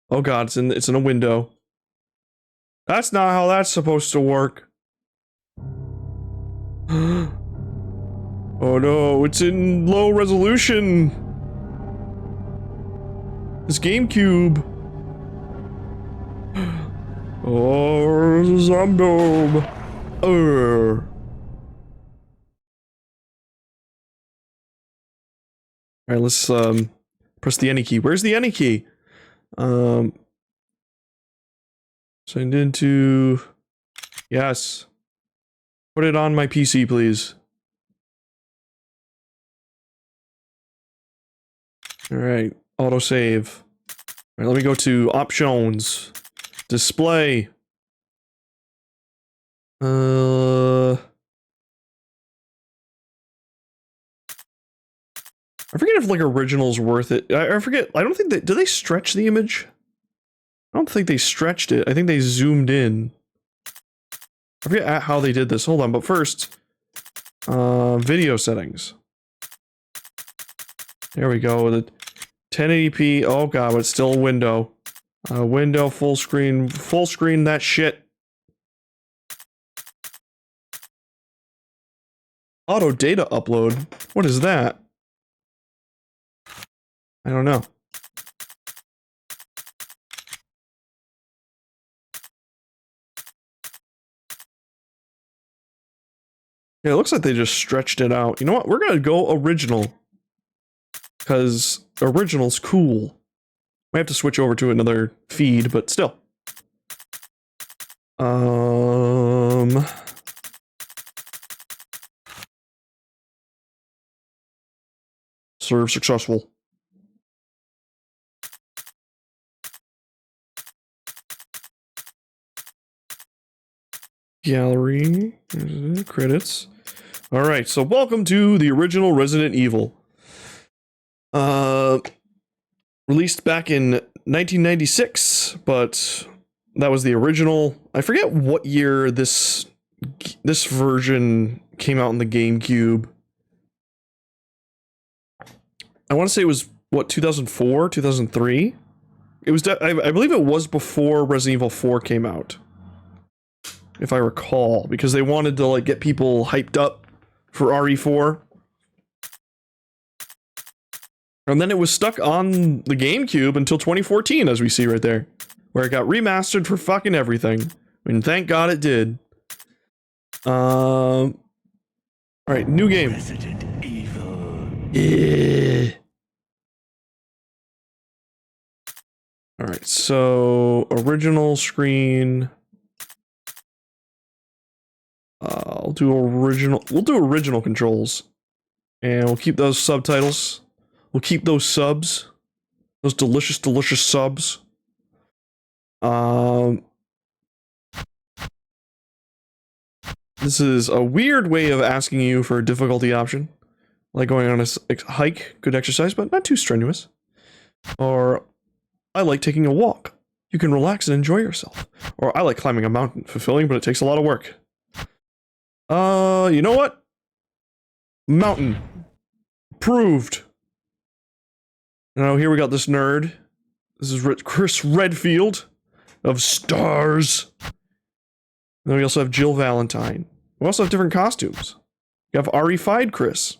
Oh god, it's in a window. That's not how that's supposed to work. Oh no, it's in low resolution. This GameCube. Oh, Zomdome. Alright, let's press the any key. Where's the any key? Send into... Yes. Put it on my PC, please. Alright, autosave. Alright, let me go to options. Display. I forget if like original's worth it. I forget. I don't think do they stretch the image? I don't think they stretched it. I think they zoomed in. I forget how they did this. Hold on, but first, video settings. There we go. The 1080p. Oh god, but it's still a window. Window full screen that shit. Auto data upload. What is that? I don't know. Yeah, it looks like they just stretched it out. You know what? We're gonna go original. Because original's cool. We have to switch over to another feed, but still. Serve successful. Gallery. Credits. Alright, so welcome to the original Resident Evil. Released back in 1996, but that was the original. I forget what year this version came out in the GameCube. I want to say it was, what, 2004, 2003? It was, I believe it was before Resident Evil 4 came out. If I recall, because they wanted to, like, get people hyped up for RE4. And then it was stuck on the GameCube until 2014, as we see right there. Where it got remastered for fucking everything. And thank God it did. Alright, new game. Resident Evil. Yeah. Alright, so original screen. I'll do original. We'll do original controls. And we'll keep those subtitles. We'll keep those subs. Those delicious, delicious subs. This is a weird way of asking you for a difficulty option. Like going on a hike, good exercise, but not too strenuous. Or, I like taking a walk. You can relax and enjoy yourself. Or, I like climbing a mountain. Fulfilling, but it takes a lot of work. You know what? Mountain. Approved. Now here we got this nerd. This is Chris Redfield of Stars. And then we also have Jill Valentine. We also have different costumes. You have RE5 Chris.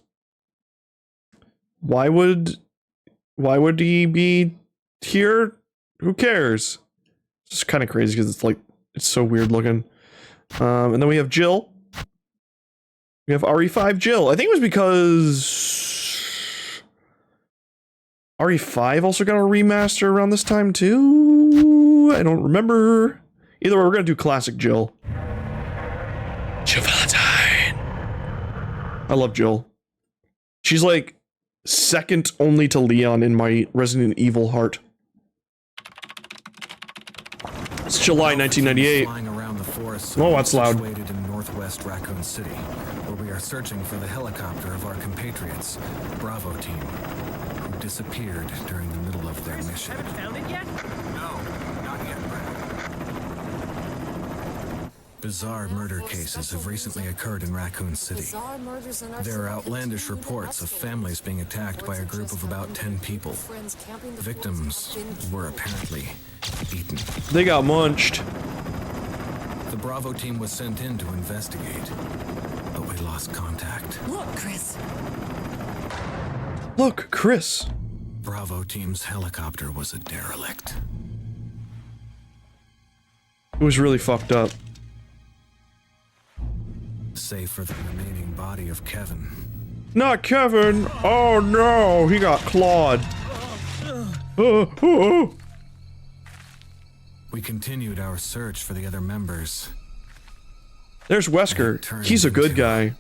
Why would he be here? Who cares? It's just kind of crazy because it's like, it's so weird looking. And then we have Jill. We have RE5 Jill. I think it was because RE5 also got a remaster around this time too. I don't remember. Either way, we're gonna do classic Jill. Jill Valentine. I love Jill. She's like second only to Leon in my Resident Evil heart. It's July 1998. Oh, that's loud. In northwest Raccoon City, where we are searching for the helicopter of our compatriots, Bravo team, who disappeared during the middle of their mission. Haven't found it yet? No, not yet, Brad. Bizarre murder cases have recently occurred in Raccoon City. There are outlandish reports of families being attacked by a group of about 10 people. Victims were apparently eaten. They got munched. The Bravo team was sent in to investigate, but we lost contact. Look, Chris. Look, Chris. Bravo team's helicopter was a derelict. It was really fucked up. Save for the remaining body of Kevin. Not Kevin! Oh no, he got clawed. Oh. We continued our search for the other members. There's Wesker. He's a good guy.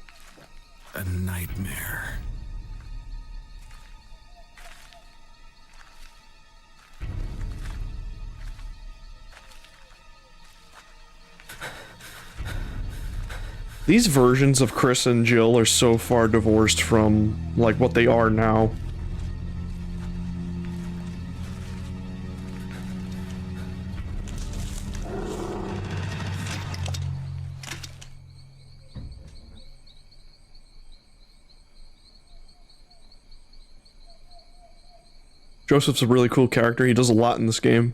A nightmare. These versions of Chris and Jill are so far divorced from, like, what they are now. Joseph's a really cool character. He does a lot in this game.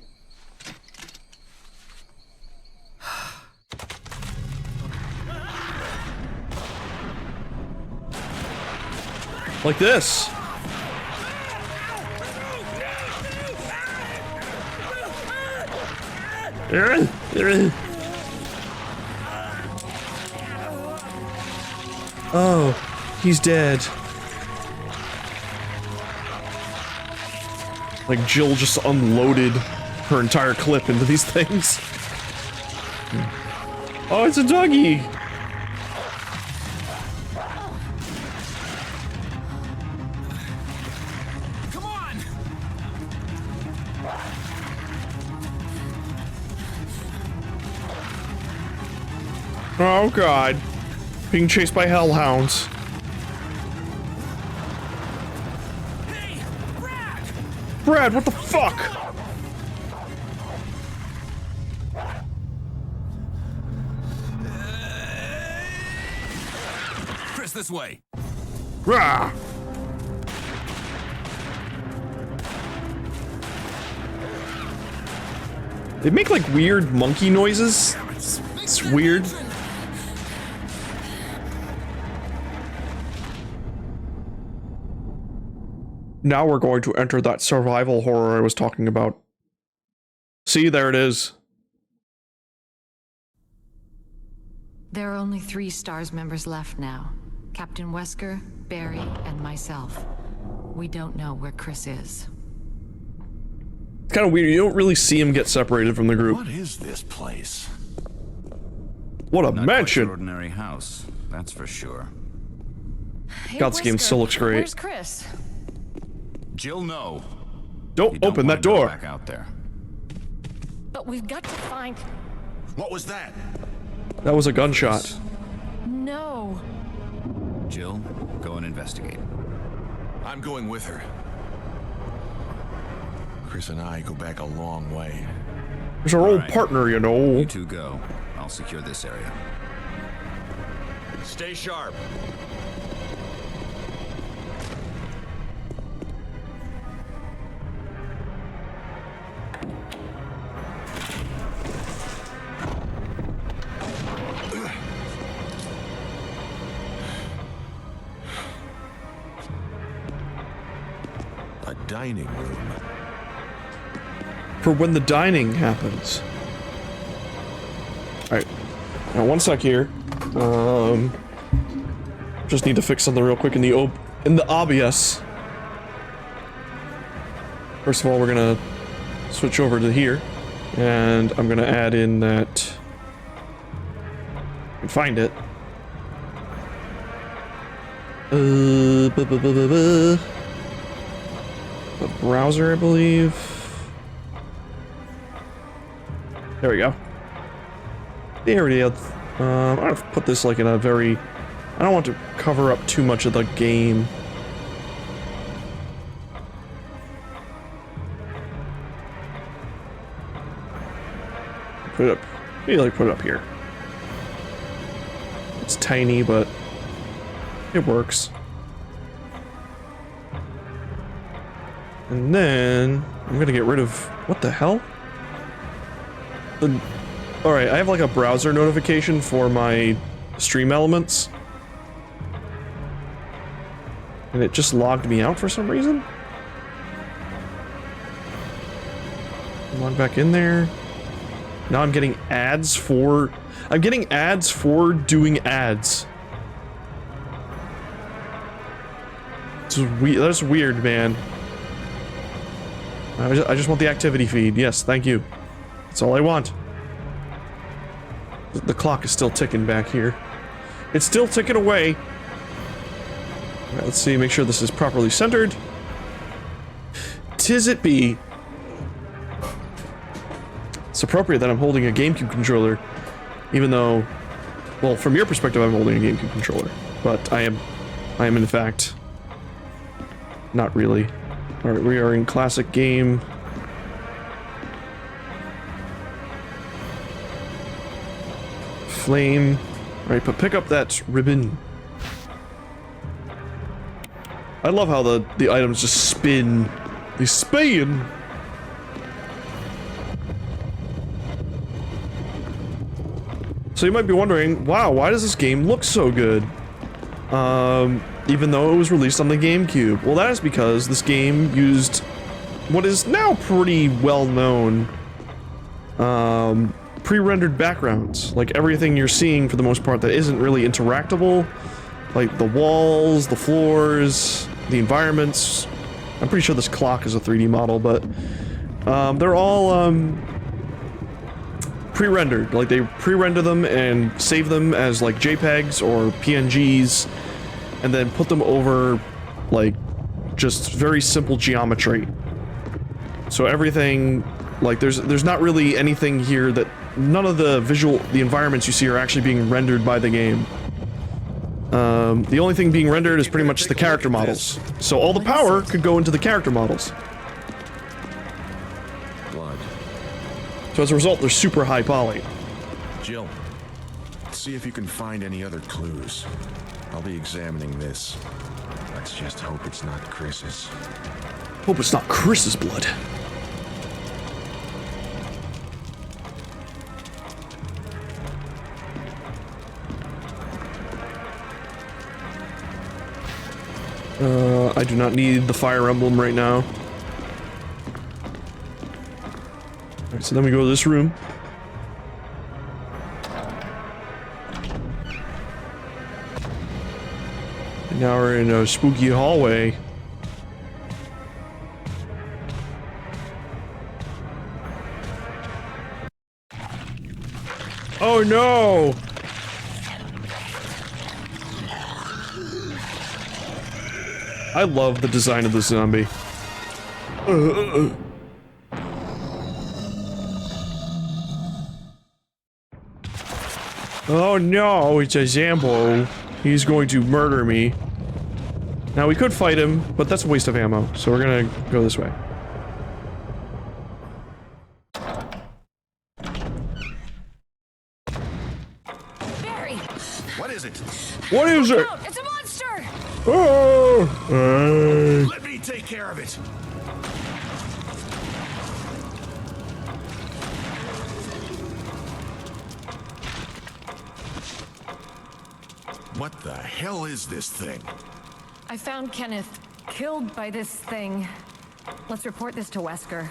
Like this. Oh, he's dead. Like Jill just unloaded her entire clip into these things. Oh, it's a doggy. Come on! Oh god. Being chased by hellhounds. Hey, Brad! Brad, what the fuck? Chris, this way. Rah! They make like weird monkey noises. It's weird. Now we're going to enter that survival horror I was talking about. See, there it is. There are only 3 STARS members left now. Captain Wesker, Barry, and myself. We don't know where Chris is. It's kind of weird. You don't really see him get separated from the group. What is this place? What a Not quite mansion! an ordinary house, that's for sure. Hey, God, this game Wesker, still looks great. Where's Chris? Jill, no. Don't You don't open wanna that go door. Back out there. But we've got to find... What was that? That was a gunshot. No. Jill, go and investigate. I'm going with her. Chris and I go back a long way. There's our old Alright. partner, you know. You two go. I'll secure this area. Stay sharp. A dining room. For when the dining happens. Alright. Now, one sec here. Just need to fix something real quick in the OBS. First of all, we're gonna switch over to here. And I'm gonna add in that... I can find it. The browser, I believe. There we go. There it is. I'm gonna put this like in a very... I don't want to cover up too much of the game. Put it up. Maybe like put it up here. It's tiny, but it works. And then I'm gonna get rid of... What the hell? Alright, I have like a browser notification for my stream elements. And it just logged me out for some reason. Log back in there. Now I'm getting ads for... I'm getting ads for doing ads. That's weird, man. I just want the activity feed. Yes, thank you. That's all I want. The clock is still ticking back here. It's still ticking away. All right, let's see, make sure this is properly centered. Tis it be. It's appropriate that I'm holding a GameCube controller, even though, well, from your perspective, I'm holding a GameCube controller, but I am in fact not really. All right, we are in classic game. Flame. All right, but pick up that ribbon. I love how the items just spin. They spin. So you might be wondering, wow, why does this game look so good? Even though it was released on the GameCube. Well, that is because this game used what is now pretty well-known pre-rendered backgrounds. Like everything you're seeing for the most part that isn't really interactable, like the walls, the floors, the environments. I'm pretty sure this clock is a 3D model, but they're all pre-rendered. Like they pre-render them and save them as like JPEGs or PNGs, and then put them over like just very simple geometry. So everything, like there's not really anything here that none of the environments you see are actually being rendered by the game. The only thing being rendered is pretty much the character models. So all the power could go into the character models. Blood. So as a result, they're super high poly. Jill, see if you can find any other clues. I'll be examining this. Let's just hope it's not Chris's. Hope it's not Chris's blood. I do not need the fire emblem right now. Alright, so then we go to this room. And now we're in a spooky hallway. Oh no! I love the design of the zombie. Oh no, it's a Zambo. He's going to murder me. Now we could fight him, but that's a waste of ammo, so we're gonna go this way. Barry! What is it? What is it? Oh, it's a monster! Oh! Let me take care of it. What the hell is this thing? I found Kenneth killed by this thing. Let's report this to Wesker.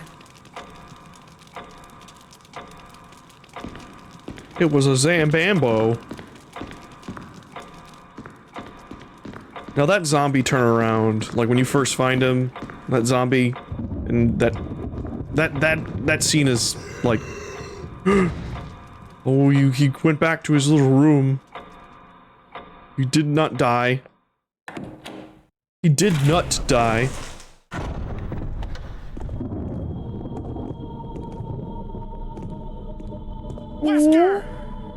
It was a Zambambo. Now that zombie turnaround, like when you first find him, that zombie, and that scene is like, oh, he went back to his little room. You did not die. He did not die. Wesker!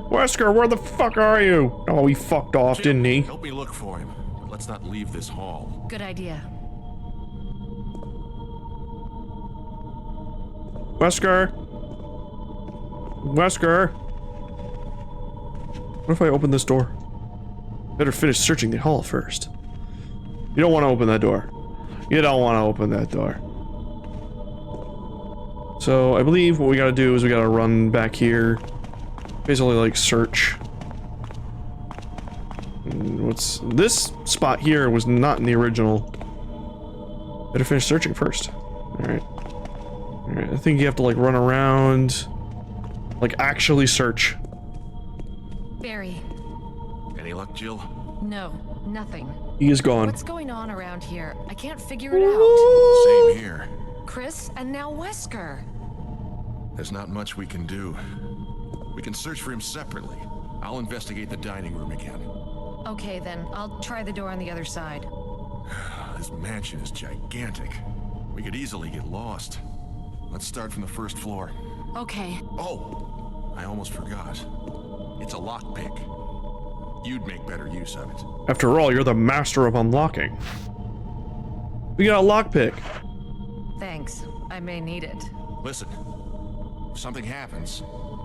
Wesker, where the fuck are you? Oh, he fucked off, didn't he? Help me look for him. But let's not leave this hall. Good idea. Wesker? Wesker? What if I open this door? Better finish searching the hall first. You don't want to open that door. You don't want to open that door. So I believe what we gotta do is we gotta run back here. Basically like search. What's this spot here was not in the original. Better finish searching first. Alright. Alright, I think you have to like run around. Like actually search. Barry. Any luck, Jill? No, nothing. He is gone. What's going on around here? I can't figure it out. Same here. Chris and now Wesker. There's not much we can do. We can search for him separately. I'll investigate the dining room again. Okay then, I'll try the door on the other side. This mansion is gigantic. We could easily get lost. Let's start from the first floor. Okay. Oh, I almost forgot. It's a lockpick. You'd make better use of it. After all, you're the master of unlocking. We got a lockpick. Thanks. I may need it. Listen, if something happens,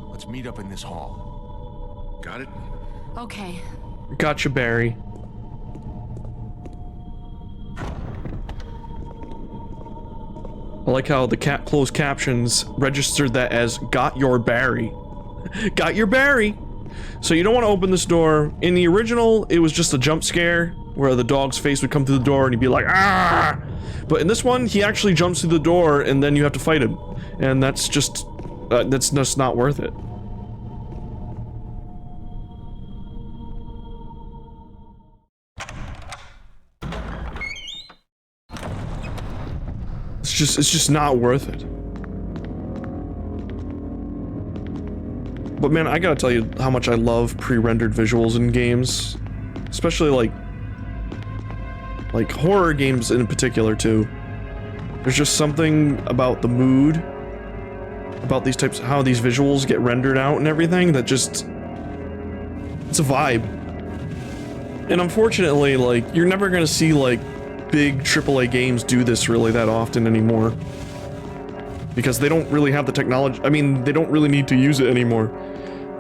let's meet up in this hall. Got it? Okay. Gotcha, Barry. I like how the closed captions registered that as "got your Barry." Got your Barry. So you don't want to open this door. In the original, it was just a jump scare where the dog's face would come through the door and he'd be like, "Ah!" But in this one, he actually jumps through the door and then you have to fight him, and that's just not worth it. It's just not worth it. But man, I gotta tell you how much I love pre-rendered visuals in games, especially like horror games in particular too. There's just something about the mood, about these types, how these visuals get rendered out and everything that just, it's a vibe. And unfortunately, like, you're never gonna see like big AAA games do this really that often anymore, because they don't really have the technology. I mean, they don't really need to use it anymore.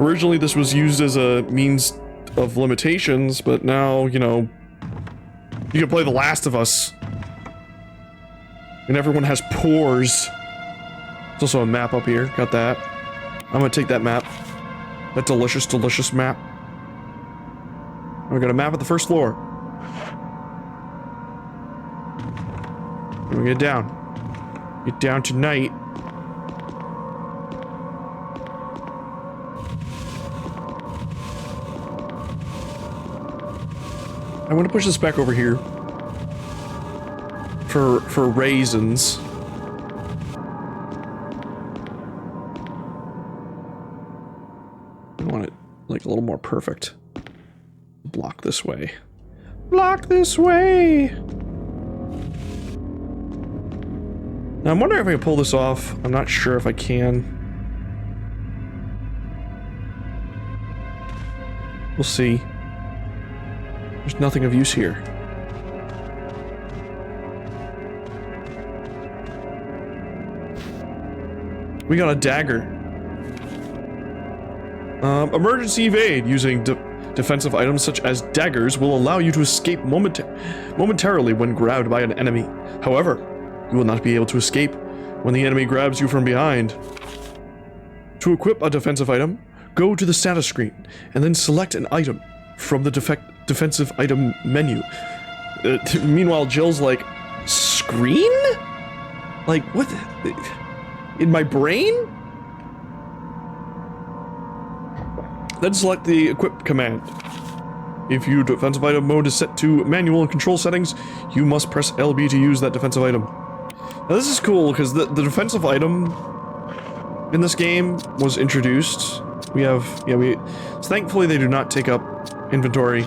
Originally this was used as a means of limitations, but now, you know, you can play The Last of Us and everyone has pores. There's also a map up here, got that. I'm gonna take that map, that delicious map. We got a map of the first floor. We get down. Get down tonight. I want to push this back over here for raisins. I want it like a little more perfect. Block this way. Block this way. Now, I'm wondering if I can pull this off. I'm not sure if I can. We'll see. There's nothing of use here. We got a dagger. Emergency evade using defensive items such as daggers will allow you to escape momentarily when grabbed by an enemy. However, you will not be able to escape when the enemy grabs you from behind. To equip a defensive item, go to the status screen and then select an item from the defensive item menu. Meanwhile, Jill's like, screen? Like, what? In my brain? Then select the equip command. If your defensive item mode is set to manual and control settings, you must press LB to use that defensive item. Now this is cool because the defensive item in this game was introduced. So thankfully they do not take up inventory.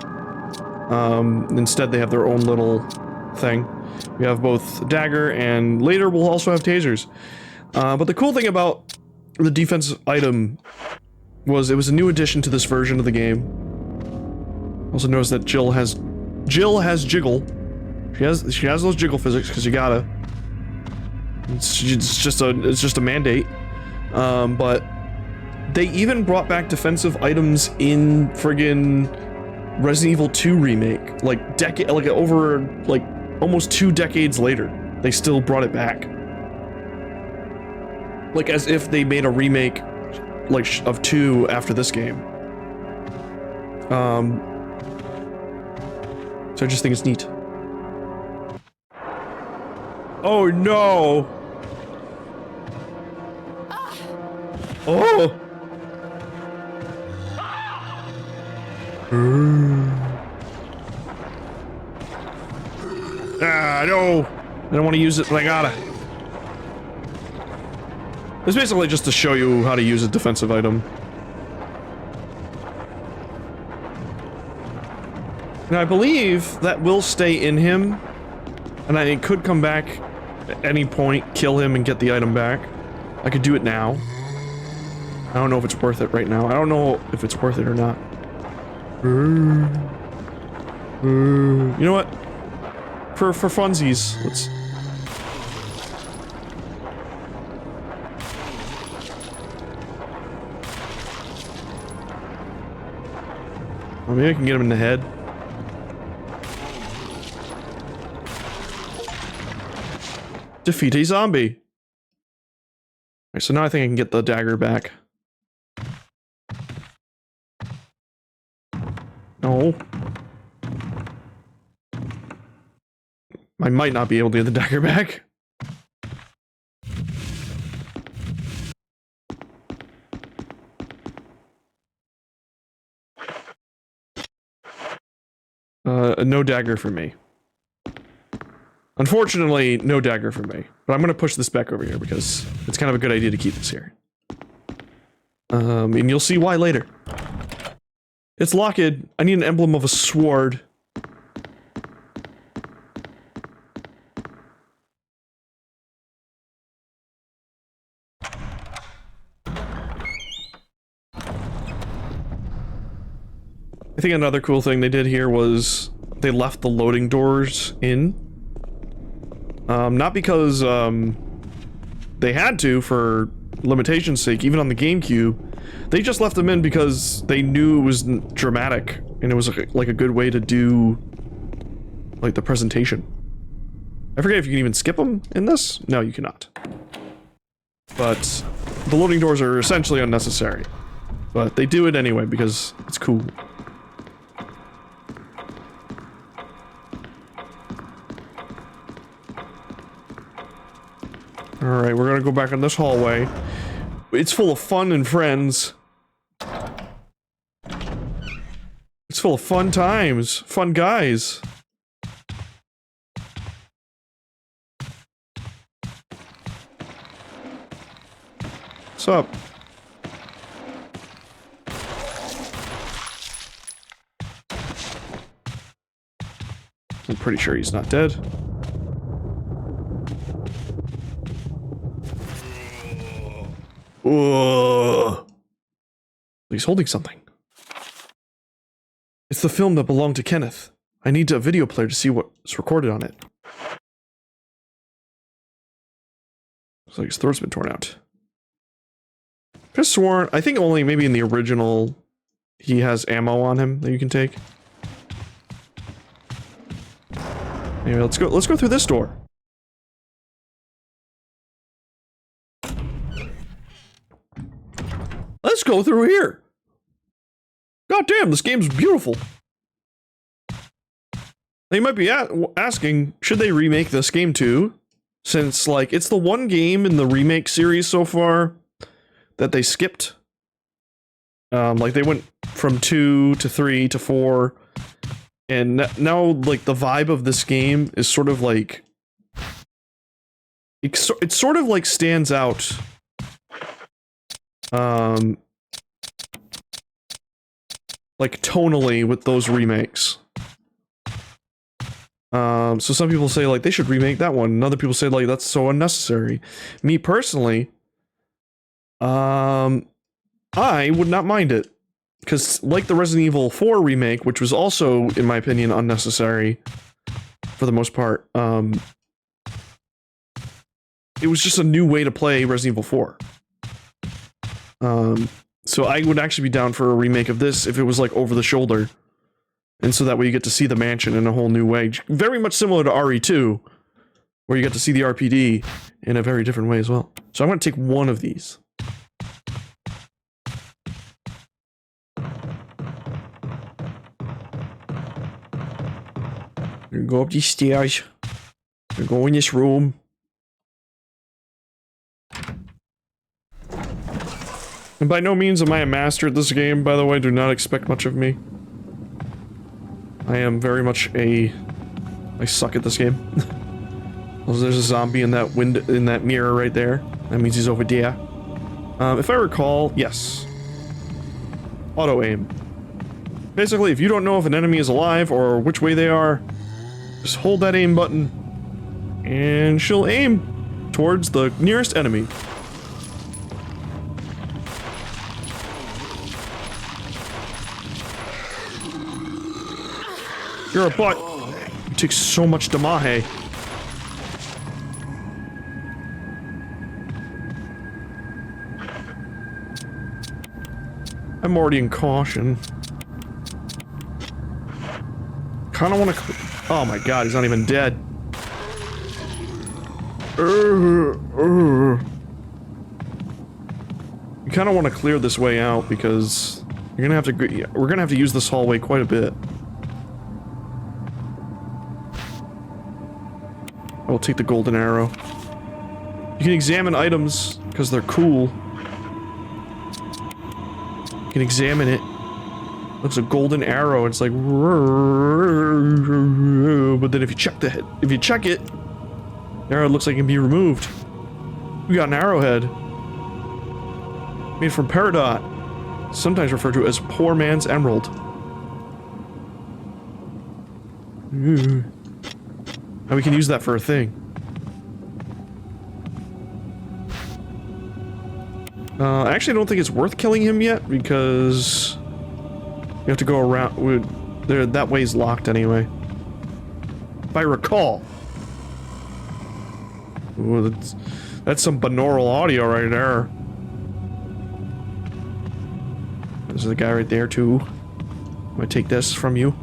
Instead they have their own little thing. We have both dagger and later we'll also have tasers. But the cool thing about the defensive item was it was a new addition to this version of the game. Also notice that Jill has jiggle. She has those jiggle physics because you gotta. It's just a mandate. But they even brought back defensive items in friggin' Resident Evil 2 remake, like over almost 2 decades later. They still brought it back. Like, as if they made a remake, like, of 2 after this game. So I just think it's neat. Oh, no! Oh! Ah, no! I don't want to use it, but I gotta. It's basically just to show you how to use a defensive item. Now, I believe that will stay in him, and it could come back at any point, kill him, and get the item back. I could do it now. I don't know if it's worth it right now. I don't know if it's worth it or not. You know what? For funsies, let's... Well, maybe I can get him in the head. Defeat a zombie. Alright, so now I think I can get the dagger back. No. I might not be able to get the dagger back. No dagger for me. Unfortunately, no dagger for me. But I'm gonna push this back over here because it's kind of a good idea to keep this here. And you'll see why later. It's locked. I need an emblem of a sword. I think another cool thing they did here was they left the loading doors in. Not because they had to for limitation's sake, even on the GameCube. They just left them in because they knew it was dramatic and it was like a good way to do like the presentation. I forget if you can even skip them in this. No, you cannot. But the loading doors are essentially unnecessary. But they do it anyway because it's cool. Alright, we're gonna go back in this hallway. It's full of fun and friends. It's full of fun times. Fun guys. What's up? I'm pretty sure he's not dead. Ugh. He's holding something. It's the film that belonged to Kenneth. I need a video player to see what's recorded on it. Looks like his throat's been torn out. I sworn, I think only maybe in the original he has ammo on him that you can take. Anyway, let's go through this door. Let's go through here. God damn, this game's beautiful. Now you might be asking, should they remake this game too? Since, like, it's the one game in the remake series so far that they skipped. Like, they went from 2 to 3 to 4. And now, like, the vibe of this game is sort of like... It sort of, like, stands out. Like, tonally with those remakes. So some people say, like, they should remake that one, and other people say, like, that's so unnecessary. Me, personally, I would not mind it. Because, like the Resident Evil 4 remake, which was also, in my opinion, unnecessary, for the most part, it was just a new way to play Resident Evil 4. So I would actually be down for a remake of this if it was, like, over the shoulder. And so that way you get to see the mansion in a whole new way. Very much similar to RE2. where you get to see the RPD in a very different way as well. So I'm going to take one of these. We're gonna go up these stairs. We're going in this room. And by no means am I a master at this game, by the way. Do not expect much of me. I am very much I suck at this game. Also, there's a zombie in that window, in that mirror right there. That means he's over there. If I recall, yes. Auto aim. Basically, if you don't know if an enemy is alive or which way they are, just hold that aim button, and she'll aim towards the nearest enemy. You're a butt. You take so much damage. I'm already in caution. Kinda wanna oh my god, he's not even dead. You kinda wanna clear this way out because you're gonna have to we're gonna have to use this hallway quite a bit. I will take the golden arrow. You can examine items because they're cool. You can examine it. Looks a golden arrow. It's like, but then if you check it, the arrow looks like it can be removed. We got an arrowhead made from peridot, sometimes referred to as poor man's emerald. And we can use that for a thing. I actually don't think it's worth killing him yet because you have to go around. That way's locked anyway. If I recall. Ooh, that's some binaural audio right there. There's a guy right there too. I'm gonna take this from you.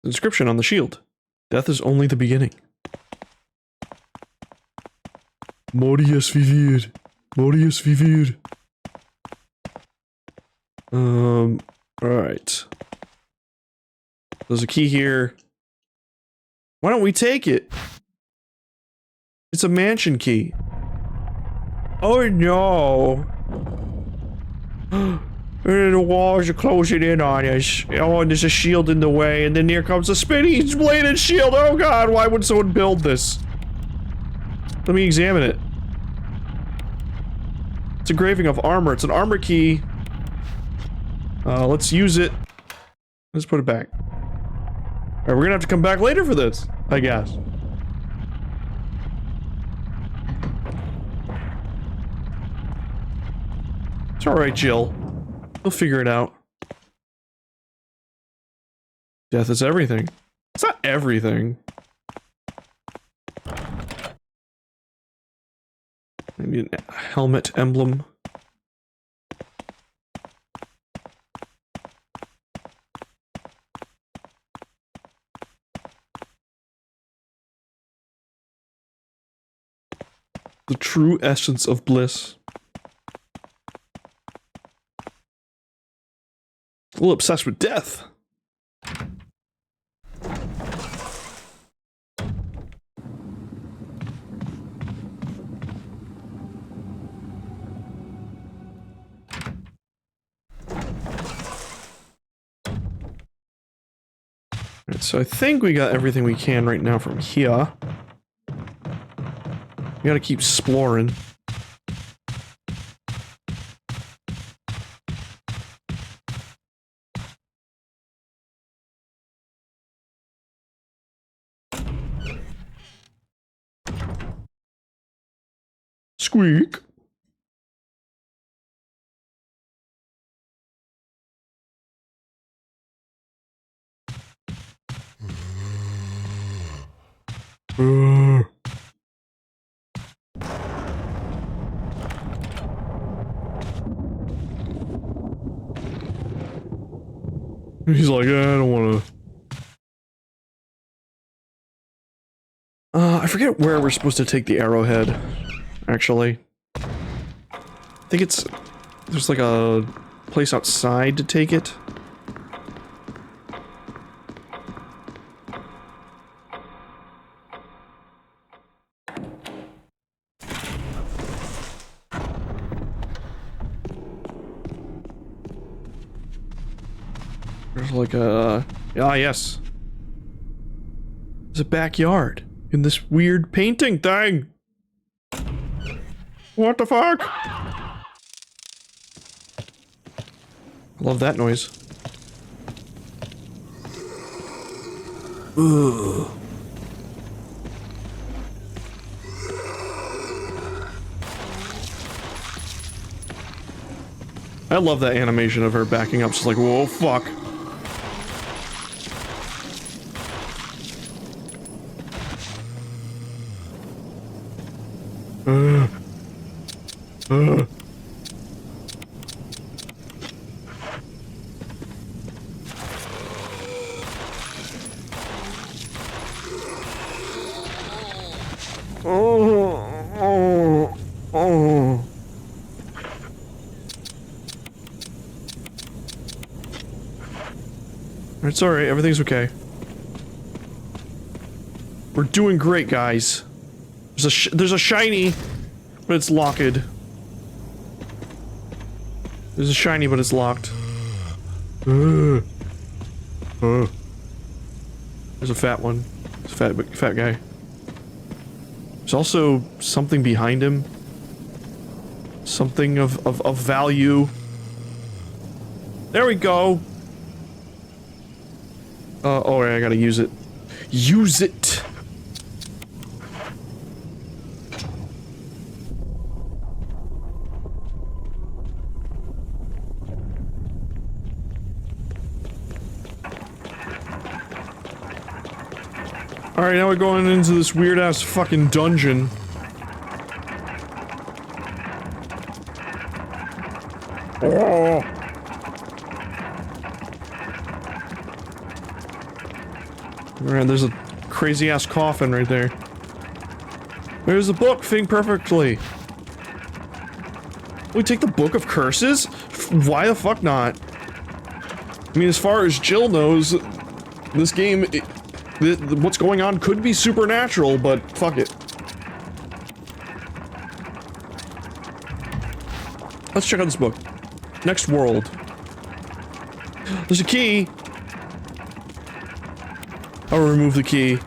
Inscription on the shield. Death is only the beginning. Morias vivir. Morias vivir. Alright. There's a key here. Why don't we take it? It's a mansion key. Oh no. The walls are closing in on us. Oh, and there's a shield in the way, and then here comes a spinning bladed shield. Oh god, why would someone build this? Let me examine it. It's a engraving of armor. It's an armor key. Let's use it. Let's put it back. Alright, we're gonna have to come back later for this, I guess. It's alright, Jill. We'll figure it out. Death is everything. It's not everything. Maybe a helmet emblem. The true essence of bliss. A little obsessed with death. Alright, so I think we got everything we can right now from here. We gotta keep exploring. Squeak. He's like, I don't want to. I forget where we're supposed to take the arrowhead, actually. I think there's like a place outside to take it. There's like a... Ah, yes. There's a backyard in this weird painting thing. What the fuck? I love that noise. Ugh. I love that animation of her backing up. She's like, whoa, fuck. It's alright, everything's okay. We're doing great, guys. There's a shiny, but it's locked. There's a shiny, but it's locked. There's a fat one. It's a fat guy. There's also something behind him. Something of value. There we go. Oh, I gotta use it. Use it! Alright, now we're going into this weird-ass fucking dungeon. Oh! Alright, there's a crazy-ass coffin right there. There's the book fitting perfectly. We take the Book of Curses? Why the fuck not? I mean, as far as Jill knows, this game, what's going on could be supernatural, but fuck it. Let's check out this book. Next world. There's a key. I'll remove the key.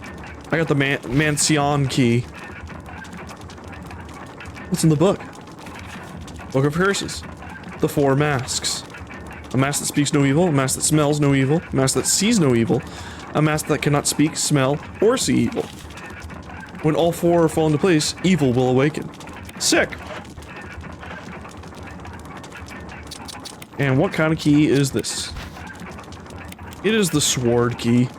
I got the Mansion key. What's in the book? Book of Curses. The Four Masks. A mask that speaks no evil, a mask that smells no evil, a mask that sees no evil, a mask that cannot speak, smell, or see evil. When all four fall into place, evil will awaken. Sick! And what kind of key is this? It is the sword key.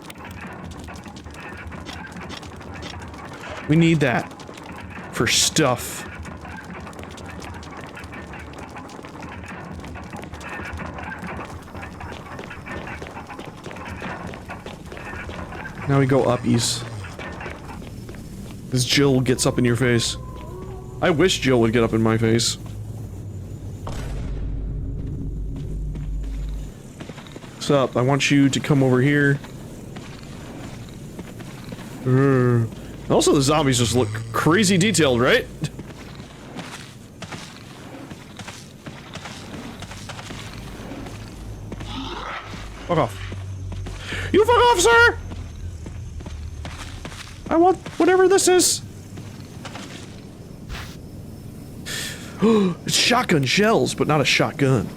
We need that for stuff. Now we go uppies. As Jill gets up in your face. I wish Jill would get up in my face. What's up? I want you to come over here. Also, the zombies just look crazy detailed, right? Fuck off. You fuck off, sir! I want whatever this is. It's shotgun shells, but not a shotgun.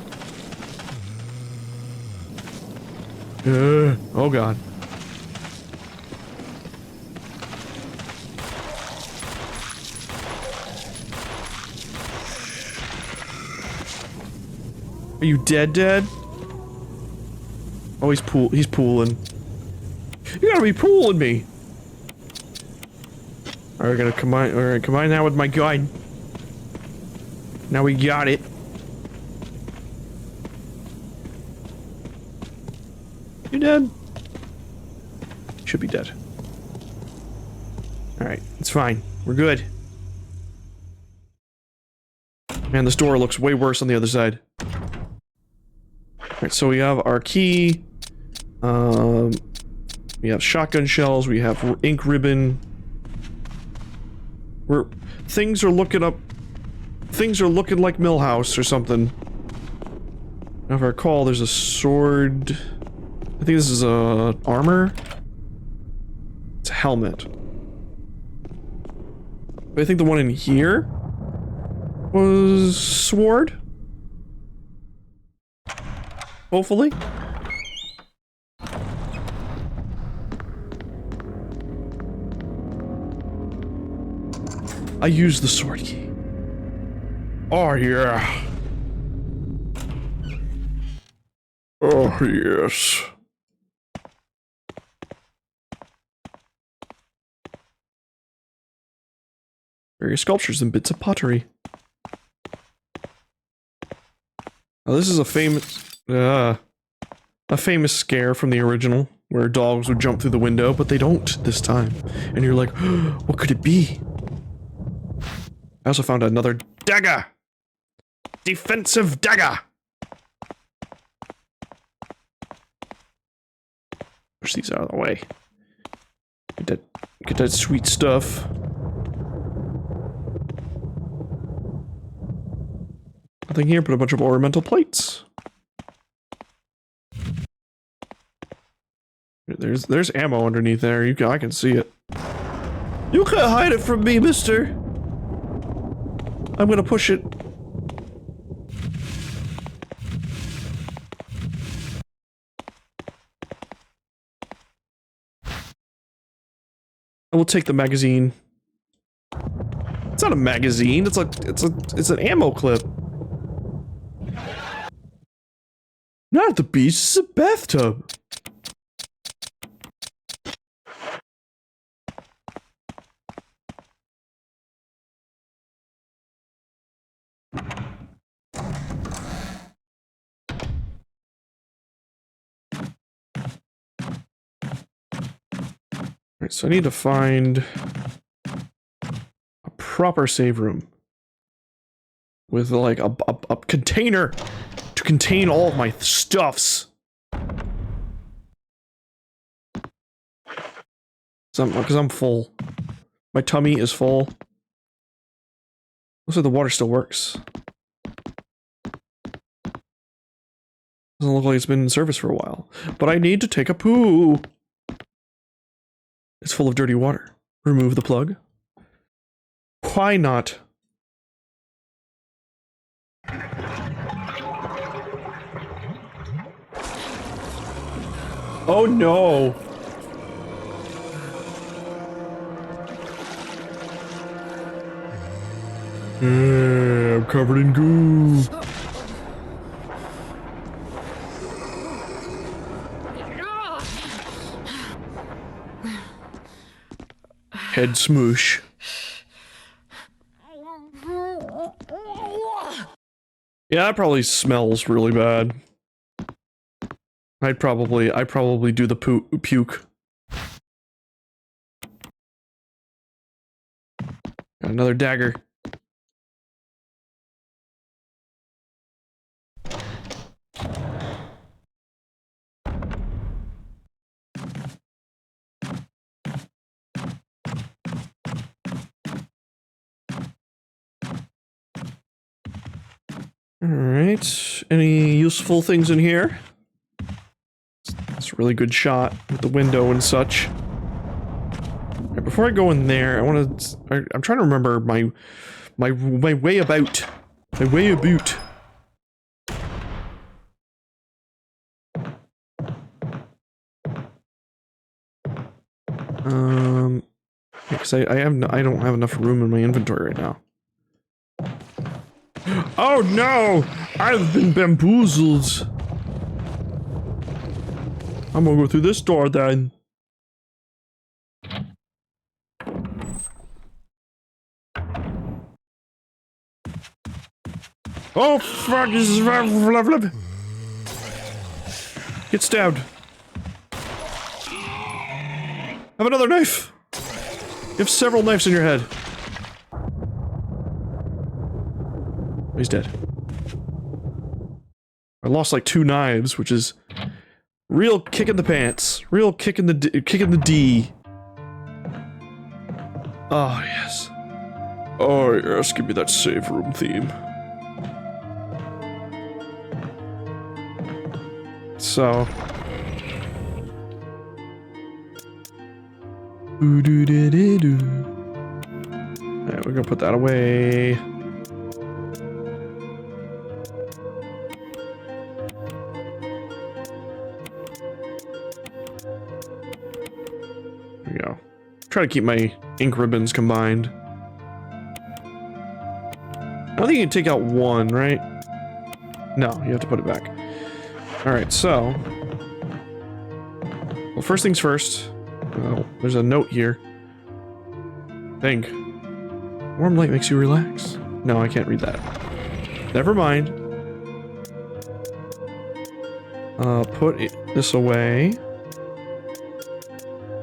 Oh god. Are you dead? Oh, he's pooling. You gotta be pooling me. Alright, gonna combine. Alright, combine that with my gun. Now we got it. You dead? Should be dead. Alright, it's fine. We're good. Man, this door looks way worse on the other side. Alright, so we have our key. We have shotgun shells, we have ink ribbon. Things are looking like Millhouse or something. Now if I recall, there's a sword. I think this is a armor. It's a helmet. But I think the one in here was sword. Hopefully. I use the sword key. Oh yeah. Oh yes. Various sculptures and bits of pottery. Now this is a famous scare from the original, where dogs would jump through the window, but they don't this time. And you're like, what could it be? I also found another dagger! Defensive dagger! Push these out of the way. Get that sweet stuff. Nothing here but a bunch of ornamental plates. There's ammo underneath there. I can see it. You can't hide it from me, mister. I'm gonna push it. I will take the magazine. It's not a magazine. It's an ammo clip. Not the beach. It's a bathtub. Alright, so I need to find a proper save room with like a container to contain all of my stuffs. Because I'm full. My tummy is full. Looks like the water still works. Doesn't look like it's been in service for a while. But I need to take a poo. It's full of dirty water. Remove the plug. Why not? Oh no! I'm covered in goo. Head smoosh. Yeah, that probably smells really bad. I'd probably do the puke. Got another dagger. Alright, any useful things in here? It's a really good shot with the window and such. Right, before I go in there, I'm trying to remember my way about. My way about. Because I don't have enough room in my inventory right now. Oh no! I've been bamboozled! I'm gonna go through this door then. Oh fuck! Get stabbed. Have another knife. You have several knives in your head. He's dead. I lost like 2 knives, which is real kick in the pants. Real kick in the D. Oh yes. Oh yes, give me that save room theme. So. Alright, we're gonna put that away. There we go. Try to keep my ink ribbons combined. I don't think you can take out one, right? No, you have to put it back. Alright, so... Well, first things first. Oh, there's a note here. Think. Warm light makes you relax. No, I can't read that. Never mind. Put this away.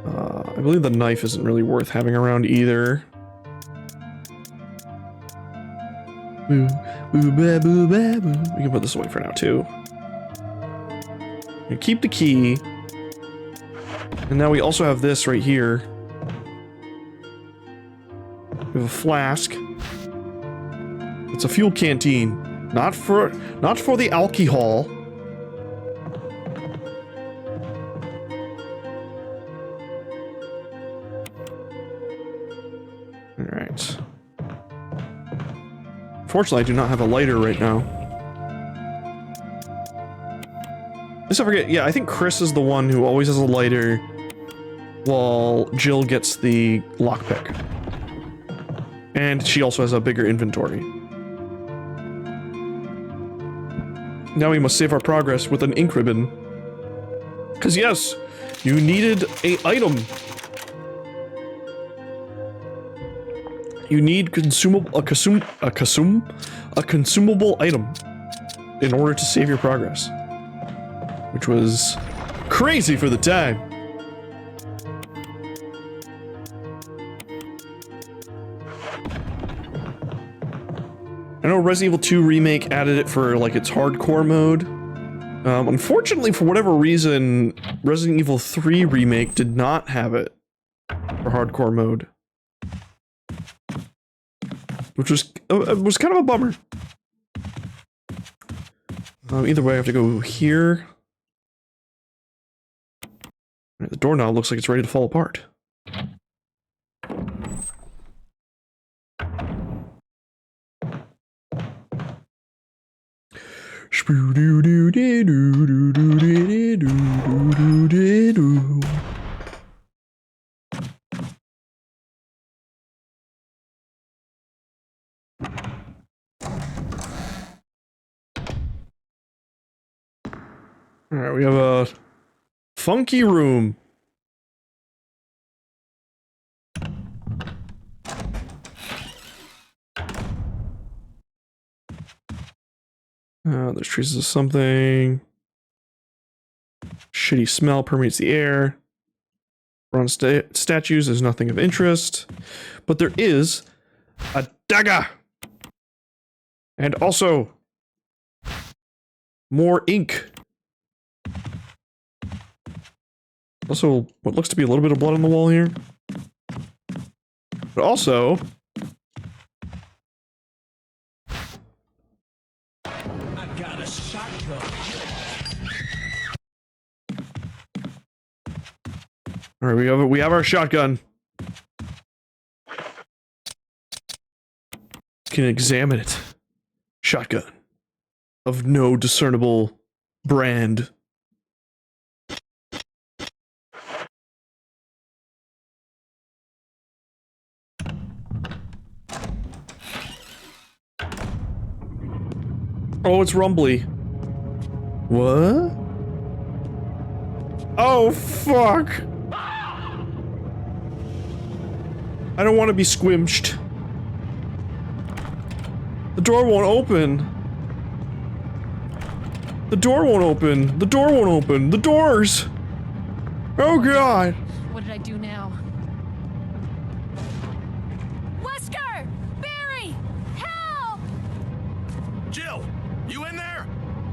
I believe the knife isn't really worth having around either. Boo, boo, ba, boo, ba, boo. We can put this away for now too. And keep the key. And now we also have this right here. We have a flask. It's a fuel canteen. Not for the alcohol. Alright. Fortunately, I do not have a lighter right now. Let's not forget, yeah, I think Chris is the one who always has a lighter while Jill gets the lockpick. And she also has a bigger inventory. Now we must save our progress with an ink ribbon. Because yes, you needed a item. You need a consumable item in order to save your progress. Which was crazy for the time. I know Resident Evil 2 Remake added it for like its hardcore mode. Unfortunately, for whatever reason, Resident Evil 3 Remake did not have it for hardcore mode. Which was kind of a bummer. Either way, I have to go here. The doorknob looks like it's ready to fall apart. Alright, we have a funky room. There's traces of something. Shitty smell permeates the air. Bronze statues, there's nothing of interest. But there is a dagger! And also more ink. Also, what looks to be a little bit of blood on the wall here. But also... I got a shotgun. Alright, we have our shotgun. Can examine it. Shotgun. Of no discernible brand. Oh, it's rumbly. What? Oh, fuck. I don't want to be squimched. The door won't open. The door won't open. The door won't open. The doors. Oh god. What did I do now? Wesker! Barry! Help! Jill, you in there?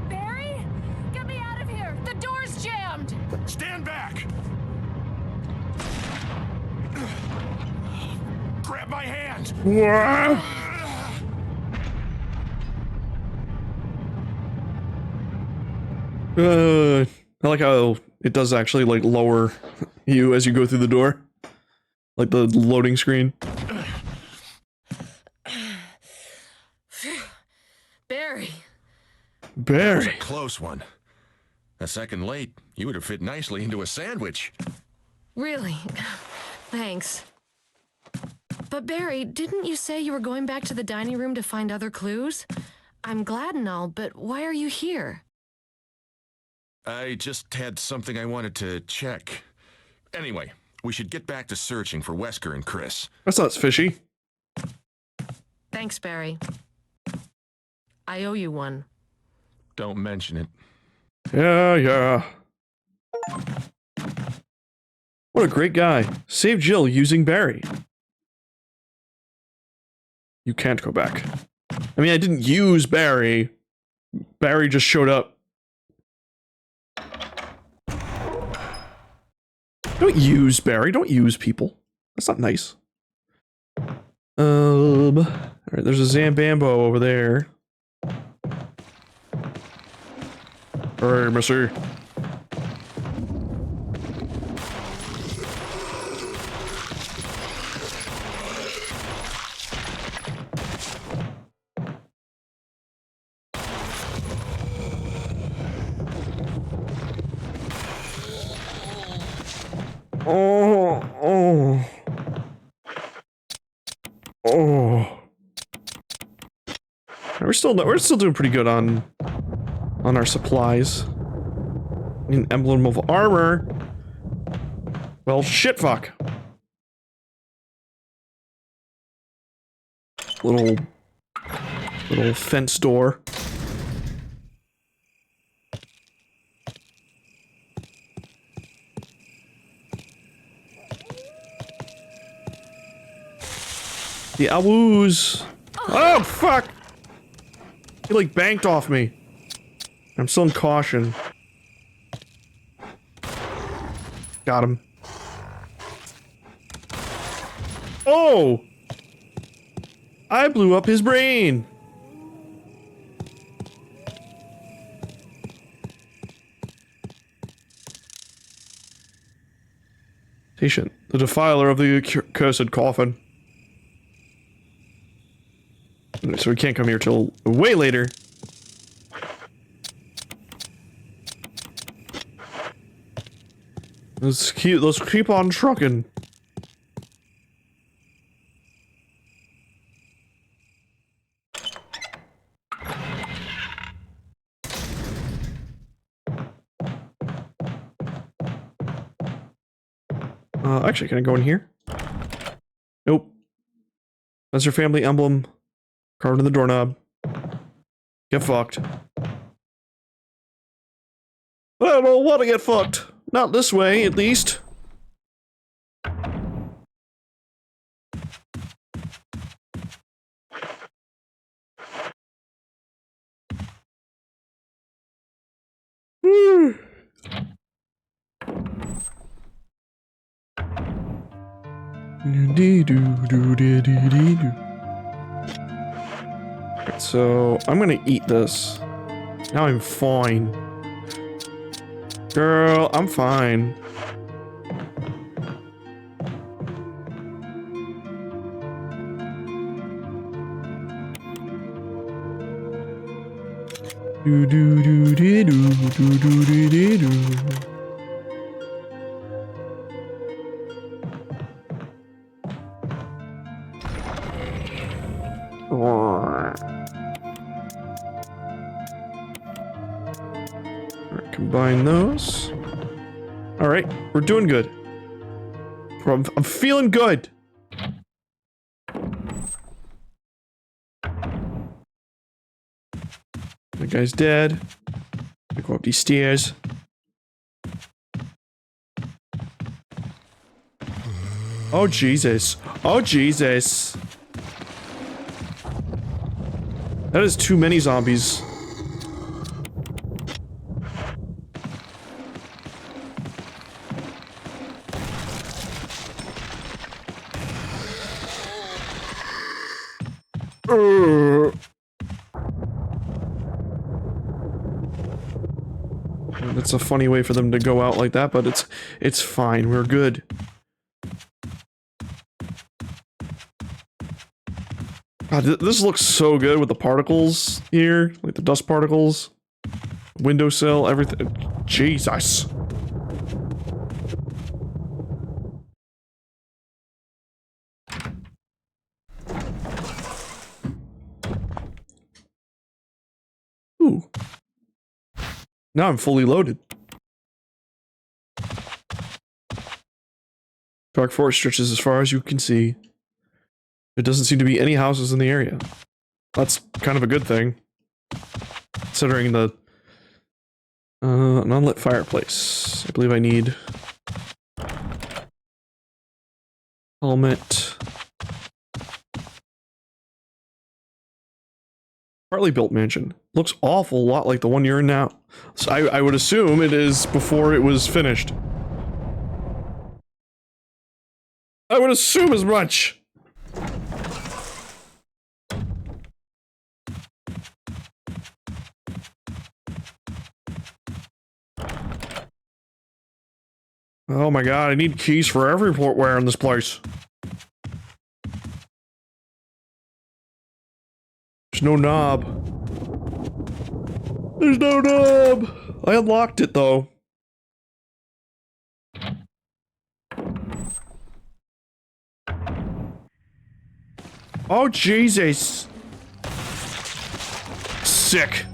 Barry? Get me out of here! The door's jammed! Stand back! Grab my hand! What? I like how it does actually like lower you as you go through the door. Like the loading screen. Barry! Barry. Close one. A second late, you would have fit nicely into a sandwich. Really? Thanks. But Barry, didn't you say you were going back to the dining room to find other clues? I'm glad and all, but why are you here? I just had something I wanted to check. Anyway, we should get back to searching for Wesker and Chris. That's not fishy. Thanks, Barry. I owe you one. Don't mention it. Yeah, yeah. What a great guy. Saved Jill using Barry. You can't go back. I mean, I didn't use Barry. Barry just showed up. Don't use Barry. Don't use people. That's not nice. Alright, there's a Zambambo over there. Alright, mister. Oh. We're still doing pretty good on our supplies. An emblem of armor. Well, shit, fuck. Little fence door. The Awoos. Oh, fuck! He, like, banked off me. I'm still in caution. Got him. Oh! I blew up his brain! Patient, the defiler of the cursed coffin. So we can't come here till way later. Let's keep on trucking. Actually, can I go in here? Nope. That's your family emblem. Carved in the doorknob. Get fucked. I don't want to get fucked. Not this way, at least. Woo. So, I'm gonna eat this. Now I'm fine. Girl, I'm fine. Do do do do do do do do do. Combine those. All right, we're doing good. I'm feeling good. The guy's dead. Go up these stairs. Oh, Jesus. Oh, Jesus. That is too many zombies. That's a funny way for them to go out like that, but it's fine. We're good. God, this looks so good with the particles here, like the dust particles, windowsill, everything. Jesus. Ooh. Now I'm fully loaded. Dark forest stretches as far as you can see. There doesn't seem to be any houses in the area. That's kind of a good thing. Considering the an unlit fireplace. I believe I need helmet. Partly built mansion. Looks awful lot like the one you're in now. So I would assume it is before it was finished. I would assume as much. Oh my god, I need keys for everywhere in this place. There's no knob. There's no knob! I unlocked it though. Oh Jesus! Sick.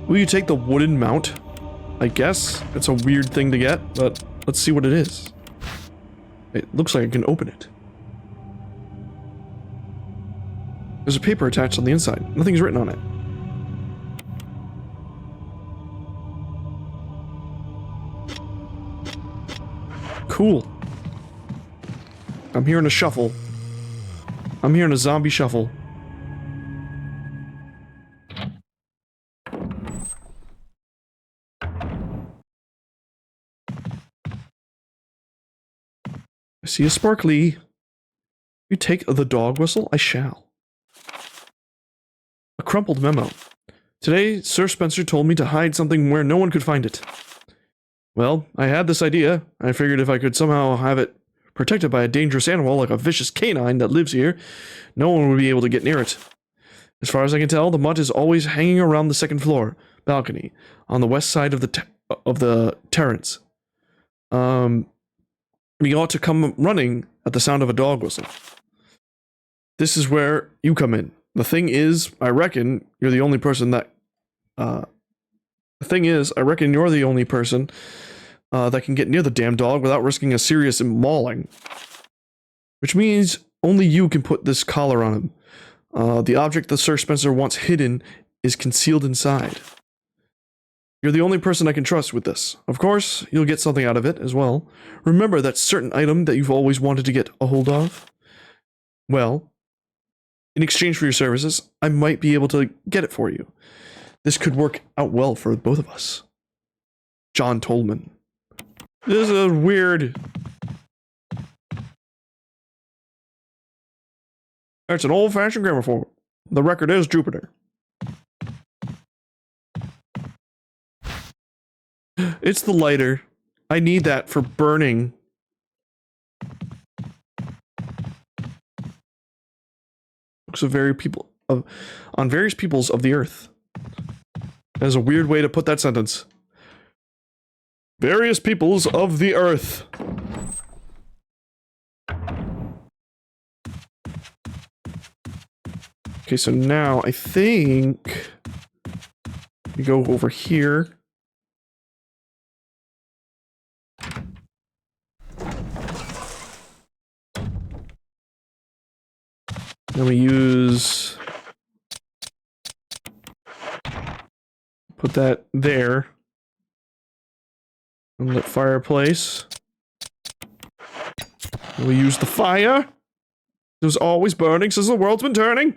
Will you take the wooden mount? I guess. It's a weird thing to get, but let's see what it is. It looks like I can open it. There's a paper attached on the inside. Nothing's written on it. Cool. I'm hearing a shuffle. I'm hearing a zombie shuffle. I see a sparkly. You take the dog whistle? I shall. A crumpled memo. Today, Sir Spencer told me to hide something where no one could find it. Well, I had this idea. I figured if I could somehow have it protected by a dangerous animal like a vicious canine that lives here, no one would be able to get near it. As far as I can tell, the mutt is always hanging around the second floor balcony on the west side of the terrace. We ought to come running at the sound of a dog whistle. This is where you come in. The thing is, I reckon you're the only person that that can get near the damn dog without risking a serious mauling. Which means only you can put this collar on him. The object that Sir Spencer wants hidden is concealed inside. You're the only person I can trust with this. Of course, you'll get something out of it as well. Remember that certain item that you've always wanted to get a hold of? Well, in exchange for your services, I might be able to get it for you. This could work out well for both of us. John Tolman. This is weird. It's an old-fashioned gramophone. The record is Jupiter. It's the lighter. I need that for burning. Looks of on various peoples of the earth. That is a weird way to put that sentence. Various peoples of the earth. Okay, so now I think we go over here. Then we use Put that there. And lit fireplace. We use the fire. It was always burning since the world's been turning.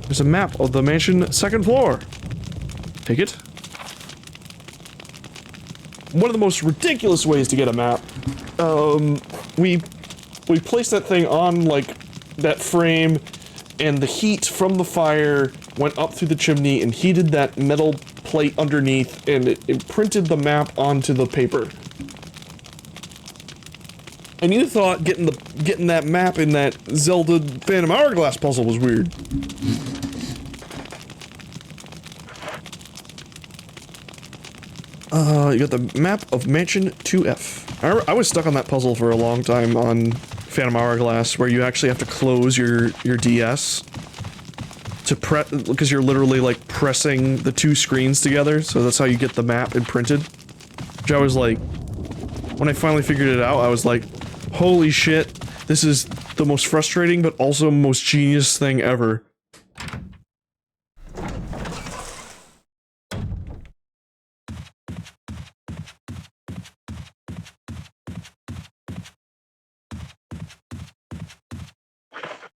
There's a map of the mansion second floor. Take it. One of the most ridiculous ways to get a map. We placed that thing on, like, that frame, and the heat from the fire went up through the chimney and heated that metal plate underneath, and it printed the map onto the paper. And you thought getting that map in that Zelda Phantom Hourglass puzzle was weird. You got the map of Mansion 2F. I was stuck on that puzzle for a long time on Phantom Hourglass, where you actually have to close your DS to press, because you're literally like pressing the two screens together, so that's how you get the map imprinted. Which I was like, when I finally figured it out, I was like, holy shit, this is the most frustrating but also most genius thing ever.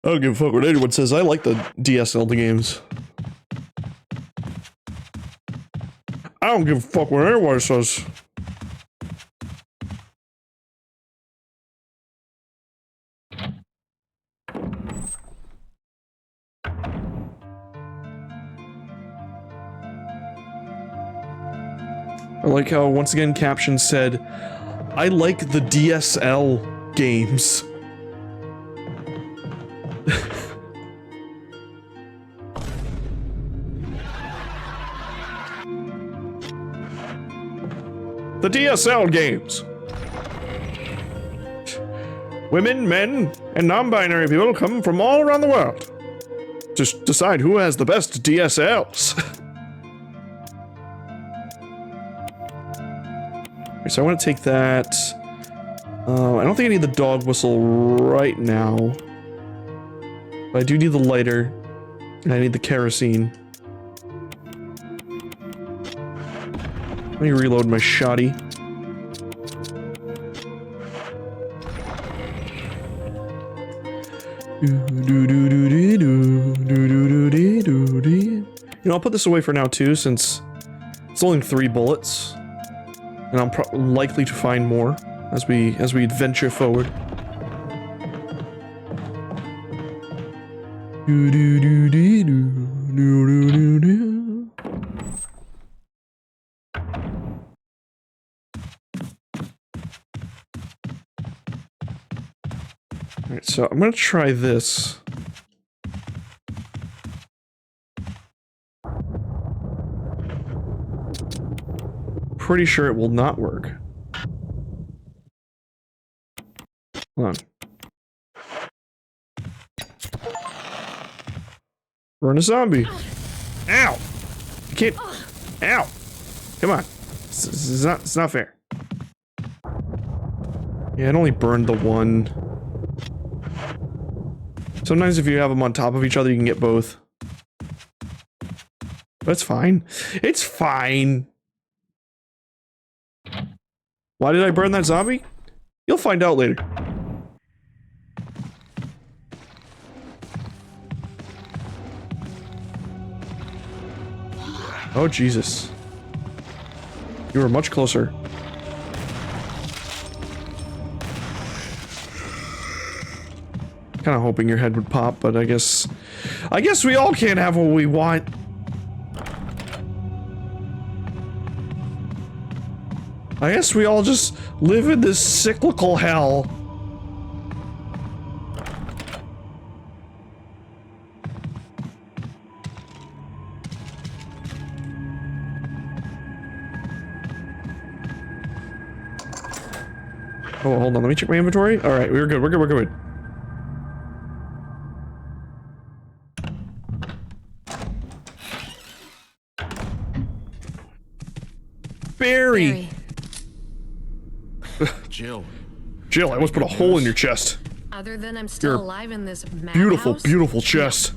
I don't give a fuck what anyone says. I like the DS Zelda games. I don't give a fuck what anyone says. I like how, once again, caption said, I like the DSL games. The DSL games. Women, men, and non-binary people come from all around the world to decide who has the best DSLs. So I want to take that. I don't think I need the dog whistle right now. But I do need the lighter. And I need the kerosene. Let me reload my shotty. You know, I'll put this away for now too, since it's only 3 bullets. And I'm likely to find more as we adventure forward. Alright, so I'm gonna try this. Pretty sure it will not work. Hold on. Burn a zombie. Ow! You can't. Ow! Come on. It's not fair. Yeah, it only burned the one. Sometimes if you have them on top of each other, you can get both. But it's fine. It's fine. Why did I burn that zombie? You'll find out later. Oh, Jesus. You were much closer. Kind of hoping your head would pop, but I guess we all can't have what we want. I guess we all just live in this cyclical hell. Oh, hold on, let me check my inventory. Alright, we're good. Barry! Jill. Jill, I almost put a hole in your chest. Other than I'm still Your alive in this Beautiful, madhouse? beautiful chest.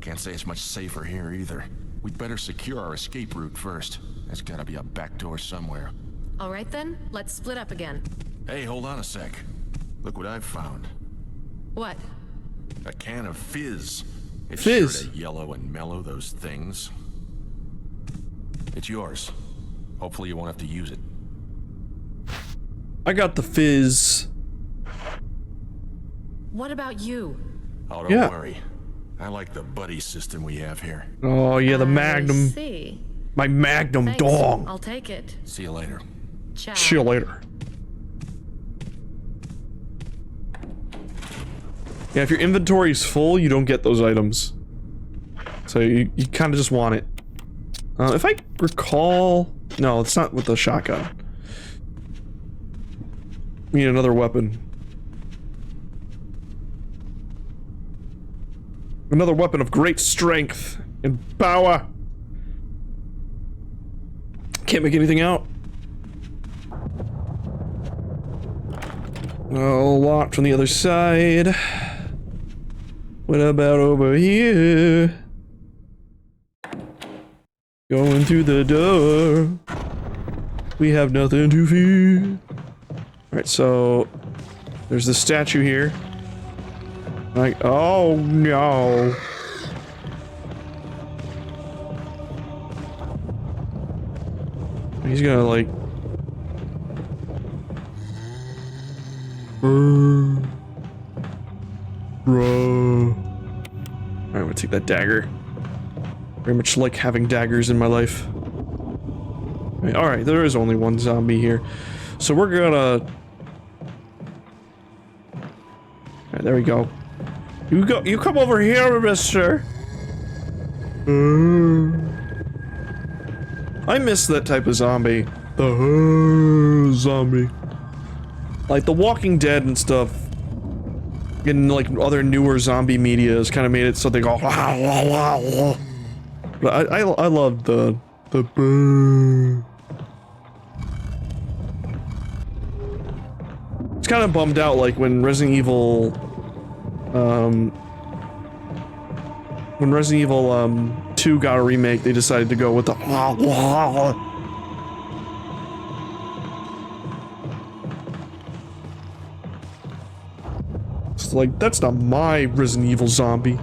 Can't say it's much safer here either. We'd better secure our escape route first. There's gotta be a back door somewhere. All right then, let's split up again. Hey, hold on a sec. Look what I've found. What? A can of fizz. It's Fizz? sure to yellow and mellow those things. It's yours. Hopefully you won't have to use it. I got the fizz. What about you? Oh, don't Yeah. worry. I like the buddy system we have here. Oh yeah, the I Magnum. see. My Magnum Thanks. dong. I'll take it. See you later. Ciao. See you later. Yeah, if your inventory's full, you don't get those items. So you kind of just want it. If I recall... No, it's not with the shotgun. We need another weapon. Another weapon of great strength and power. Can't make anything out. Oh, locked from the other side. What about over here? Going through the door. We have nothing to fear. Alright, so there's the statue here. Like, oh no. He's gonna like bro. Alright, I'm gonna take that dagger. Very much like having daggers in my life. Alright, there is only one zombie here. So we're gonna... Alright, there we go. You come over here, mister! I miss that type of zombie. The zombie. Like, The Walking Dead and stuff, and like other newer zombie media has kind of made it so they go but I love the It's kind of bummed out, like when Resident Evil 2 got a remake, they decided to go with the It's like, that's not my Resident Evil zombie.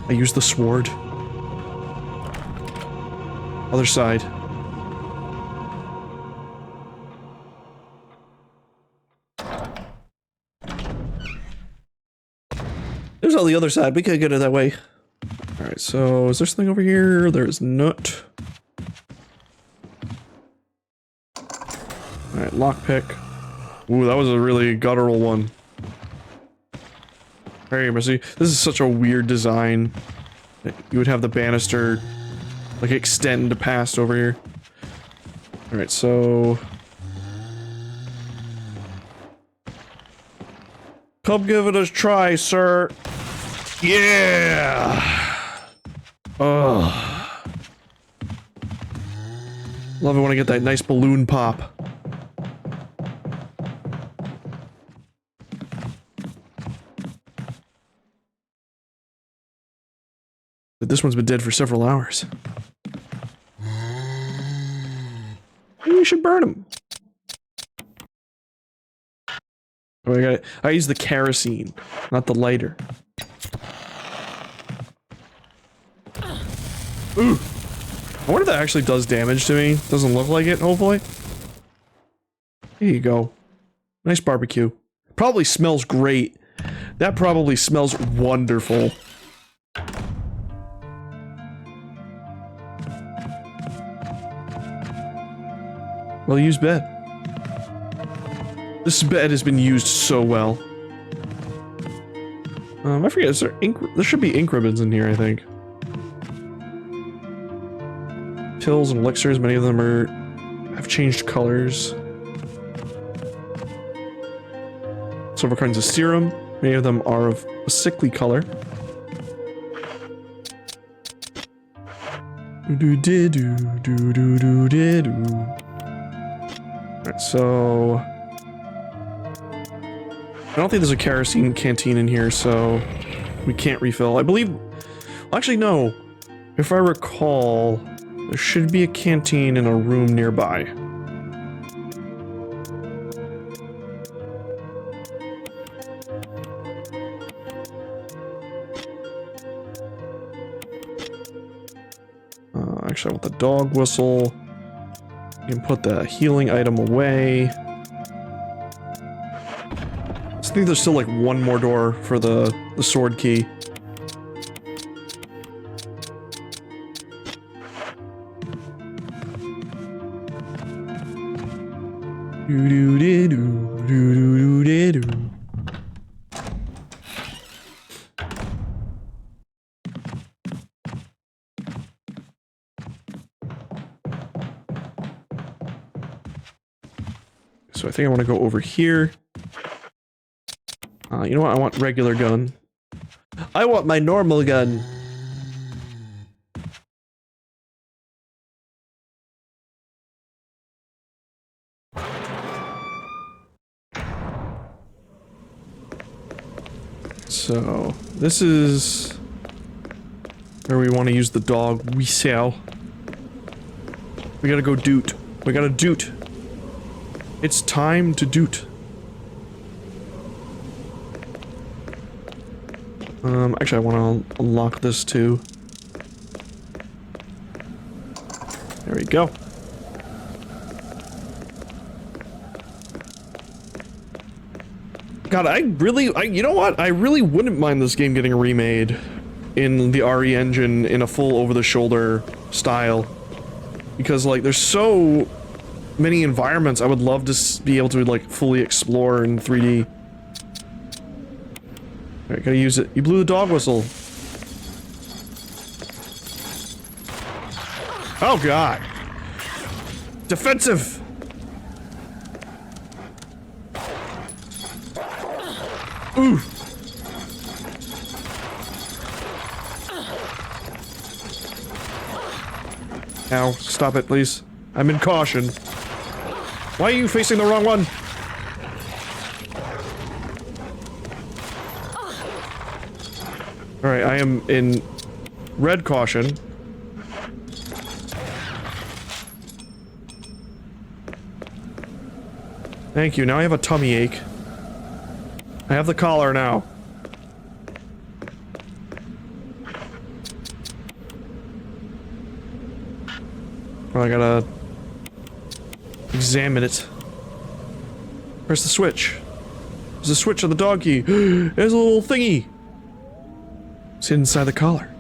I use the sword. Other side. There's all the other side. We could get it that way. Alright, so is there something over here? There's not. Alright, lockpick. Ooh, that was a really guttural one. Very messy. This is such a weird design. You would have the banister like extend past over here. Alright, so come give it a try, sir. Yeah. Ugh. Love it when I get that nice balloon pop. But this one's been dead for several hours. Maybe we should burn him. Oh, I use the kerosene, not the lighter. Ooh. I wonder if that actually does damage to me. Doesn't look like it, hopefully. Here you go. Nice barbecue. Probably smells great. That probably smells wonderful. Well used bed. This bed has been used so well. I forget, is there ink? There should be ink ribbons in here, I think. Pills and elixirs, many of them have changed colors. Several kinds of serum, many of them are of a sickly color. Alright, so I don't think there's a kerosene canteen in here, so we can't refill. I believe... Actually, no. If I recall, there should be a canteen in a room nearby. Actually, I want the dog whistle. You can put the healing item away. I think there's still like one more door for the sword key. Do-do-de-do, do-do-do-de-do. So I think I want to go over here. You know what? I want regular gun. I want my normal gun. So this is where we want to use the dog whistle. We gotta go doot. We gotta doot. It's time to doot. Actually, I want to unlock this too. There we go. God, you know what? I really wouldn't mind this game getting remade in the RE engine in a full over-the-shoulder style. Because, like, there's so many environments I would love to be able to, like, fully explore in 3D. Alright, gotta use it. You blew the dog whistle. Oh, God. Defensive! Ooh! Ow, stop it, please. I'm in caution. Why are you facing the wrong one? Alright, I am in red caution. Thank you, now I have a tummy ache. I have the collar now. Well, I gotta examine it. Where's the switch? There's a switch on the dog key. There's a little thingy. It's inside the collar.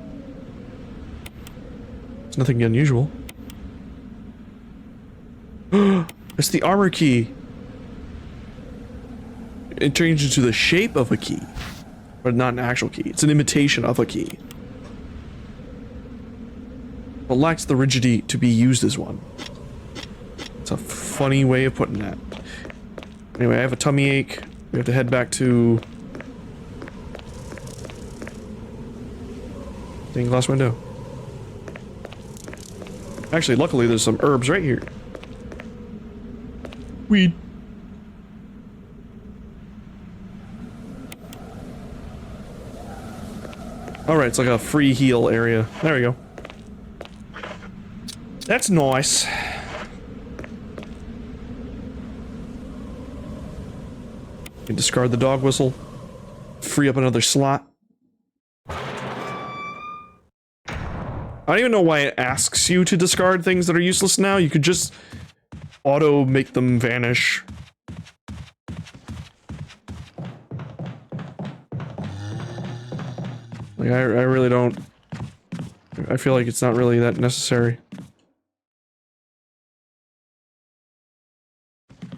It's nothing unusual. It's the armor key. It changes into the shape of a key, but not an actual key. It's an imitation of a key, but lacks the rigidity to be used as one. It's a funny way of putting that. Anyway, I have a tummy ache. We have to head back to stained glass window. Actually, luckily there's some herbs right here. Weed. Alright, it's like a free heal area. There we go. That's nice. You can discard the dog whistle. Free up another slot. I don't even know why it asks you to discard things that are useless now. You could just auto make them vanish. Like, I really don't... I feel like it's not really that necessary.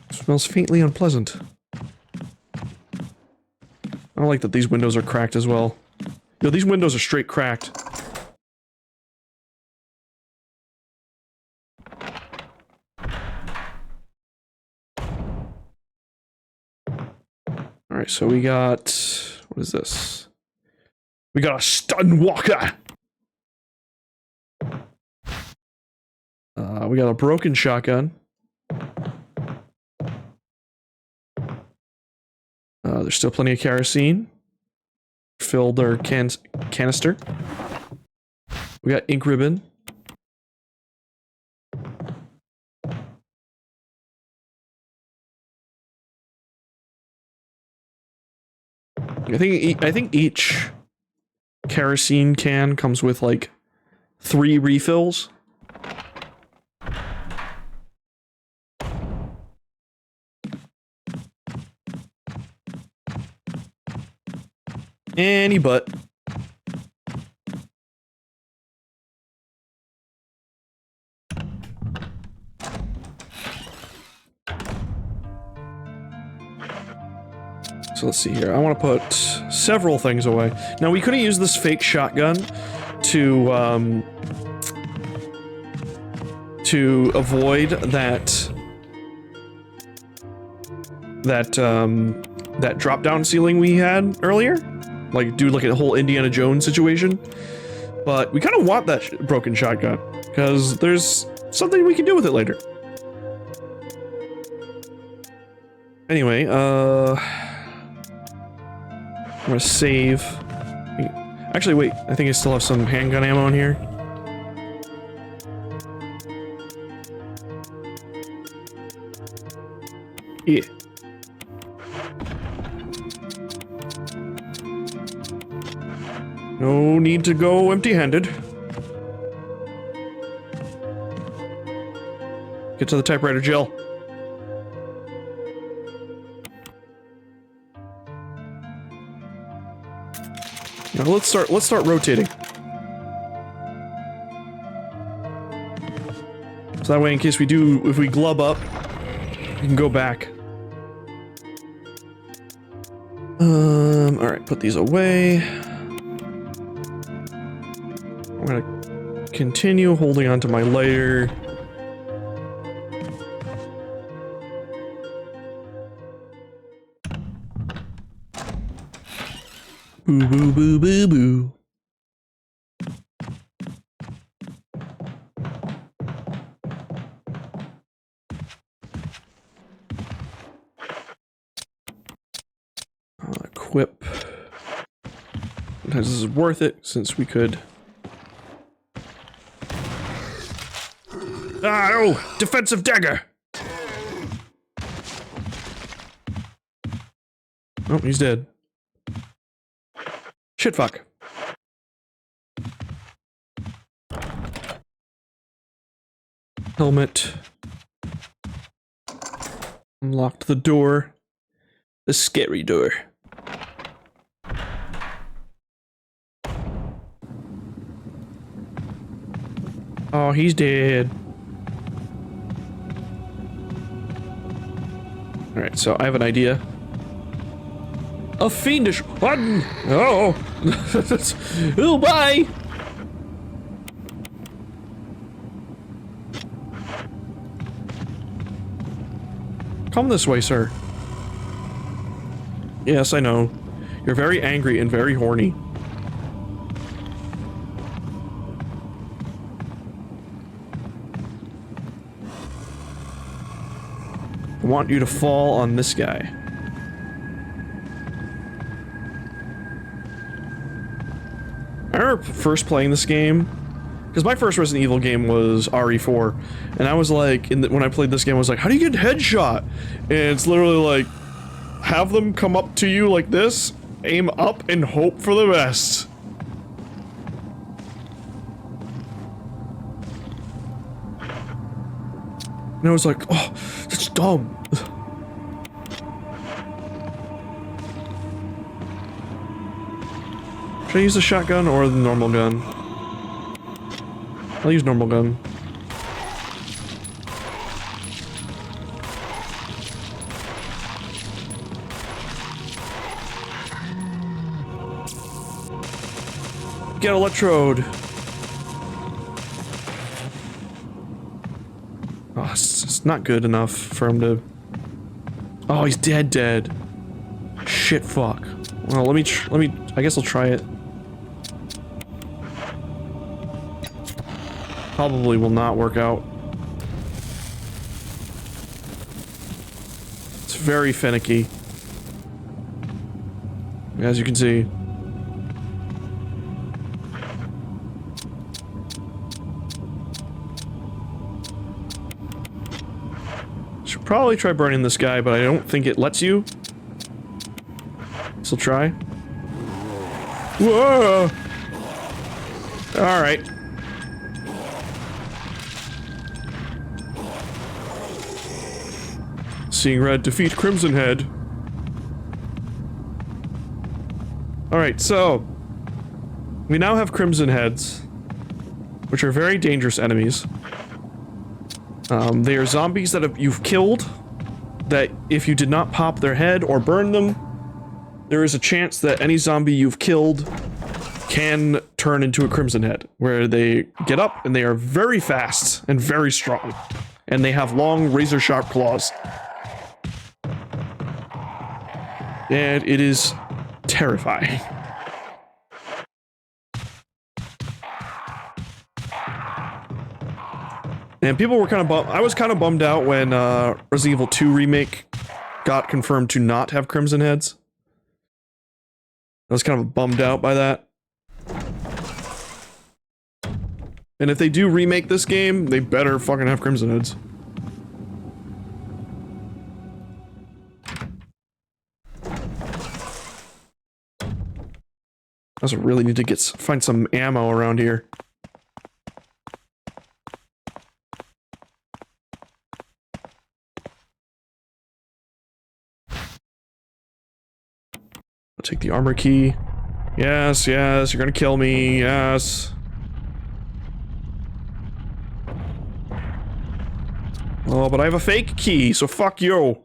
It smells faintly unpleasant. I don't like that these windows are cracked as well. Yo, these windows are straight cracked. Alright, so we got... What is this? We got a stun walker! We got a broken shotgun. There's still plenty of kerosene. filled our canister. We got ink ribbon. I think each kerosene can comes with like 3 refills. Any but. So let's see here. I want to put several things away. Now we could have used this fake shotgun to avoid that drop down ceiling we had earlier. Like do like a whole Indiana Jones situation. But we kind of want that broken shotgun because there's something we can do with it later. Anyway, I'm gonna save. Actually, wait. I think I still have some handgun ammo in here. Yeah. No need to go empty-handed. Get to the typewriter, Jill. Now let's start rotating. So that way, in case if we glub up, we can go back. Alright, put these away. I'm gonna continue holding onto my lighter. Boo boo boo boo boo. Equip. Sometimes this is worth it since we could. Ah, oh! Defensive dagger! Oh, he's dead. Shit fuck. Helmet. Unlocked the door. The scary door. Oh, he's dead. Alright, so I have an idea. A fiendish one! Oh! Oh, bye! Come this way, sir. Yes, I know. You're very angry and very horny. I want you to fall on this guy. I remember first playing this game, because my first Resident Evil game was RE4, and I was like, when I played this game, I was like, how do you get headshot? And it's literally like, have them come up to you like this, aim up, and hope for the best. And I was like, oh, that's dumb. Should I use the shotgun or the normal gun? I'll use normal gun. Get electrode. Oh, it's not good enough for him to. Oh, he's dead. Shit, fuck. Well, let me. I guess I'll try it. Probably will not work out. It's very finicky, as you can see. probably try burning this guy, but I don't think it lets you. So try. Whoa! Alright. Seeing red defeat Crimson Head. Alright, so we now have Crimson Heads, which are very dangerous enemies. They are zombies that you've killed, that if you did not pop their head or burn them, there is a chance that any zombie you've killed can turn into a Crimson Head, where they get up and they are very fast and very strong, and they have long razor-sharp claws. And it is terrifying. And people were kind of I was kind of bummed out when Resident Evil 2 Remake got confirmed to not have Crimson Heads. I was kind of bummed out by that. And if they do remake this game, they better fucking have Crimson Heads. I also really need to find some ammo around here. I'll take the armor key. Yes, yes, you're gonna kill me, yes. Oh, but I have a fake key, so fuck you.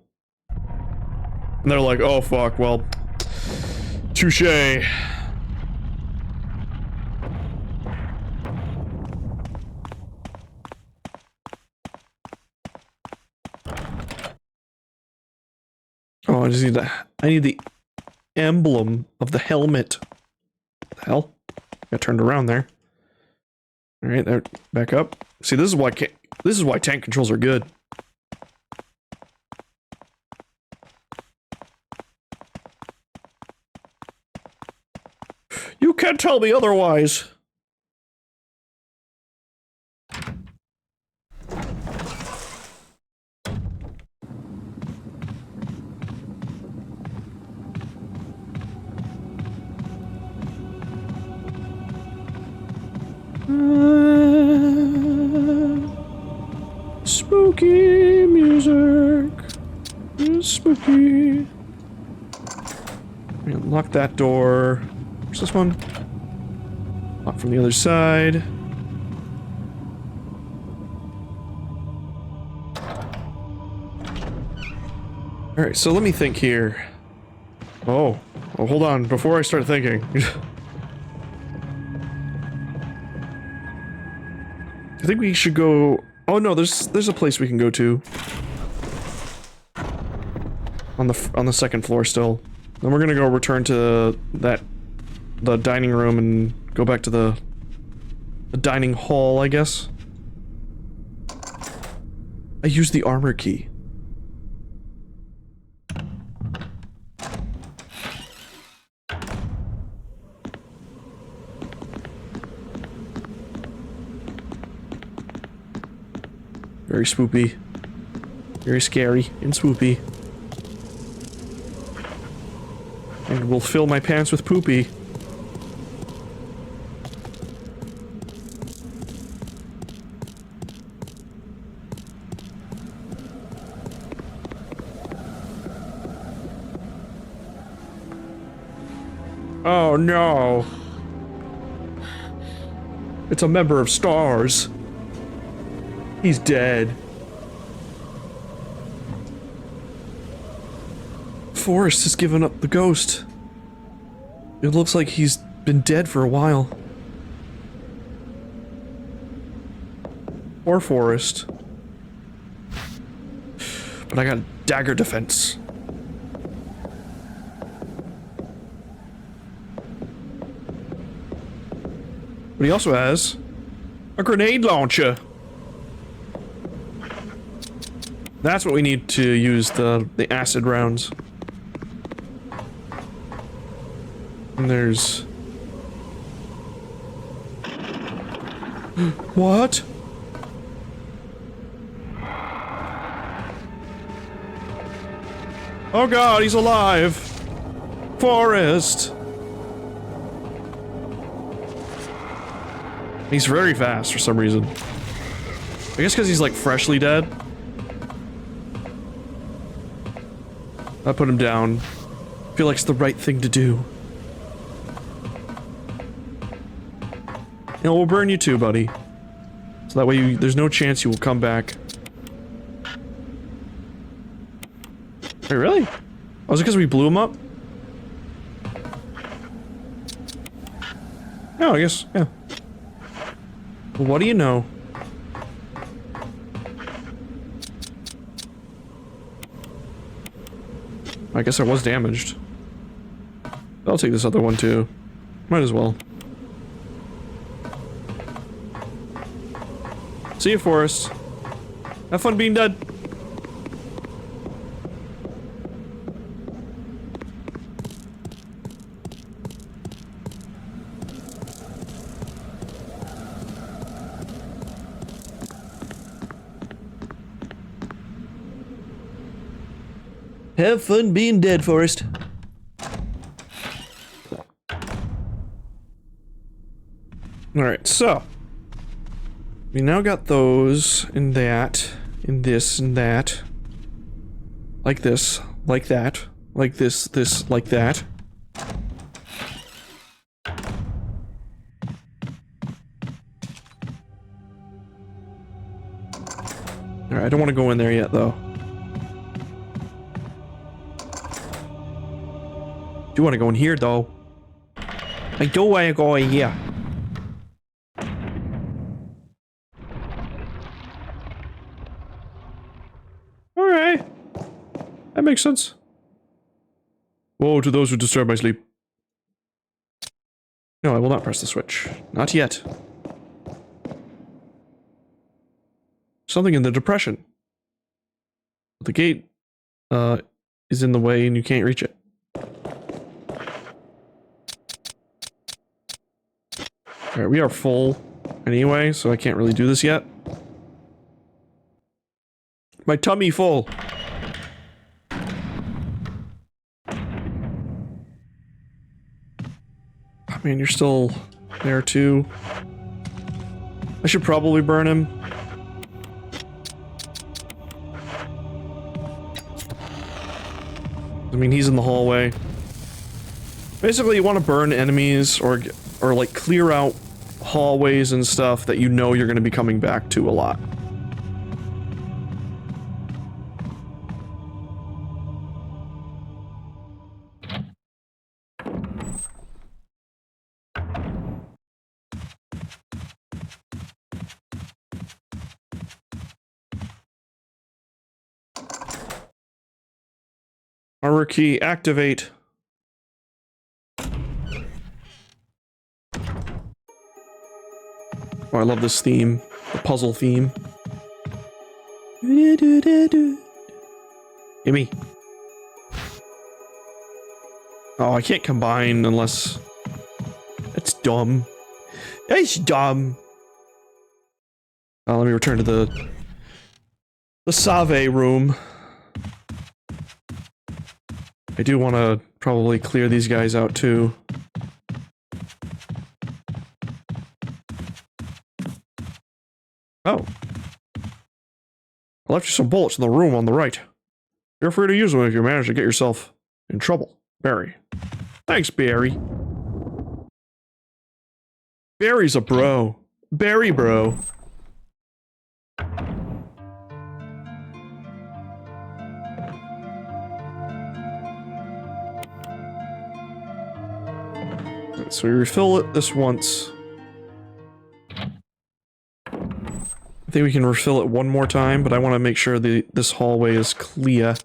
And they're like, oh fuck, well, touche. Oh, I need the emblem of the helmet. What the hell? Got turned around there. Alright, there, back up. See, this is why tank controls are good. You can't tell me otherwise. Spooky music. Spooky. Lock that door. Where's this one? Lock from the other side. Alright, so let me think here. Oh, hold on, before I start thinking. I think we should go... Oh no, there's a place we can go to. On the second floor still. Then we're gonna go return to the dining room and go back to the dining hall, I guess. I used the armor key. Very spoopy. Very scary and swoopy. And will fill my pants with poopy. Oh no. It's a member of STARS. He's dead. Forrest has given up the ghost. It looks like he's been dead for a while. Poor Forrest. But I got dagger defense. But he also has a grenade launcher. That's what we need to use the acid rounds. And there's... What? Oh god, he's alive! Forrest! He's very fast for some reason. I guess because he's like freshly dead. I put him down. I feel like it's the right thing to do. And we'll burn you too, buddy. So that way there's no chance you will come back. Wait, really? Oh, is it because we blew him up? No, I guess, yeah. Well, what do you know? I guess I was damaged. I'll take this other one too. Might as well. See you, Forrest. Have fun being dead. Have fun being dead, Forrest. Alright, so. We now got those, and that, and this, and that. Like this, like that, like this, like that. Alright, I don't want to go in there yet, though. I do want to go in here, though. I do want to go in here. Alright. That makes sense. Woe to those who disturb my sleep. No, I will not press the switch. Not yet. Something in the depression. The gate, is in the way and you can't reach it. Alright, we are full anyway, so I can't really do this yet. My tummy full. Oh, man, you're still there too. I should probably burn him. I mean, he's in the hallway. Basically, you want to burn enemies or like clear out hallways and stuff that you know you're going to be coming back to a lot. Armor key, activate. Oh, I love this theme. The puzzle theme. Gimme. Oh, I can't combine unless... That's dumb. That's dumb. Let me return to the Save room. I do want to probably clear these guys out too. Oh. I left you some bullets in the room on the right. Feel free to use them if you manage to get yourself in trouble. Barry. Thanks, Barry. Barry's a bro. Barry bro. So we refill it this once. I think we can refill it one more time, but I want to make sure this hallway is clear.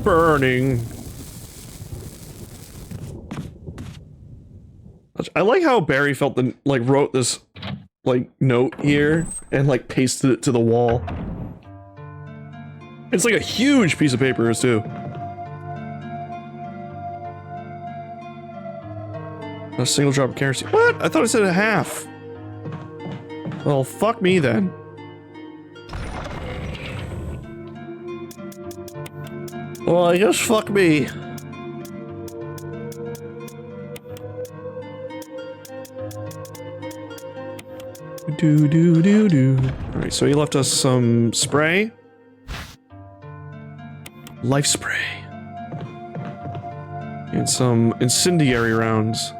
Burning. I like how Barry wrote this, note here and, pasted it to the wall. It's like a huge piece of paper, too. A single drop of kerosene. What? I thought I said a half. Well, fuck me then. Well, I guess fuck me. Do. Alright, so he left us some spray. Life spray. And some incendiary rounds.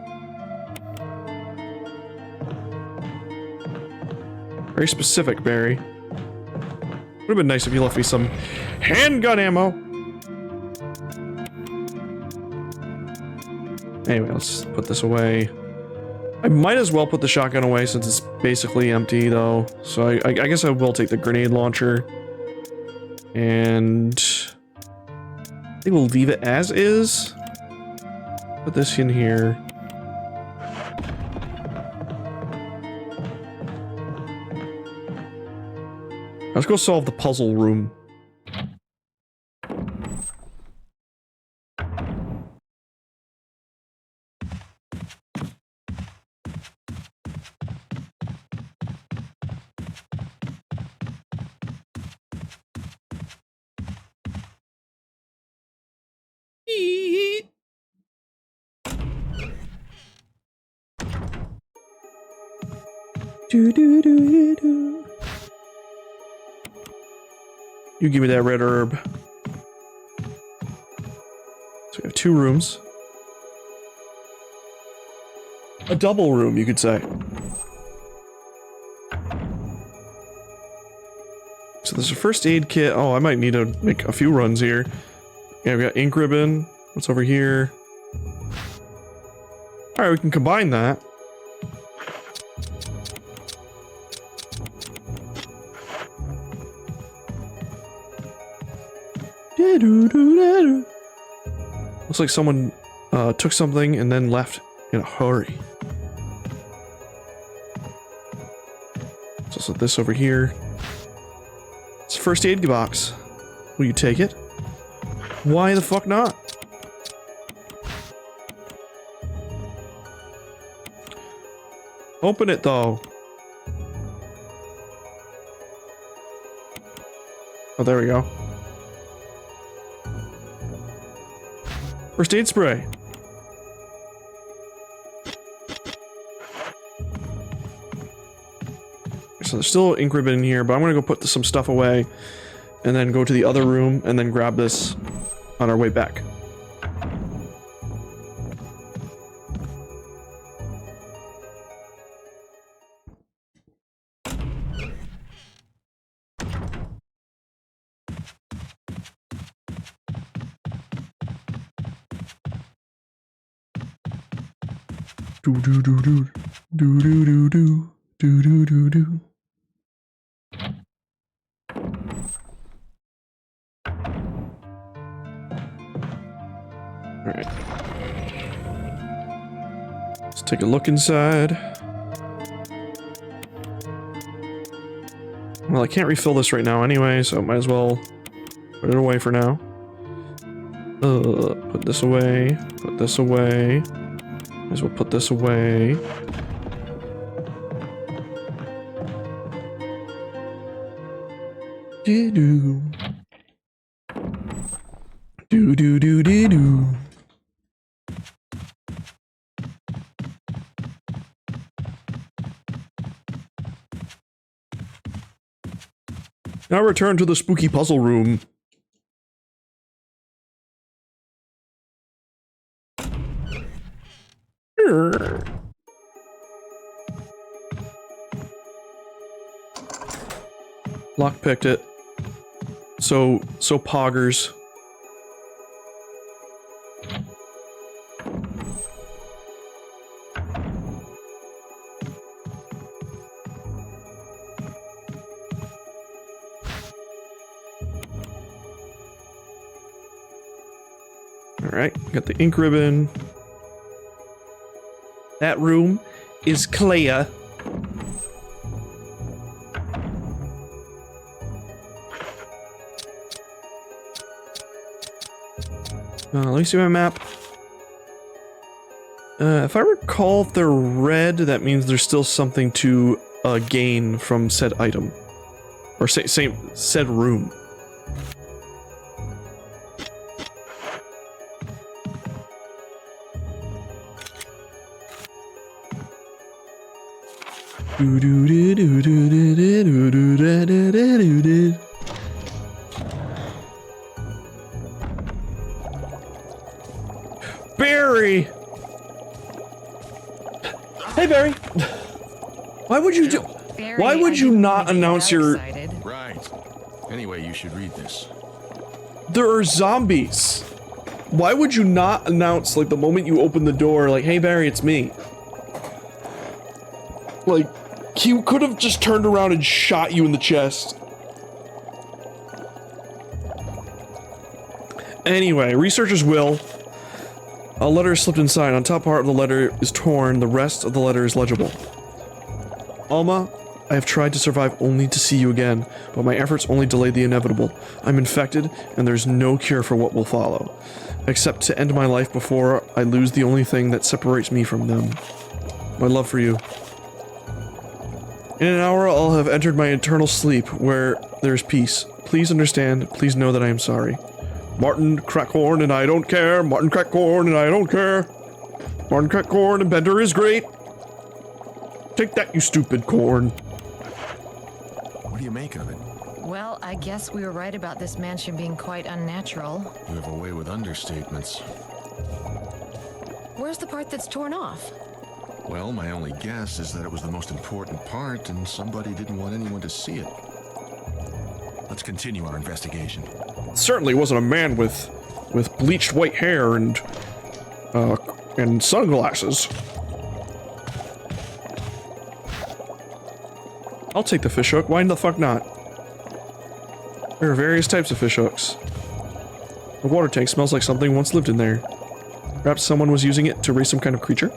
Very specific, Barry. Would have been nice if you left me some handgun ammo. Anyway, let's put this away. I might as well put the shotgun away since it's basically empty, though. So I guess I will take the grenade launcher. And I think we'll leave it as is. Put this in here. Let's go solve the puzzle room. Do. You give me that red herb. So we have 2 rooms. A double room, you could say. So there's a first aid kit. Oh, I might need to make a few runs here. Yeah, we got ink ribbon. What's over here? Alright, we can combine that. Looks like someone took something and then left in a hurry. There's also this over here. It's a first aid box. Will you take it? Why the fuck not? Open it though. Oh, there we go. First aid spray. So there's still ink ribbon in here, but I'm gonna go put some stuff away and then go to the other room and then grab this on our way back. Do. Alright. Let's take a look inside. Well, I can't refill this right now anyway, so I might as well put it away for now. Put this away. Put this away. Might as well put this away. Do. Now return to the spooky puzzle room. Lockpicked it. So poggers. Alright, got the ink ribbon. That room is clear. Let me see my map. If I recall, if they're red, that means there's still something to gain from said item. Or said room. Barry! Hey, Barry! Why would you do... Barry, Why would I you didn't not mean to get announce that your... excited. Right. Anyway, you should read this. There are zombies. Why would you not announce, like, the moment you open the door, like, hey, Barry, it's me? Like, he could have just turned around and shot you in the chest. Anyway, researchers will. A letter is slipped inside. On top part of the letter is torn. The rest of the letter is legible. Alma, I have tried to survive only to see you again, but my efforts only delayed the inevitable. I'm infected, and there's no cure for what will follow, except to end my life before I lose the only thing that separates me from them. My love for you. In an hour, I'll have entered my eternal sleep, where there's peace. Please understand, please know that I am sorry. Martin Crackhorn and I don't care. Martin Crackhorn and I don't care. Martin Crackhorn and Bender is great. Take that, you stupid corn. What do you make of it? Well, I guess we were right about this mansion being quite unnatural. You have a way with understatements. Where's the part that's torn off? Well, my only guess is that it was the most important part and somebody didn't want anyone to see it. Let's continue our investigation. Certainly wasn't a man with bleached white hair and sunglasses. I'll take the fish hook. Why the fuck not? There are various types of fish hooks. The water tank smells like something once lived in there. Perhaps someone was using it to raise some kind of creature?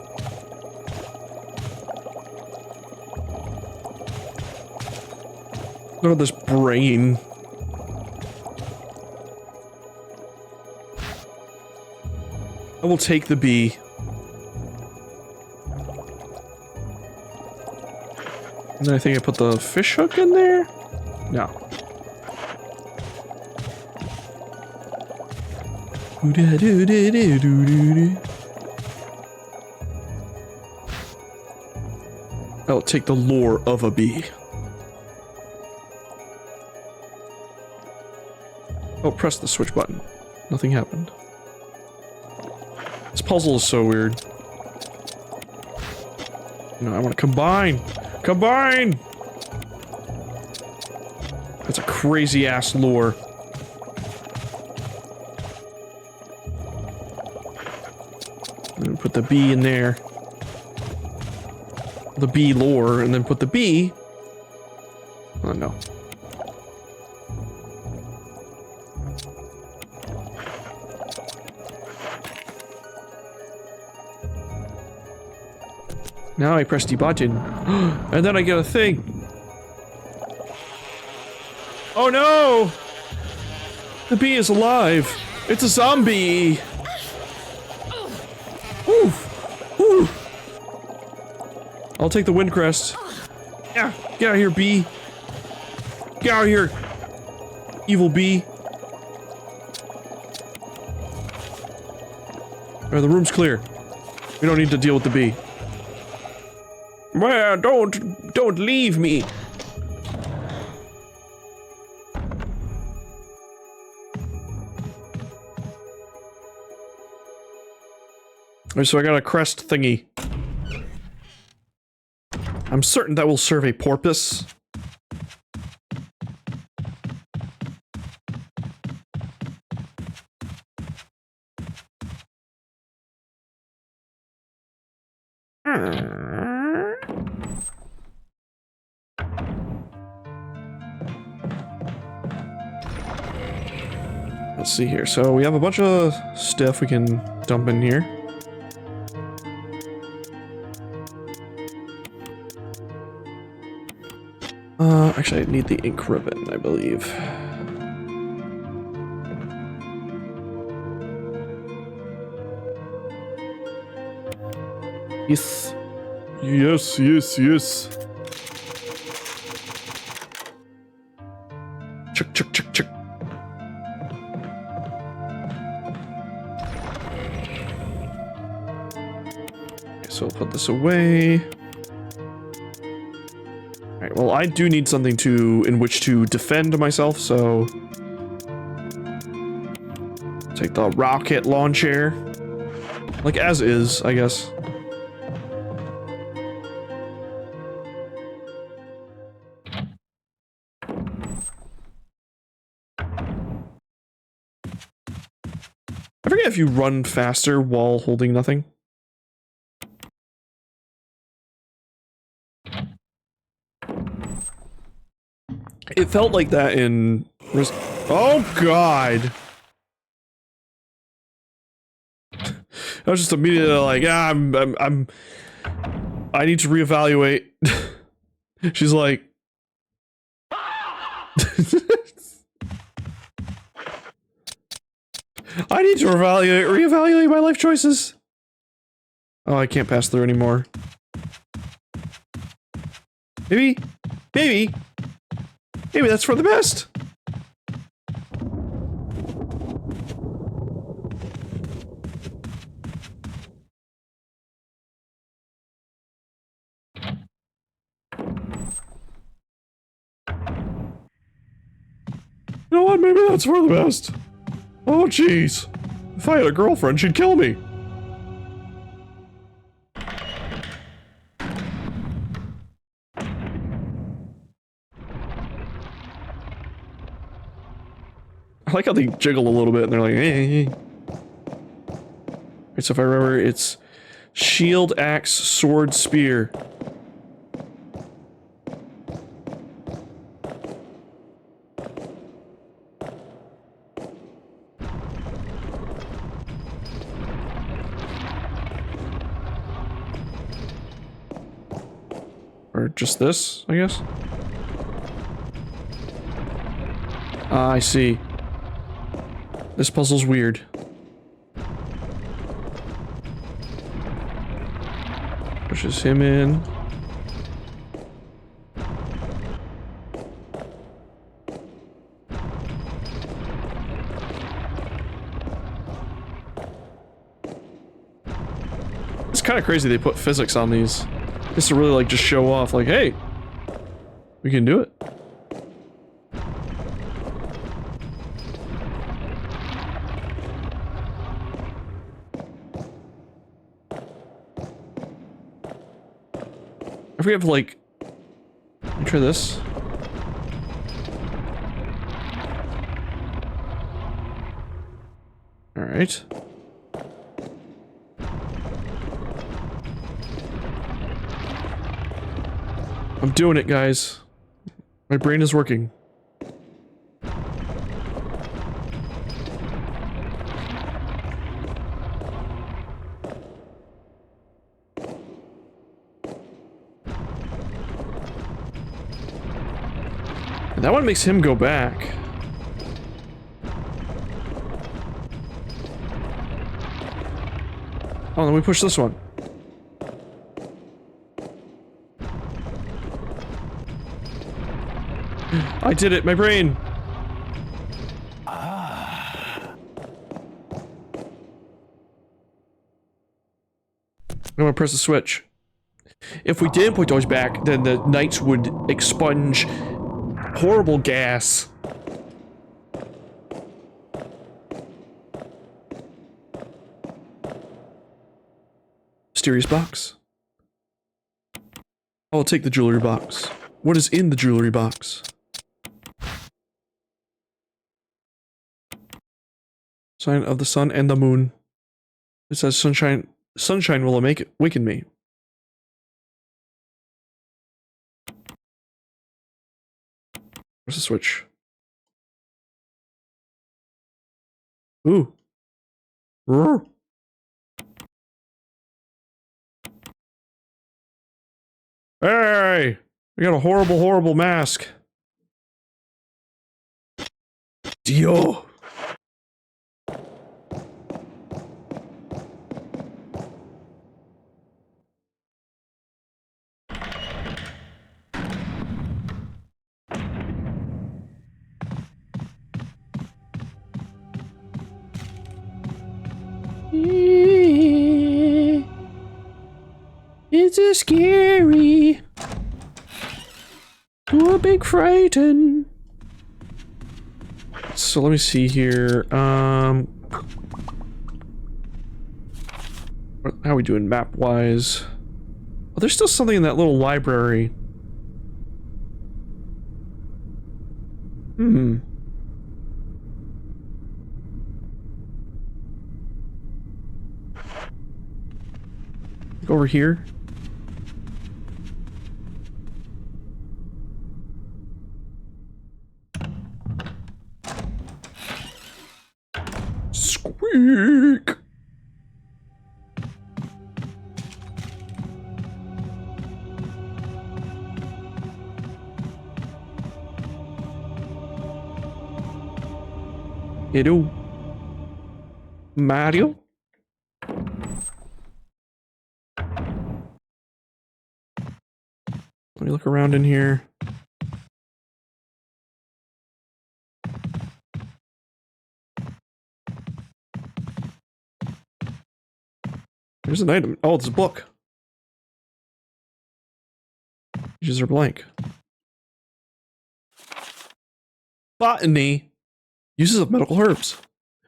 Look at this brain. I will take the bee. And then I think I put the fish hook in there? No. I'll take the lore of a bee. Oh, press the switch button. Nothing happened. This puzzle is so weird. No, I want to combine! Combine! That's a crazy ass lore. I'm gonna put the B in there. The B lore, and then put the B. Oh no. Now I press the button, and then I get a thing. Oh no! The bee is alive! It's a zombie! Oof! Oof! I'll take the wind crest. Yeah, get out of here, bee! Get out of here! Evil bee! Alright, the room's clear. We don't need to deal with the bee. Well, don't leave me. Alright, so I got a crest thingy. I'm certain that will serve a purpose. Let's see here. So we have a bunch of stuff we can dump in here. Actually, I need the ink ribbon, I believe. Yes. Yes, yes, yes. Chuck, chuck, chuck, chuck. Okay, so I'll put this away. Alright, well, I do need something in which to defend myself, so... Take the rocket launcher. Like, as is, I guess. I forget if you run faster while holding nothing. It felt like that in... Oh, God! I was just immediately like, I need to reevaluate. She's like... I need to reevaluate my life choices. Oh, I can't pass through anymore. Maybe that's for the best. You know what? Maybe that's for the best. Oh, jeez. If I had a girlfriend, she'd kill me. I like how they jiggle a little bit and they're like, hey. Right, so if I remember, it's shield, axe, sword, spear. Or just this, I guess? Ah, I see. This puzzle's weird. Pushes him in. It's kind of crazy they put physics on these. Just to really like just show off like, hey, we can do it. I forget if like, let me try this. All right. I'm doing it, guys. My brain is working. And that one makes him go back. Oh, then we push this one. I did it, my brain. I'm gonna press the switch. If we didn't put those back, then the knights would expunge horrible gas. Mysterious box. I'll take the jewelry box. What is in the jewelry box? Sign of the sun and the moon. It says sunshine. Sunshine will awaken me. Where's the switch? Ooh. Roar. Hey! I got a horrible, horrible mask. Dio. It's a scary. To a big frighten. So let me see here. How are we doing map wise? Oh, there's still something in that little library. Go over here. Squeak. Hello, Mario. Let me look around in here. There's an item. Oh, it's a book. Pages are blank. Botany. Uses of medical herbs.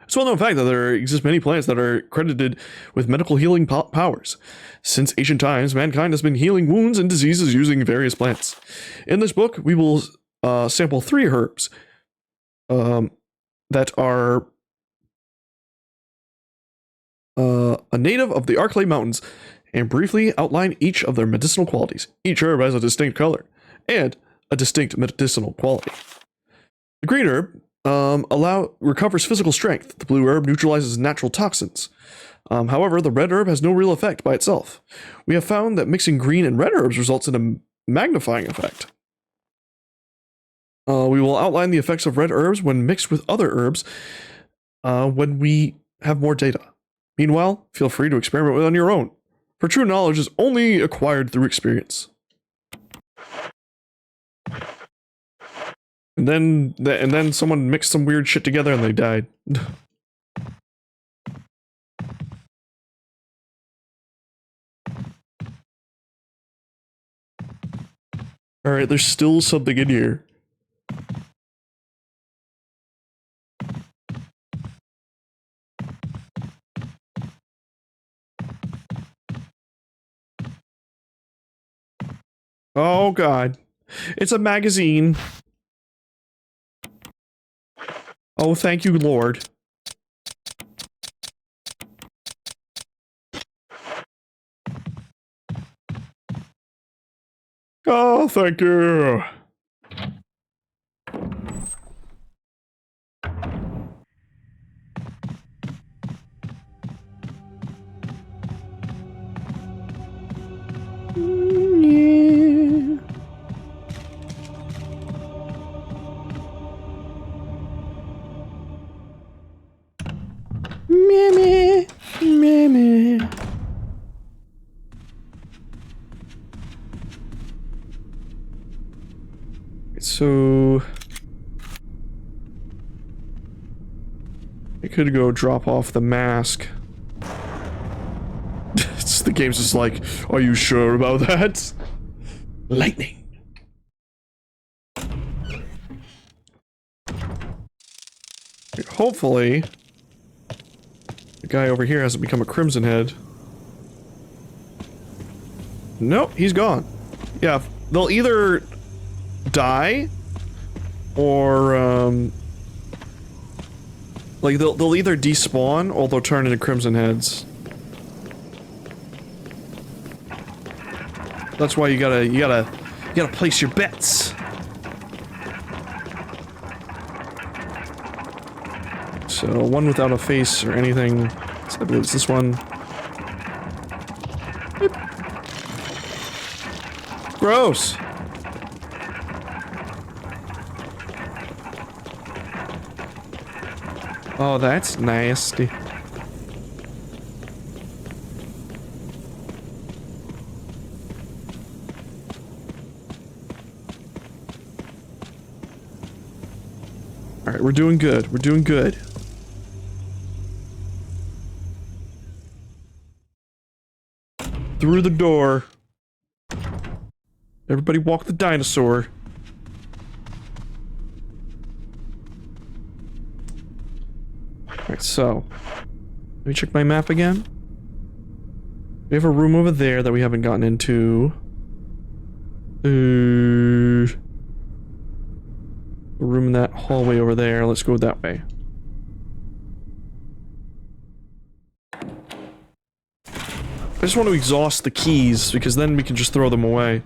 It's well known fact that there exist many plants that are credited with medical healing powers. Since ancient times, mankind has been healing wounds and diseases using various plants. In this book, we will sample 3 herbs that are a native of the Arklay Mountains and briefly outline each of their medicinal qualities. Each herb has a distinct color and a distinct medicinal quality. The green herb recovers physical strength. The blue herb neutralizes natural toxins. However, the red herb has no real effect by itself. We have found that mixing green and red herbs results in a magnifying effect. We will outline the effects of red herbs when mixed with other herbs when we have more data. Meanwhile, feel free to experiment with it on your own, for true knowledge is only acquired through experience. And then someone mixed some weird shit together and they died. Alright, there's still something in here. Oh god. It's a magazine. Oh, thank you, Lord. Oh, thank you. Meme, meme. So I could go drop off the mask. The game's just like, are you sure about that? Lightning. Hopefully the guy over here hasn't become a Crimson Head. Nope, he's gone. Yeah, they'll either die or like they'll either despawn or they'll turn into Crimson Heads. That's why you gotta place your bets. So one without a face or anything. So I believe it's this one. Beep. Gross. Oh, that's nasty. Alright, we're doing good. We're doing good. through the door. Everybody walk the dinosaur. Alright, so. Let me check my map again. We have a room over there that we haven't gotten into. A room in that hallway over there. Let's go that way. I just want to exhaust the keys, because then we can just throw them away.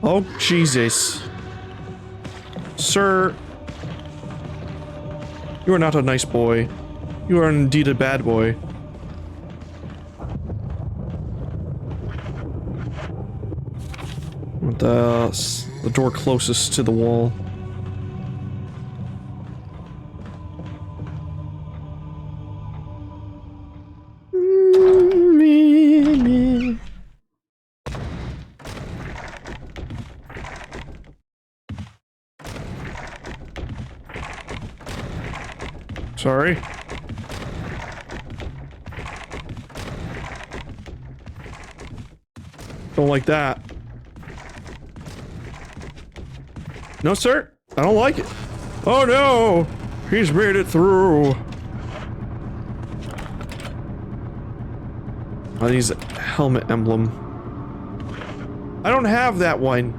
Oh, Jesus. Sir. You are not a nice boy. You are indeed a bad boy. With the door closest to the wall. Sorry. Don't like that. No, sir. I don't like it. Oh no! He's made it through. Oh, he's a helmet emblem. I don't have that one.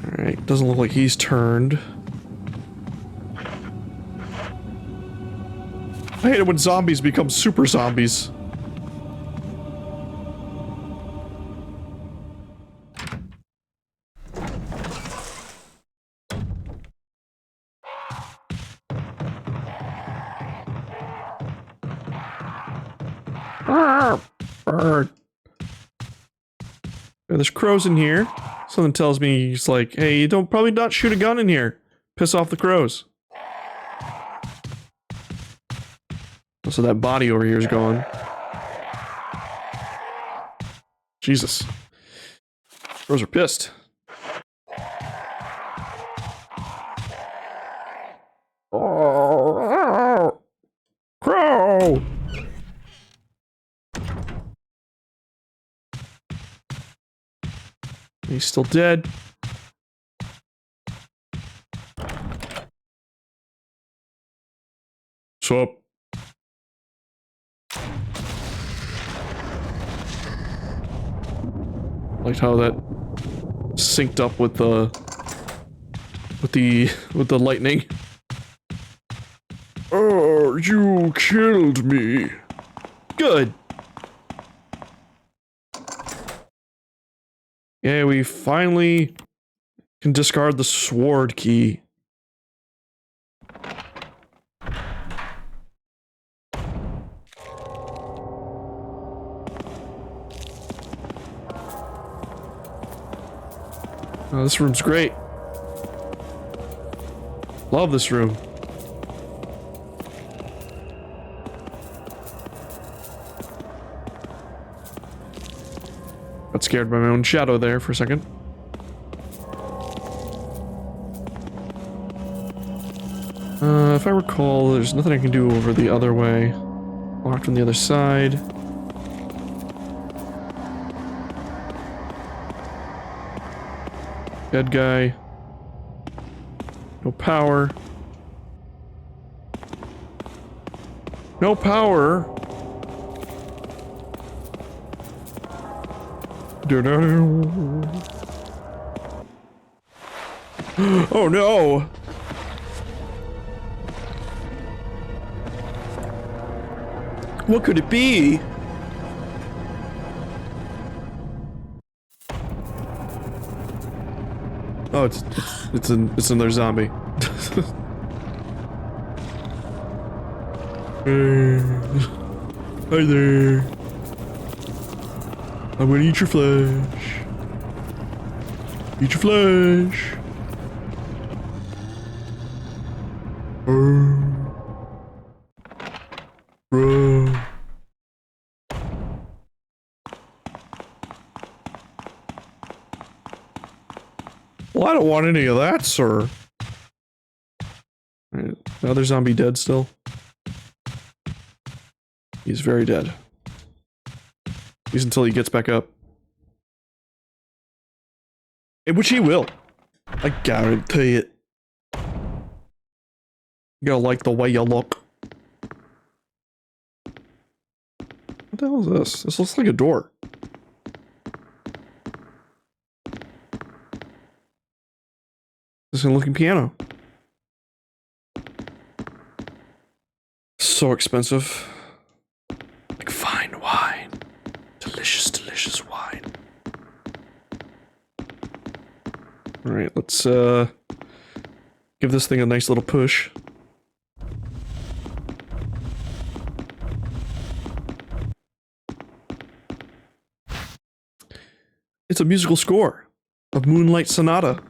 Alright, doesn't look like he's turned. I hate it when zombies become super zombies. Bird. There's crows in here. Something tells me he's like, hey, you don't probably not shoot a gun in here. Piss off the crows. So that body over here is gone. Jesus. Crows are pissed. Oh, crow! He's still dead. What's up? Liked how that synced up with the lightning. Oh, you killed me. Good. Yeah, we finally can discard the sword key. Oh, this room's great. Love this room. Got scared by my own shadow there for a second. If I recall, there's nothing I can do over the other way. Locked on the other side. Dead guy. No power. No power. Oh no! What could it be? Oh, it's another zombie. Hey. Hi there. I'm gonna eat your flesh. Eat your flesh. Bro. Well, I don't want any of that, sir. Alright, the other zombie dead still. He's very dead. At least until he gets back up. Which he will. I guarantee it. You gotta like the way you look. What the hell is this? This looks like a door. This is a looking piano. So expensive. Like fine wine. Delicious, delicious wine. Alright, let's give this thing a nice little push. It's a musical score of Moonlight Sonata.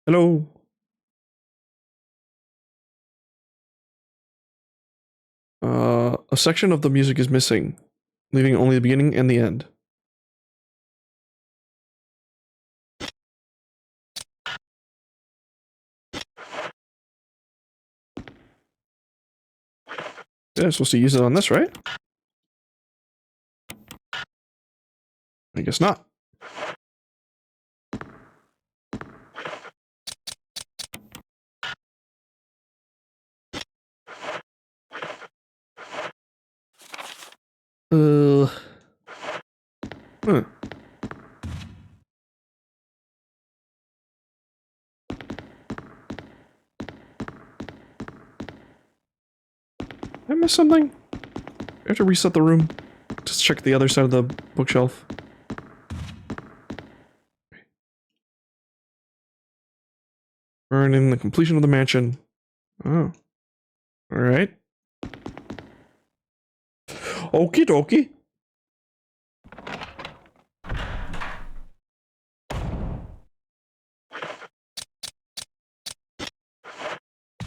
Hello. A section of the music is missing, leaving only the beginning and the end. Yeah, I'm supposed to use it on this, right? I guess not. Huh. Did I miss something? I have to reset the room. Just check the other side of the bookshelf. Burn in the completion of the mansion. Oh. Alright. Okie dokie.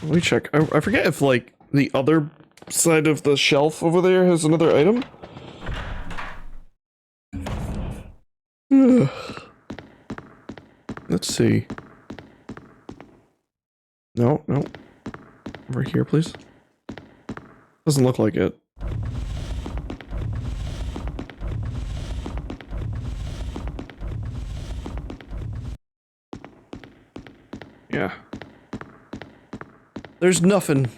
Let me check. I forget if, like, the other side of the shelf over there has another item. Ugh. Let's see. No, no. Over here, please. Doesn't look like it. Yeah. There's nothing.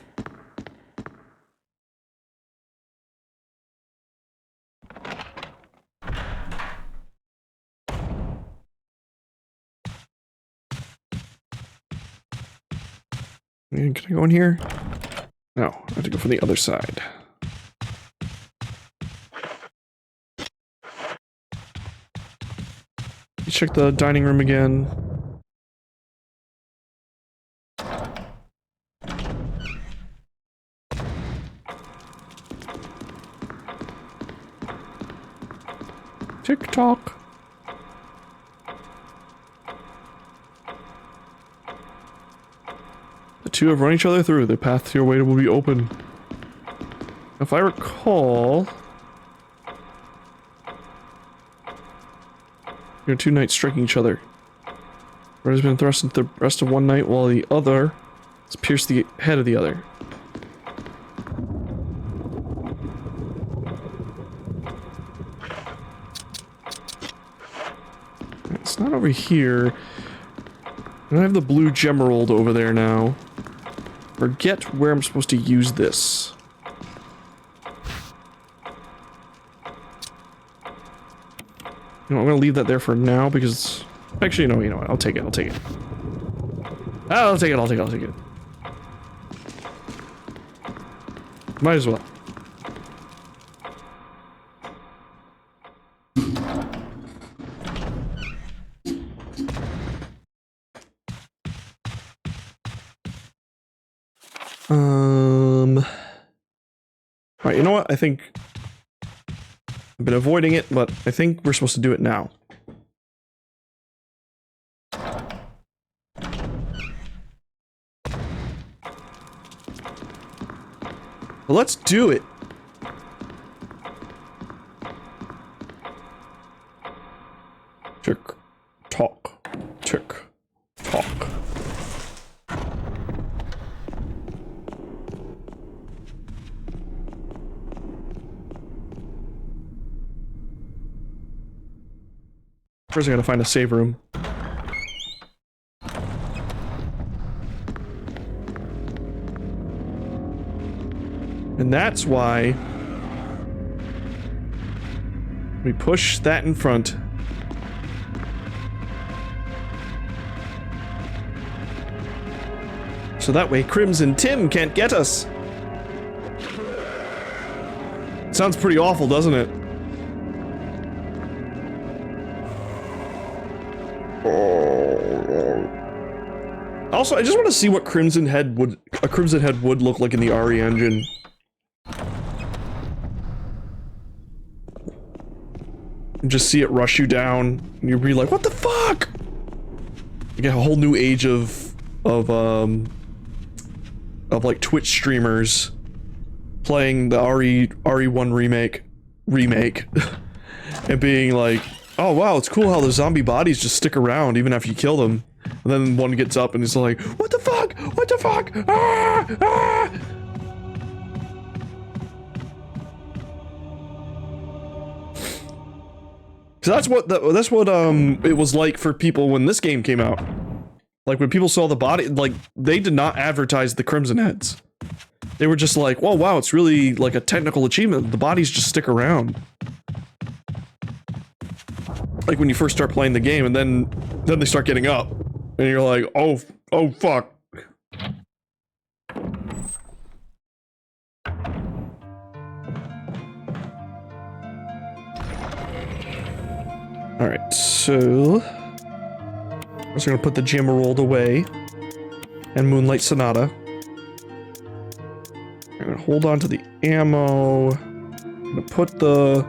Can I go in here? No, I have to go from the other side. Let's check the dining room again. Tick-tock. The two have run each other through. The path to your way will be open. If I recall... Your two knights striking each other. Red has been thrust into the breast of one knight, while the other has pierced the head of the other. It's not over here. I have the blue gemerald over there now. Forget where I'm supposed to use this. You know, I'm gonna leave that there for now because... Actually, no, you know what? I'll take it, I'll take it. I'll take it, I'll take it, I'll take it. Might as well. Alright, you know what? I think I've been avoiding it, but I think we're supposed to do it now. Well, let's do it. Tick, tock, tick, tock. First I gotta find a save room. And that's why we push that in front. So that way Crimson Tim can't get us. Sounds pretty awful, doesn't it? Also, I just want to see what a Crimson Head would look like in the RE engine. And just see it rush you down, and you'll be like, "What the fuck?" You get a whole new age of like Twitch streamers playing the RE1 remake, and being like, "Oh wow, it's cool how the zombie bodies just stick around even after you kill them." And then one gets up and is like, "What the fuck? What the fuck? Ah! Ah!" So that's what it was like for people when this game came out. Like when people saw the body, like they did not advertise the Crimson Heads. They were just like, "Whoa, wow, it's really like a technical achievement. The bodies just stick around." Like when you first start playing the game, and then they start getting up, and you're like, "Oh fuck." Alright, so I'm just gonna put the Gemerald away and Moonlight Sonata. I'm gonna hold on to the ammo. I'm gonna put the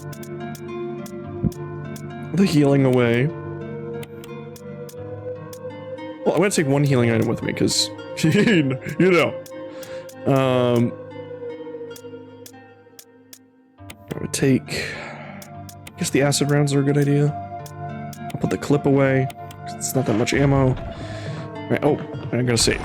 healing away. Well, I'm gonna take one healing item with me because you know. I'm gonna take, I guess the acid rounds are a good idea. I'll put the clip away. It's not that much ammo. Right, oh, I'm gonna save.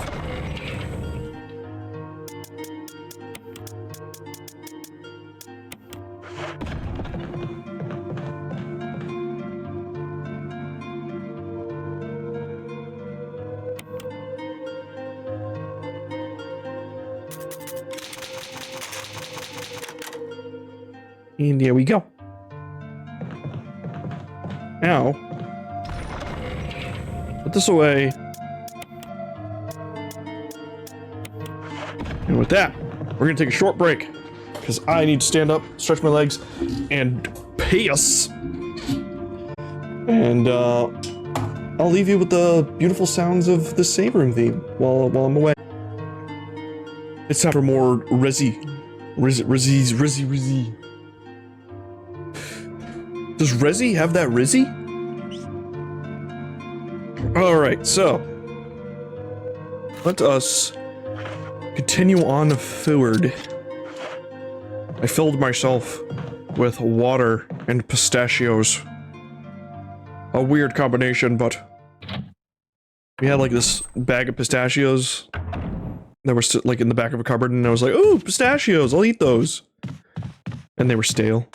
And here we go. Now, put this away. And with that, we're gonna take a short break because I need to stand up, stretch my legs, and piss. And I'll leave you with the beautiful sounds of the save room theme while I'm away. It's time for more Resi. Does Resi have that Rizzy? Alright, so let us continue on forward. I filled myself with water and pistachios. A weird combination, but we had like this bag of pistachios that were like in the back of a cupboard, and I was like, "Ooh, pistachios! I'll eat those." And they were stale,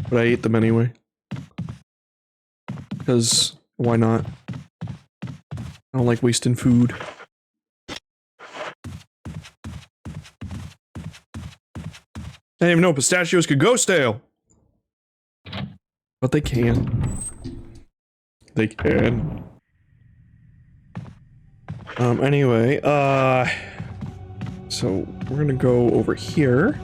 but I ate them anyway. Because why not? I don't like wasting food. I didn't even know pistachios could go stale. But they can. They can. Anyway, so we're gonna go over here.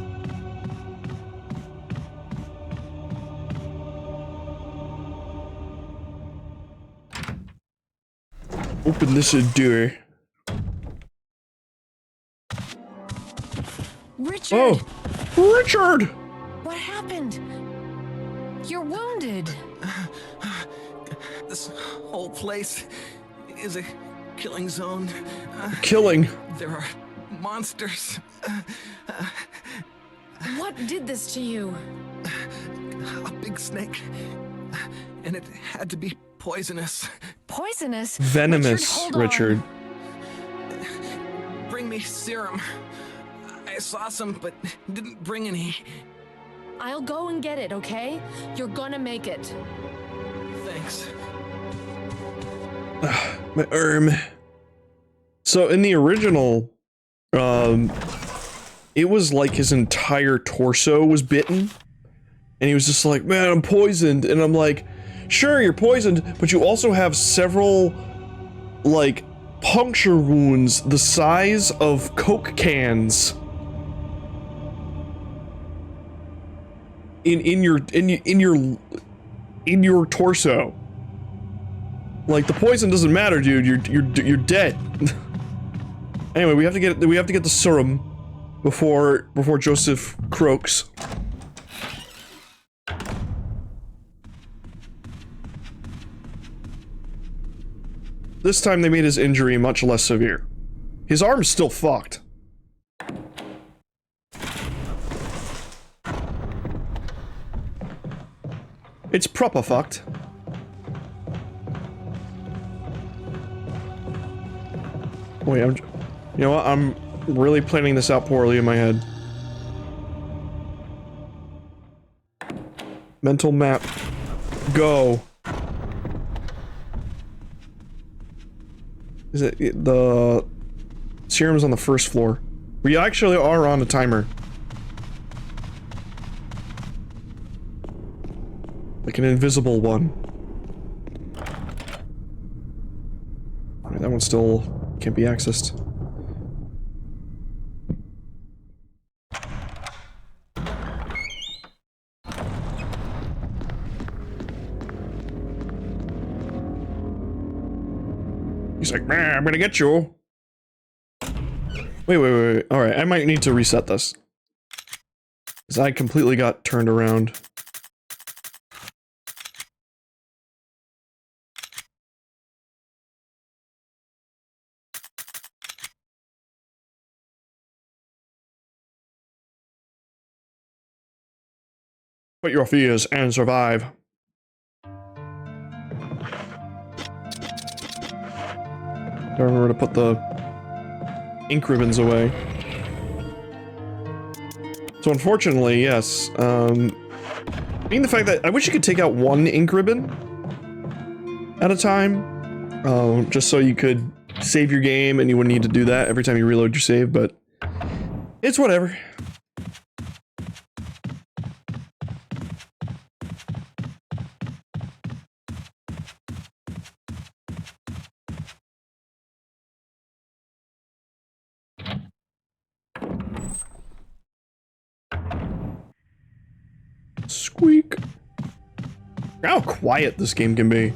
Open this door. Richard! Oh! Richard! What happened? You're wounded. This whole place is a killing zone. Killing. There are monsters. What did this to you? A big snake. And it had to be poisonous. Poisonous? Venomous, hold on. Richard. Bring me serum. I saw some, but didn't bring any. I'll go and get it, okay? You're gonna make it. Thanks. My arm. So in the original, it was like his entire torso was bitten. And he was just like, man, I'm poisoned. And I'm like, sure, you're poisoned, but you also have several, like, puncture wounds the size of Coke cans. In your torso. Like, the poison doesn't matter, dude. You're dead. Anyway, we have to get the serum before Joseph croaks. This time they made his injury much less severe. His arm's still fucked. It's proper fucked. Wait, you know what? I'm really planning this out poorly in my head. Mental map. Go. Is it the serum's on the first floor? We actually are on a timer. Like an invisible one. Alright, that one still can't be accessed. He's like, man, I'm gonna get you. Wait. Alright, I might need to reset this. Because I completely got turned around. Put your fears and survive. Don't remember to put the ink ribbons away. So unfortunately, yes, being the fact that I wish you could take out one ink ribbon at a time, just so you could save your game and you wouldn't need to do that every time you reload your save, but it's whatever. Squeak. How quiet this game can be.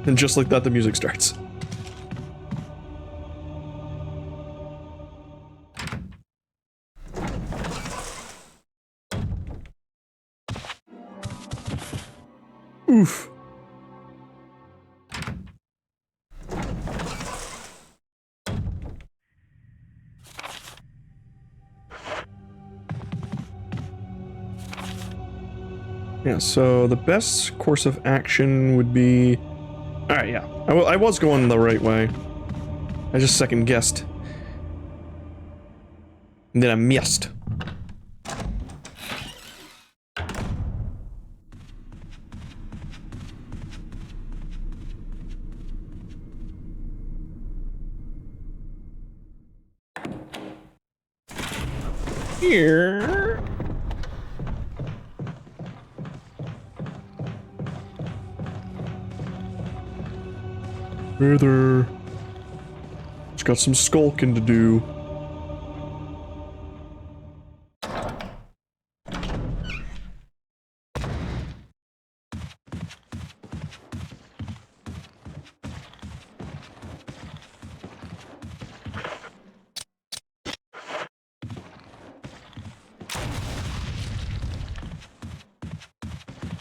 And just like that, the music starts. Oof. Yeah, so the best course of action would be... Alright, yeah. I was going the right way. I just second guessed. And then I missed. Here. Hey there. Just got some skulking to do.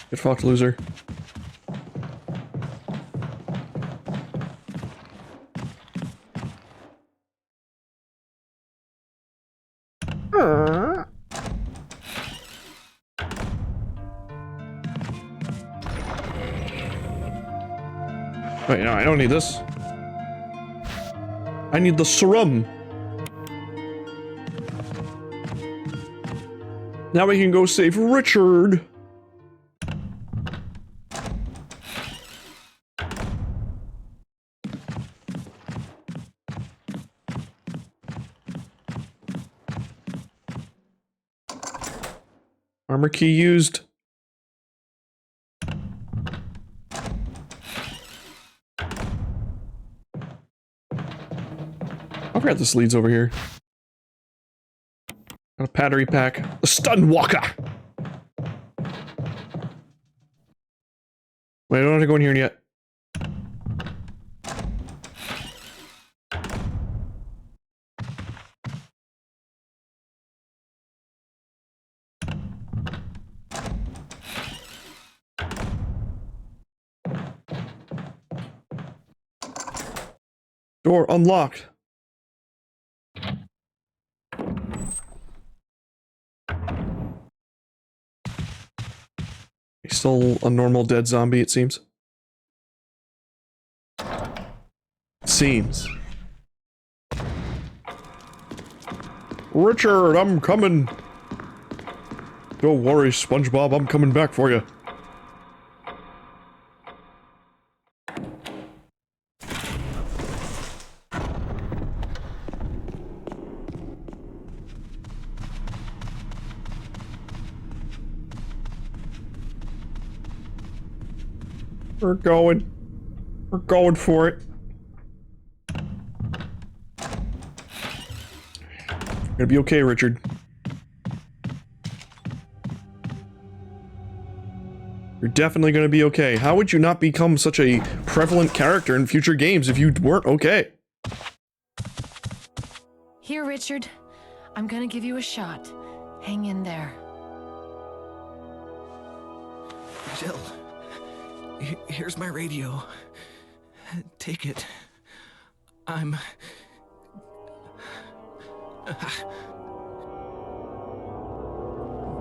Get fucked, loser. Wait, no, I don't need this. I need the serum. Now we can go save Richard. Armor key used. I forgot this leads over here. Got a battery pack. A stun walker! Wait, I don't have to go in here yet. Door unlocked. He's still a normal dead zombie, it seems. Seems. Richard, I'm coming. Don't worry, SpongeBob, I'm coming back for you. We're going. We're going for it. Gonna be okay, Richard. You're definitely gonna be okay. How would you not become such a prevalent character in future games if you weren't okay? Here, Richard. I'm gonna give you a shot. Hang in there. Jill, here's my radio. Take it. I'm...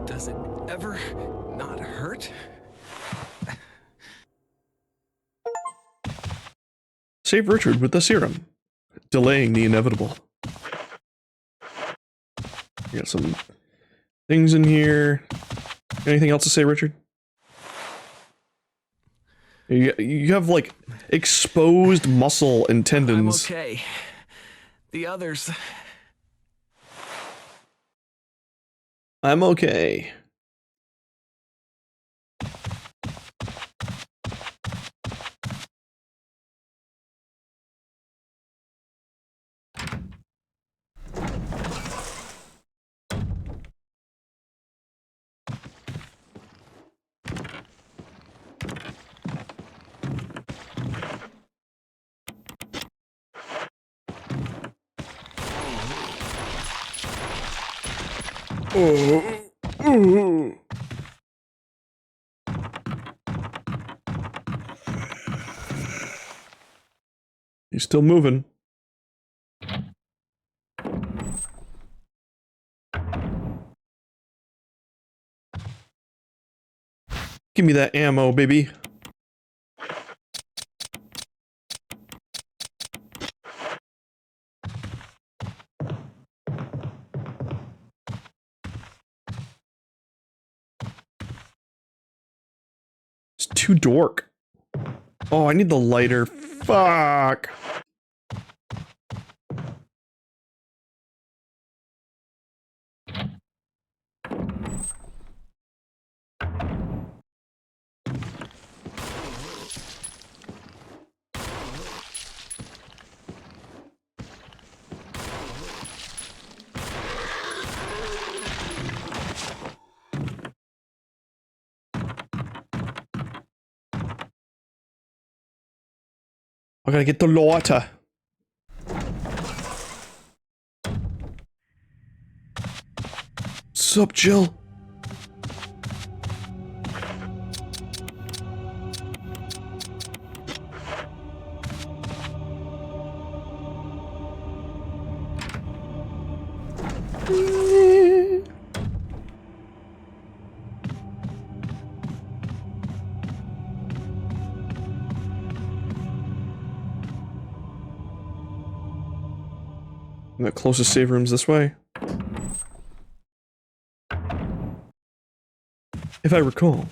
Does it ever not hurt? Save Richard with the serum, delaying the inevitable. We got some things in here. Anything else to say, Richard? You have, like, exposed muscle and tendons. I'm okay. The others... I'm okay. He's still moving. Give me that ammo, baby. It's too dork. Oh, I need the lighter. Fuck. I gotta get the lighter. Sup, Jill? And the closest save room's this way. If I recall,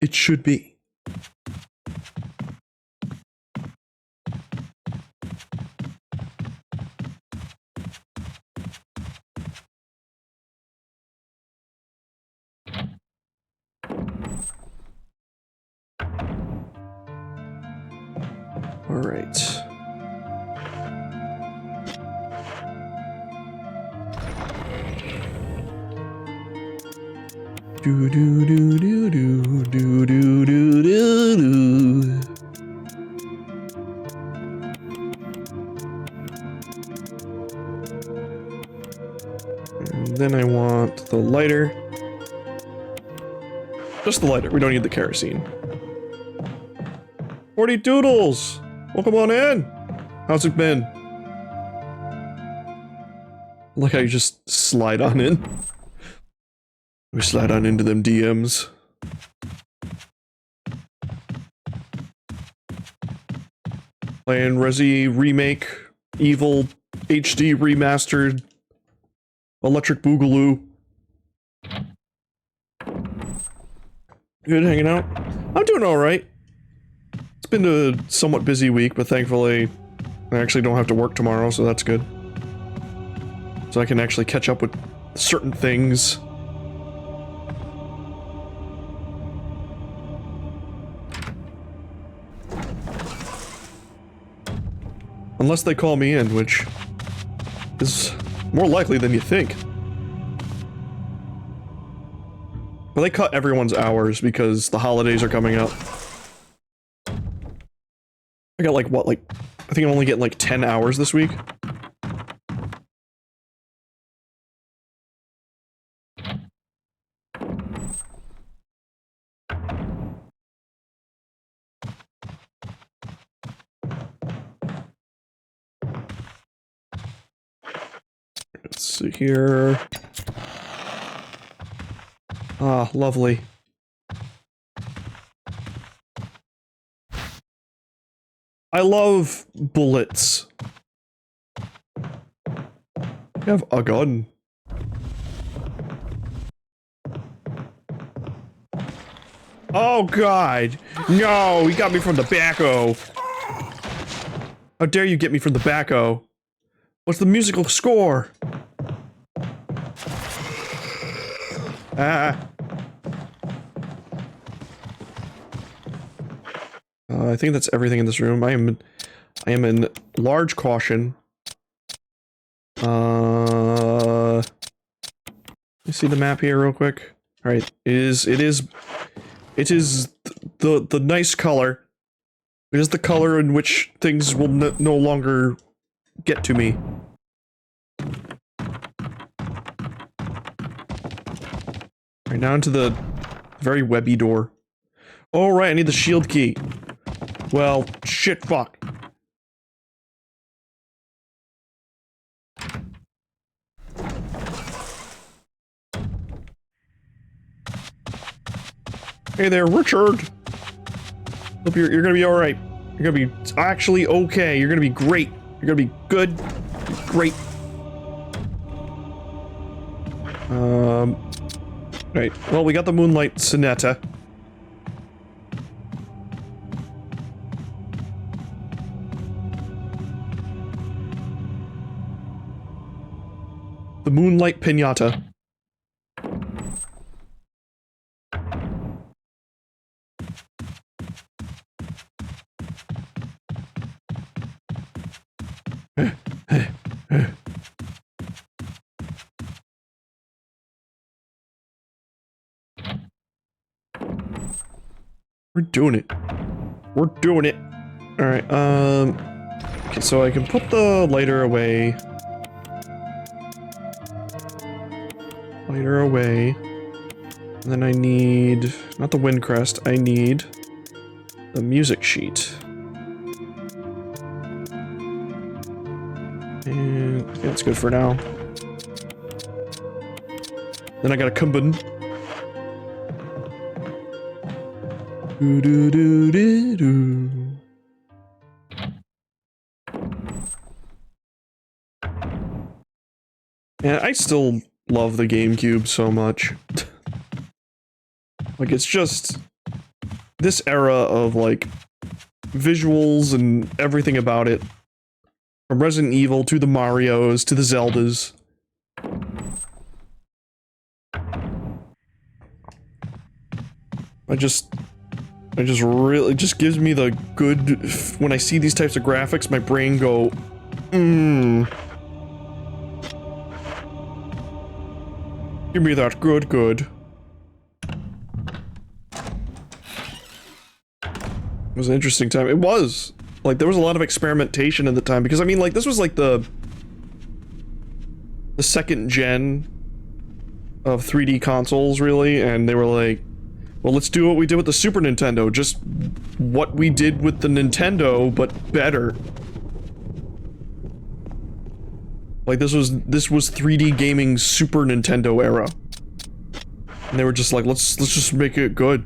it should be. All right. Do do do do do do do do do. And then I want the lighter. Just the lighter. We don't need the kerosene. 40 Doodles! Welcome on in! How's it been? Look how you just slide on in. We slide on into them DMs. Playing Resi Remake, Evil HD Remastered, Electric Boogaloo. Good hanging out. I'm doing alright. It's been a somewhat busy week, but thankfully I actually don't have to work tomorrow, so that's good. So I can actually catch up with certain things. Unless they call me in, which is more likely than you think. But they cut everyone's hours because the holidays are coming up. I got like, what, like, I think I'm only getting like 10 hours this week. Let's see here. Ah, lovely. I love bullets. I have a gun. Oh god! No, you got me from the back-o. How dare you get me from the back-o? What's the musical score? Ah. I think that's everything in this room. I am in large caution. Let me see the map here real quick. All right, it is the nice color. It is the color in which things will no longer get to me. Right now into the very webby door. Oh right, I need the shield key. Well, shit fuck. Hey there, Richard. Hope you're gonna be alright. You're gonna be actually okay. You're gonna be great. You're gonna be good. Great. Right. Well, we got the Moonlight Sonata. The Moonlight Pinata. We're doing it. We're doing it. Alright, okay, so I can put the lighter away. Lighter away. And then I need, not the wind crest, I need the music sheet. And I think that's good for now. Then I got a Kumbin. Do do do do do. Yeah, I still love the GameCube so much. Like, it's just this era of like visuals and everything about it. From Resident Evil to the Marios to the Zeldas. It just really just gives me the good, when I see these types of graphics, my brain go, give me that good. It was an interesting time. It was. Like, there was a lot of experimentation at the time, because I mean, like, this was like the second gen of 3D consoles, really, and they were like, well, let's do what we did with the Super Nintendo, just what we did with the Nintendo, but better. Like, this was 3D gaming's Super Nintendo era. And they were just like, let's just make it good.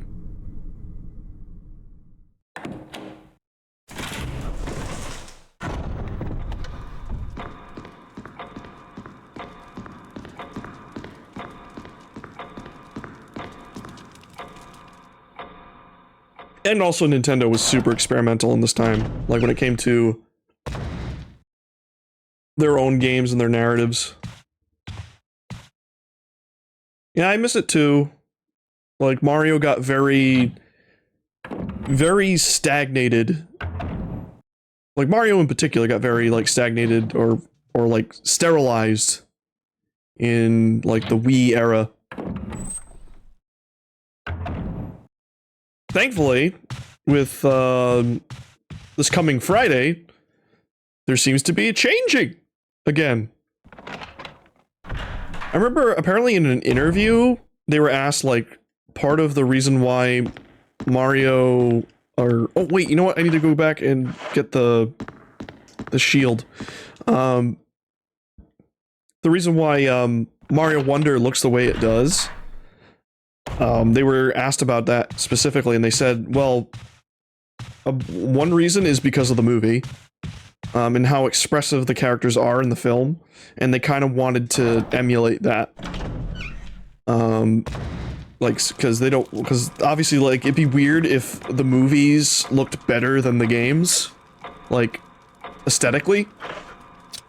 And also Nintendo was super experimental in this time, like when it came to their own games and their narratives. Yeah, I miss it too. Like, Mario got very stagnated. Like, Mario in particular got very, like, stagnated or like, sterilized in, like, the Wii era. Thankfully, with this coming Friday, there seems to be a changing again. I remember apparently in an interview, they were asked, like, part of the reason why Mario or oh wait, you know what? I need to go back and get the shield. The reason why Mario Wonder looks the way it does. They were asked about that specifically, and they said, well, one reason is because of the movie, and how expressive the characters are in the film, and they kind of wanted to emulate that. Like, because obviously, like, it'd be weird if the movies looked better than the games, like, aesthetically.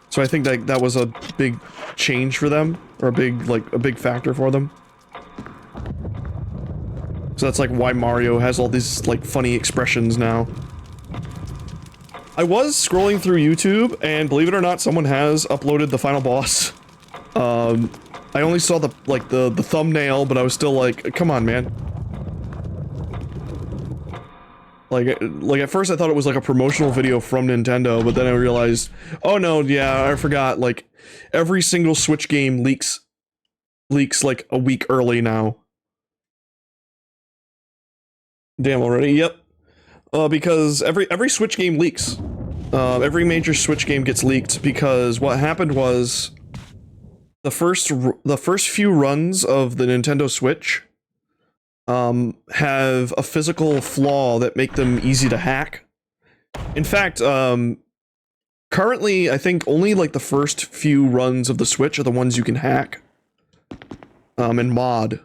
So I think that was a big change for them, or a big factor for them. So that's like why Mario has all these like funny expressions now. I was scrolling through YouTube, and believe it or not, someone has uploaded the final boss. I only saw the thumbnail, but I was still like, come on, man. Like at first I thought it was like a promotional video from Nintendo, but then I realized, oh no, yeah, I forgot, like, every single Switch game leaks like a week early now. Damn already, yep. Because every Switch game leaks. Every major Switch game gets leaked, because what happened was the first few runs of the Nintendo Switch have a physical flaw that make them easy to hack. In fact, currently I think only like the first few runs of the Switch are the ones you can hack and mod.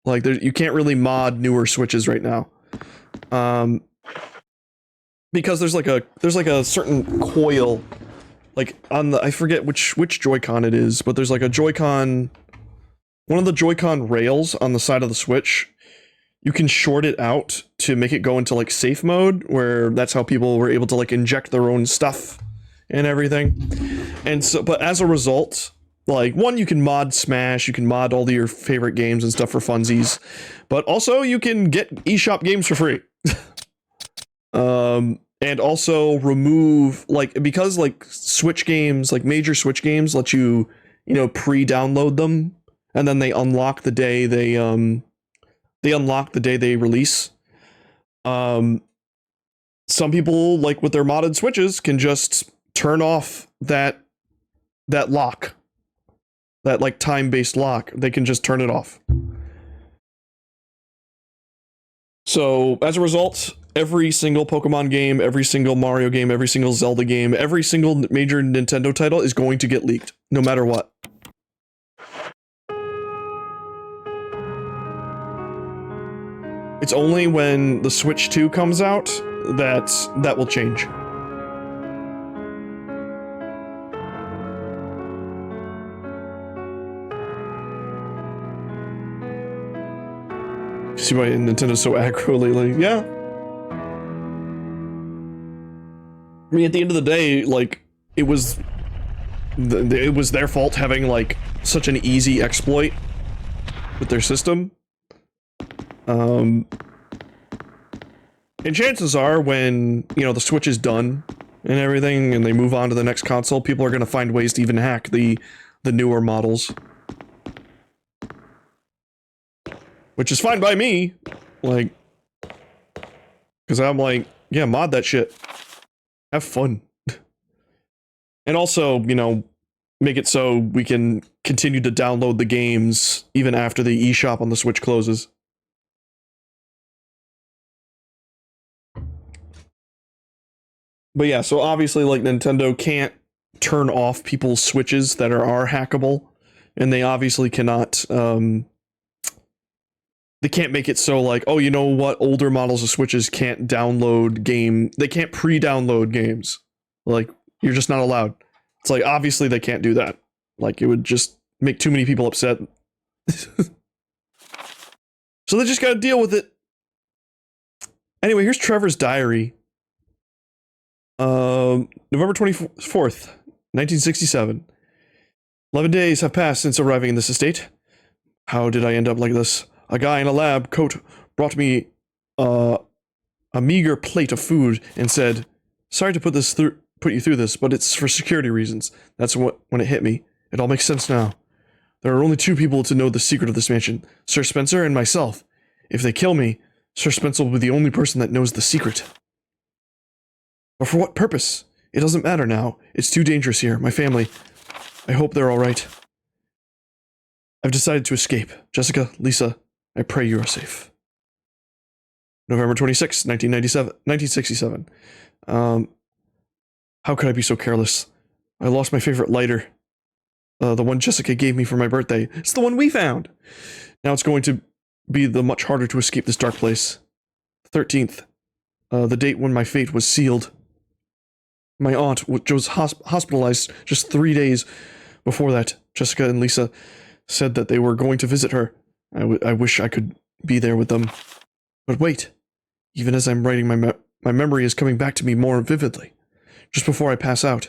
Like, you can't really mod newer Switches right now. Because there's like a certain coil, like on the, I forget which Joy-Con it is, but there's like a Joy-Con, one of the Joy-Con rails on the side of the Switch. You can short it out to make it go into like safe mode, where that's how people were able to like inject their own stuff and everything. And so, but as a result, like, one, you can mod Smash, you can mod all of your favorite games and stuff for funsies, but also you can get eShop games for free. And also remove, like, because like Switch games, like major Switch games let you, pre-download them, and then they unlock the day they release. Some people, like with their modded Switches, can just turn off that lock, that like time-based lock, they can just turn it off. So as a result, every single Pokemon game, every single Mario game, every single Zelda game, every single major Nintendo title is going to get leaked, no matter what. It's only when the Switch 2 comes out that will change. See why Nintendo's so aggro lately? Yeah. I mean, at the end of the day, like, it was their fault having, like, such an easy exploit with their system. And chances are when, you know, the Switch is done and everything, and they move on to the next console, people are going to find ways to even hack the newer models. Which is fine by me, like, because I'm like, yeah, mod that shit. Have fun. And also, you know, make it so we can continue to download the games even after the eShop on the Switch closes. But yeah, so obviously, like, Nintendo can't turn off people's Switches that are hackable, and they obviously cannot, they can't make it so like, oh, you know what, older models of Switches can't download they can't pre-download games. Like, you're just not allowed. It's like, obviously they can't do that. Like, it would just make too many people upset. So they just gotta deal with it. Anyway, here's Trevor's diary. November 24th, 1967. 11 days have passed since arriving in this estate. How did I end up like this? A guy in a lab coat brought me a meager plate of food and said, "Sorry to put you through this, but it's for security reasons." That's when it hit me. It all makes sense now. There are only two people to know the secret of this mansion, Sir Spencer and myself. If they kill me, Sir Spencer will be the only person that knows the secret. But for what purpose? It doesn't matter now. It's too dangerous here. My family. I hope they're all right. I've decided to escape. Jessica, Lisa, I pray you are safe. November 26, 1967. How could I be so careless? I lost my favorite lighter. The one Jessica gave me for my birthday. It's the one we found. Now it's going to be much harder to escape this dark place. 13th. The date when my fate was sealed. My aunt was hospitalized just 3 days before that. Jessica and Lisa said that they were going to visit her. I wish I could be there with them. But wait, even as I'm writing, my memory is coming back to me more vividly. Just before I passed out,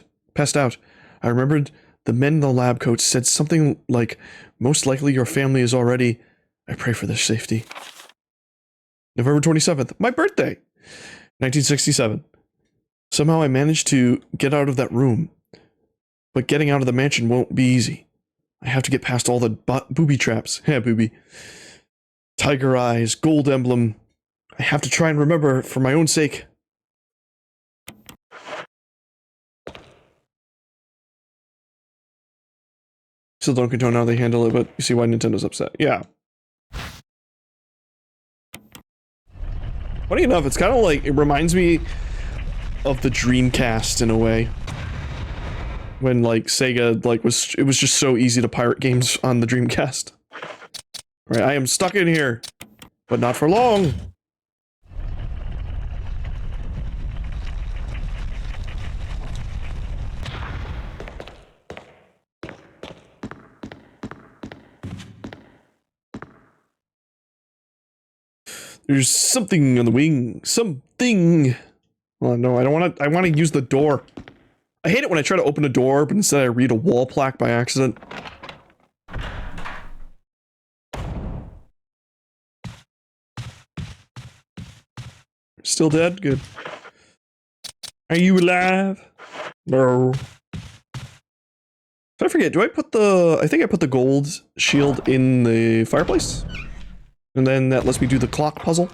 I remembered the men in the lab coats said something like, "Most likely your family is already..." I pray for their safety. November 27th, my birthday, 1967. Somehow I managed to get out of that room, but getting out of the mansion won't be easy. I have to get past all the booby traps. Yeah, booby. Tiger eyes, gold emblem. I have to try and remember for my own sake. Still don't condone how they handle it, but you see why Nintendo's upset. Yeah. Funny enough, it's kind of like, it reminds me of the Dreamcast in a way. When, like, Sega, like, it was just so easy to pirate games on the Dreamcast. Right, I am stuck in here, but not for long. There's something on the wing. Something. Oh no, I don't want to. I want to use the door. I hate it when I try to open a door, but instead I read a wall plaque by accident. Still dead? Good. Are you alive? No. Did I forget? Do I put I think I put the gold shield in the fireplace? And then that lets me do the clock puzzle.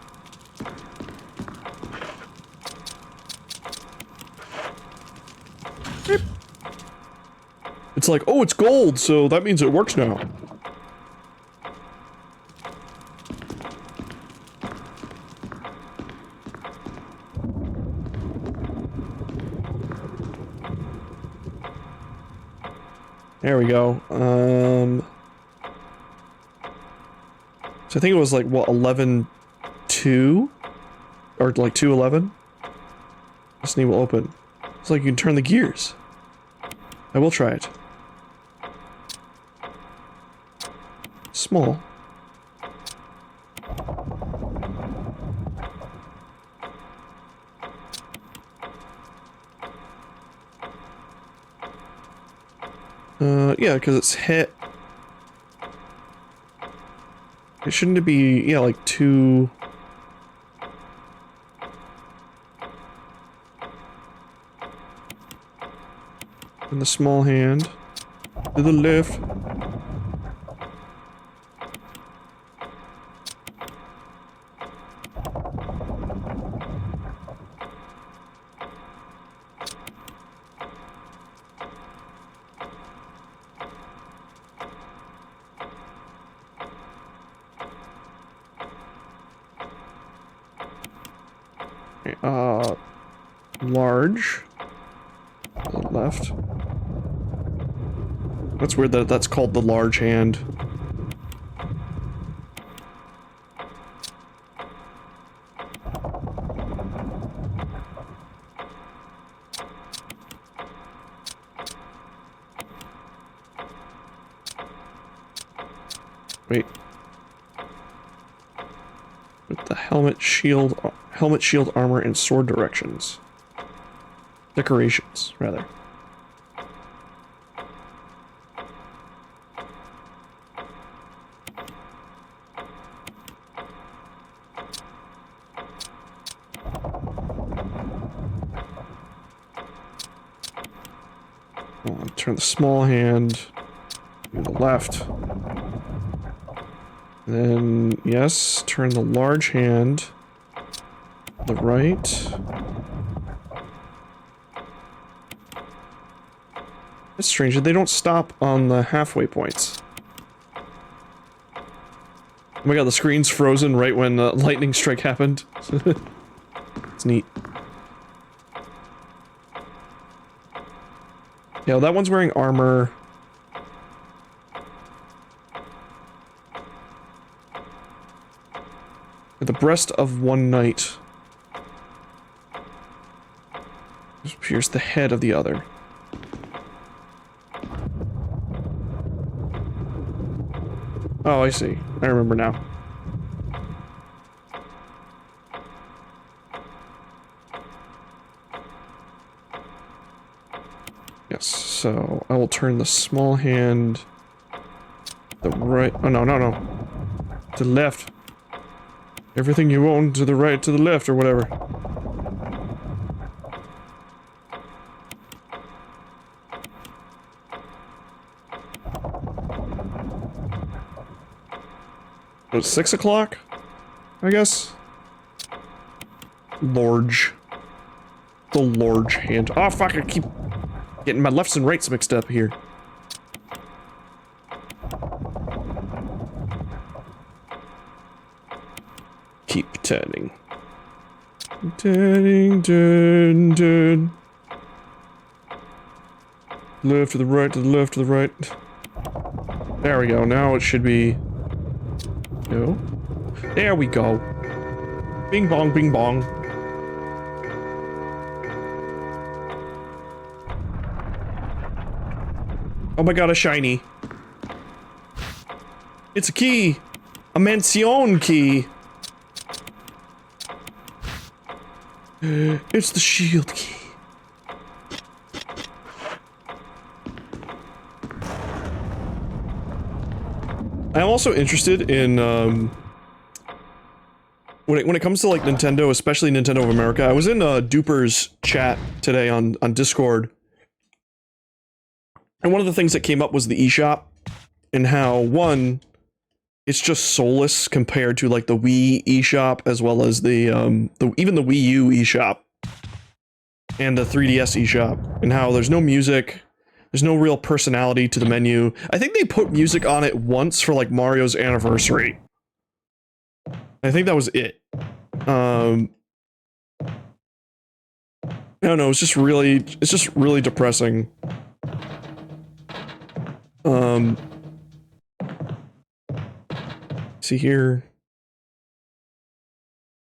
It's like, oh, it's gold, so that means it works now. There we go. So I think it was like, what, 11.2? Or like 2.11? This knee will open. It's like you can turn the gears. I will try it. Small. Yeah, because it's hit. It shouldn't it be, yeah, like 2... in the small hand. To the left. Large. To the left. That's weird that that's called the large hand. Wait. With the helmet, shield, armor, and sword directions. Decorations, rather. Turn the small hand to the left. Then, yes, turn the large hand to the right. It's strange that they don't stop on the halfway points. Oh my god, the screen's frozen right when the lightning strike happened. It's neat. Yeah, that one's wearing armor. At the breast of one knight. Pierce the head of the other. Oh, I see. I remember now. Yes, so I will turn the small hand the right. Oh, no, no, no. To the left. Everything you own to the right, to the left, or whatever. It's 6 o'clock, I guess. Large. The large hand. Oh, fuck, I keep getting my lefts and rights mixed up here. Keep turning. Turning, turn, turn. Left to the right, to the left, to the right. There we go, now it should be... No. There we go. Bing bong, bing bong. Oh my god, a shiny. It's a key. A Mansion key. It's the shield key. I'm also interested in, when it comes to, like, Nintendo, especially Nintendo of America. I was in, Duper's chat today on Discord. And one of the things that came up was the eShop. And how, one, it's just soulless compared to, like, the Wii eShop, as well as the even the Wii U eShop. And the 3DS eShop. And how there's no music, There's no real personality to the menu. I think they put music on it once for like Mario's anniversary. I think that was it. I don't know, it's just really depressing. See here.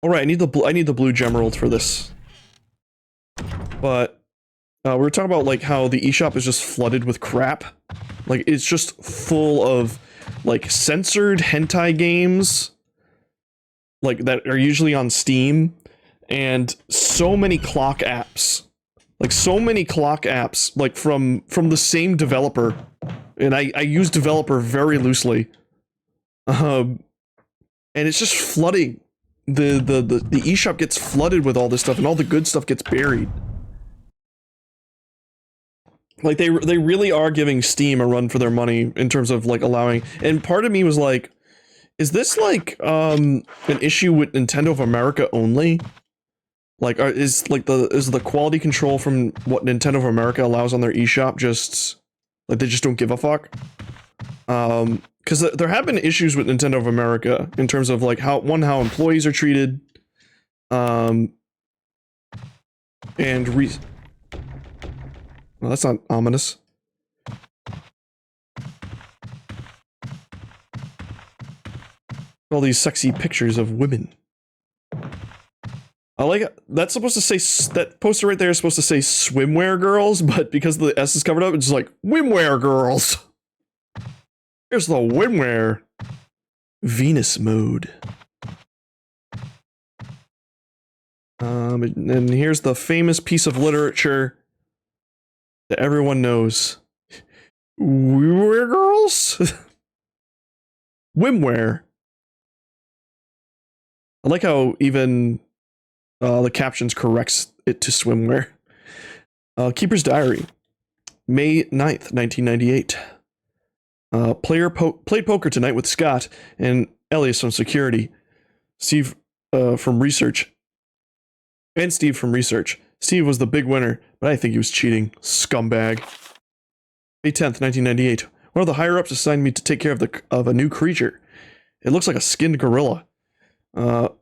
All right, I need the blue gemerald for this. But we were talking about like how the eShop is just flooded with crap. Like it's just full of like censored hentai games like that are usually on Steam, and so many clock apps. Like so many clock apps like from the same developer. And I use developer very loosely. And it's just flooding. The eShop gets flooded with all this stuff, and all the good stuff gets buried. Like they really are giving Steam a run for their money in terms of like allowing. And part of me was like, is this like an issue with Nintendo of America only? Like is the quality control from what Nintendo of America allows on their eShop just like they just don't give a fuck? Because there have been issues with Nintendo of America in terms of like how employees are treated, and well, that's not ominous. All these sexy pictures of women. I like that's supposed to say, that poster right there is supposed to say swimwear girls, but because the S is covered up, it's just like wimwear girls. Here's the wimwear. Venus mode. And here's the famous piece of literature that everyone knows. Wimwear girls? Wimwear. I like how even the captions corrects it to swimwear. Keeper's Diary. May 9th, 1998. Played poker tonight with Scott and Elias from security. Steve from research. And Steve from research. Steve was the big winner, but I think he was cheating. Scumbag. May 10th, 1998. One of the higher-ups assigned me to take care of a new creature. It looks like a skinned gorilla.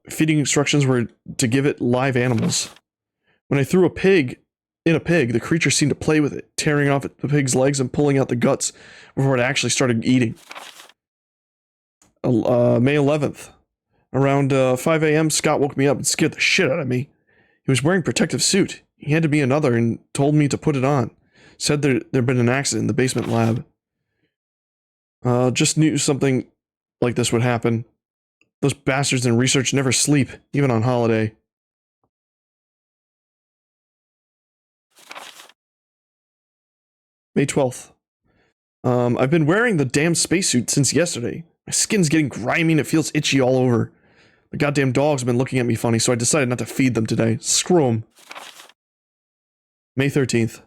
Feeding instructions were to give it live animals. When I threw a pig in a pig, the creature seemed to play with it, tearing off the pig's legs and pulling out the guts before it actually started eating. May 11th. Around 5 a.m., Scott woke me up and scared the shit out of me. He was wearing a protective suit. He handed me another and told me to put it on. Said there'd been an accident in the basement lab. Just knew something like this would happen. Those bastards in research never sleep, even on holiday. May 12th. I've been wearing the damn spacesuit since yesterday. My skin's getting grimy and it feels itchy all over. The goddamn dogs have been looking at me funny, so I decided not to feed them today. Screw 'em. May 13th.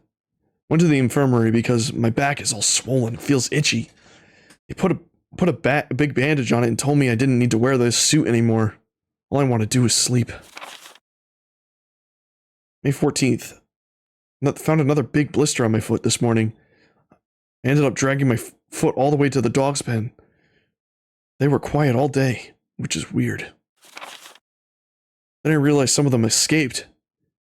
Went to the infirmary because my back is all swollen. It feels itchy. They put a big bandage on it and told me I didn't need to wear this suit anymore. All I want to do is sleep. May 14th. Found another big blister on my foot this morning. I ended up dragging my foot all the way to the dog's pen. They were quiet all day, which is weird. Then I realized some of them escaped.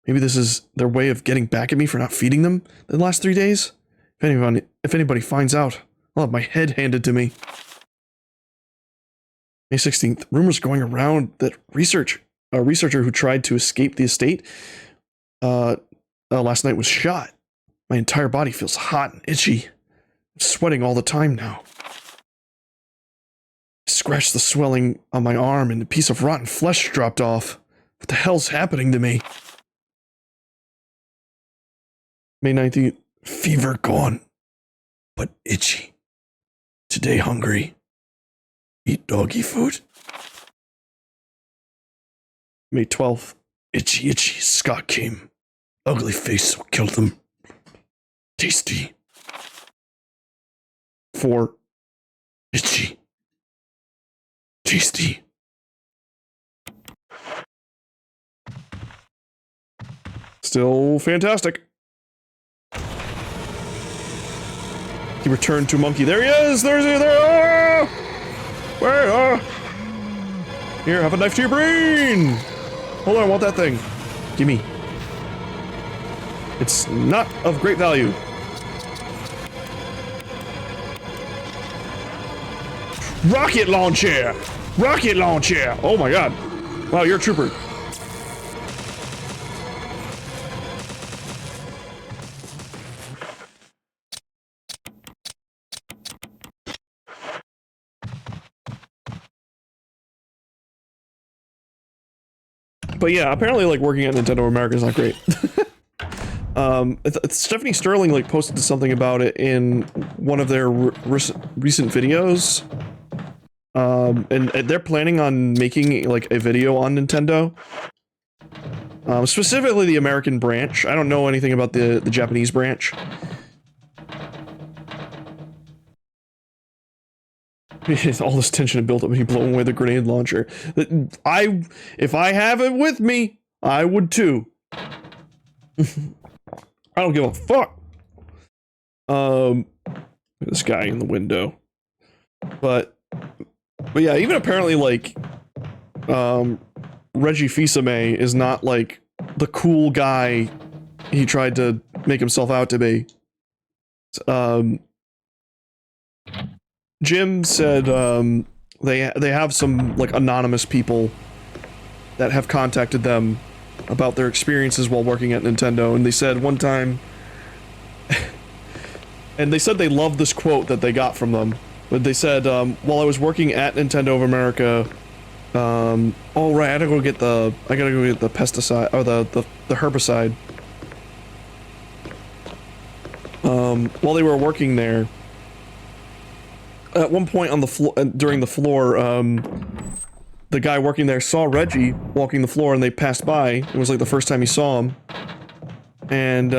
Maybe this is their way of getting back at me for not feeding them the last 3 days? If anybody finds out, I'll have my head handed to me. May 16th. Rumors going around that a researcher who tried to escape the estate last night was shot. My entire body feels hot and itchy. I'm sweating all the time now. I scratched the swelling on my arm and a piece of rotten flesh dropped off. What the hell's happening to me? May 19th. Fever gone, but itchy. Today hungry. Eat doggy food. May 12th. Itchy. Scott came. Ugly face will kill them. Tasty. 4. Itchy. Tasty. Still fantastic. return to monkey. There he is! There's he there! Where? Here, have a knife to your brain! Hold on, I want that thing. Gimme. It's not of great value. Rocket launcher! Rocket launcher! Oh my god. Wow, you're a trooper. But yeah, apparently like working at Nintendo America is not great. Stephanie Sterling like posted something about it in one of their recent videos. And they're planning on making like a video on Nintendo. Specifically the American branch. I don't know anything about the Japanese branch. All this tension and build up, me blowing away the grenade launcher. If I have it with me, I would too. I don't give a fuck. This guy in the window. But yeah, even apparently like, Reggie Fils-Aimé is not like the cool guy he tried to make himself out to be. Jim said they have some like anonymous people that have contacted them about their experiences while working at Nintendo, and they said one time and they said they loved this quote that they got from them, but they said while I was working at Nintendo of America, oh right, I gotta go get the pesticide or the herbicide. While they were working there, at one point on the floor, during the floor, the guy working there saw Reggie walking the floor, and they passed by. It was like the first time he saw him, and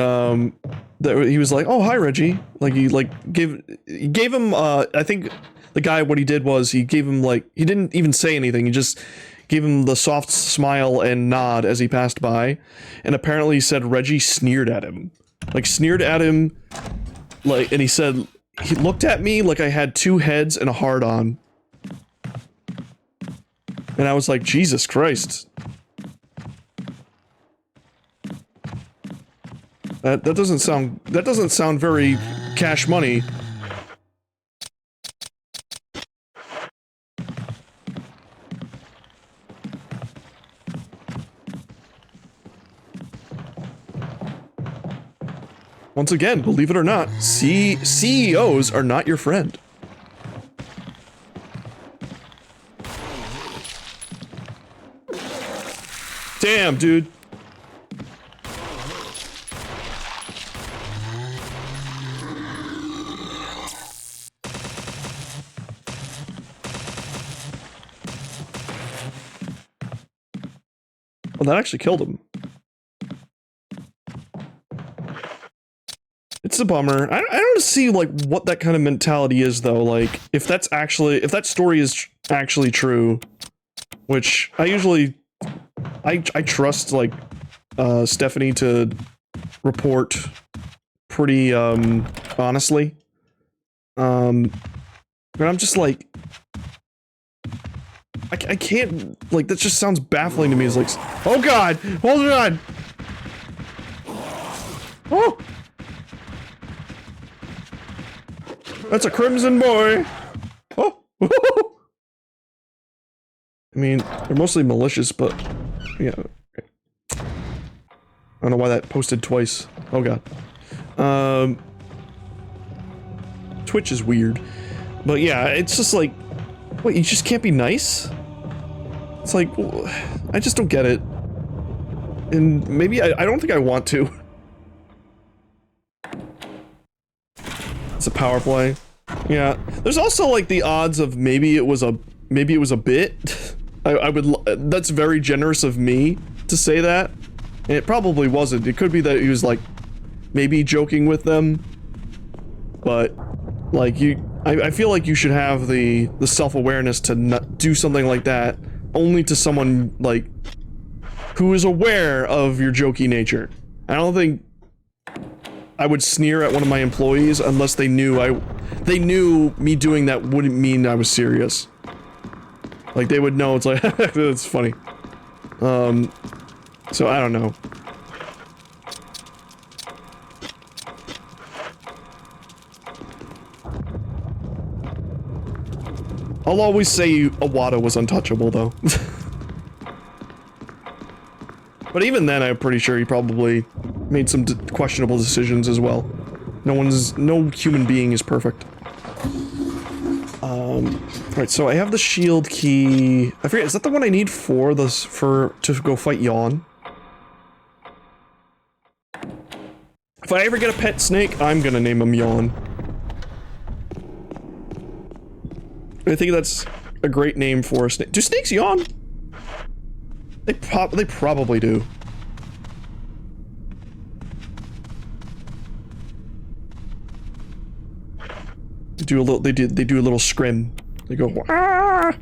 he was like, "Oh, hi, Reggie." Like he gave him. I think the guy, what he did was he gave him like, he didn't even say anything. He just gave him the soft smile and nod as he passed by, and apparently he said Reggie sneered at him, like and he said. He looked at me like I had two heads and a hard-on. And I was like, Jesus Christ. That doesn't sound very Cash Money. Once again, believe it or not, CEOs are not your friend. Damn, dude. Well, that actually killed him. It's a bummer. I don't see like what that kind of mentality is though. Like if that story is actually true, which I usually I trust like Stephanie to report pretty honestly. But I'm just like I can't, like, that just sounds baffling to me. It's like, oh god, hold on. Oh. That's a crimson boy. Oh. I mean, they're mostly malicious, but yeah. I don't know why that posted twice. Oh god. Twitch is weird. But yeah, it's just like, wait, you just can't be nice? It's like, I just don't get it. And maybe I don't think I want to. It's a power play. Yeah. There's also like the odds of maybe it was a bit. I would, that's very generous of me to say that. And it probably wasn't. It could be that he was like maybe joking with them. But like I feel like you should have the self-awareness to not do something like that only to someone like who is aware of your jokey nature. I don't think I would sneer at one of my employees unless they knew me doing that wouldn't mean I was serious. Like they would know it's like it's funny. So I don't know. I'll always say Iwata was untouchable though. But even then, I'm pretty sure he probably made some questionable decisions as well. No human being is perfect. Right, so I have the shield key. I forget, is that the one I need for this, to go fight Yawn? If I ever get a pet snake, I'm gonna name him Yawn. I think that's a great name for a snake. Do snakes yawn? They probably do. They do a little scrim. They go Wah!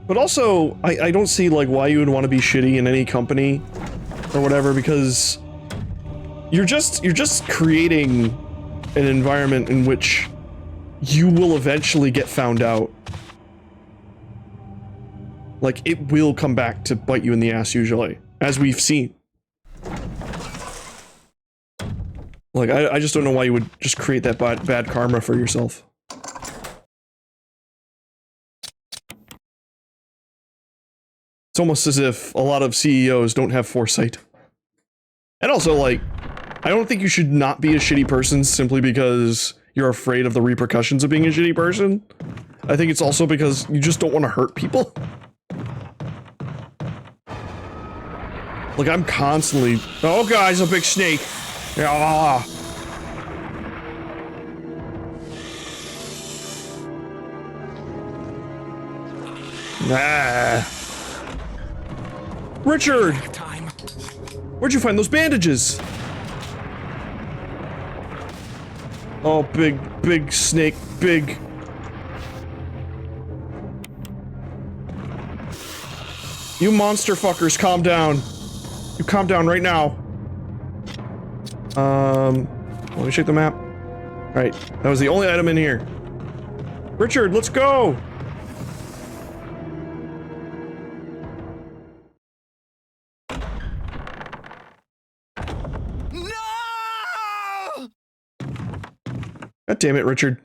But also, I don't see like why you would want to be shitty in any company or whatever, because you're just creating an environment in which you will eventually get found out. Like, it will come back to bite you in the ass usually, as we've seen. Like, I just don't know why you would just create that bad karma for yourself. It's almost as if a lot of CEOs don't have foresight. And also, like, I don't think you should not be a shitty person simply because you're afraid of the repercussions of being a shitty person. I think it's also because you just don't want to hurt people. Like, I'm constantly... Oh, guys, a big snake. Ah. Nah. Richard! Where'd you find those bandages? Oh, big snake, big. You monster fuckers, calm down. You calm down right now. Let me check the map. Alright, that was the only item in here. Richard, let's go! God damn it, Richard.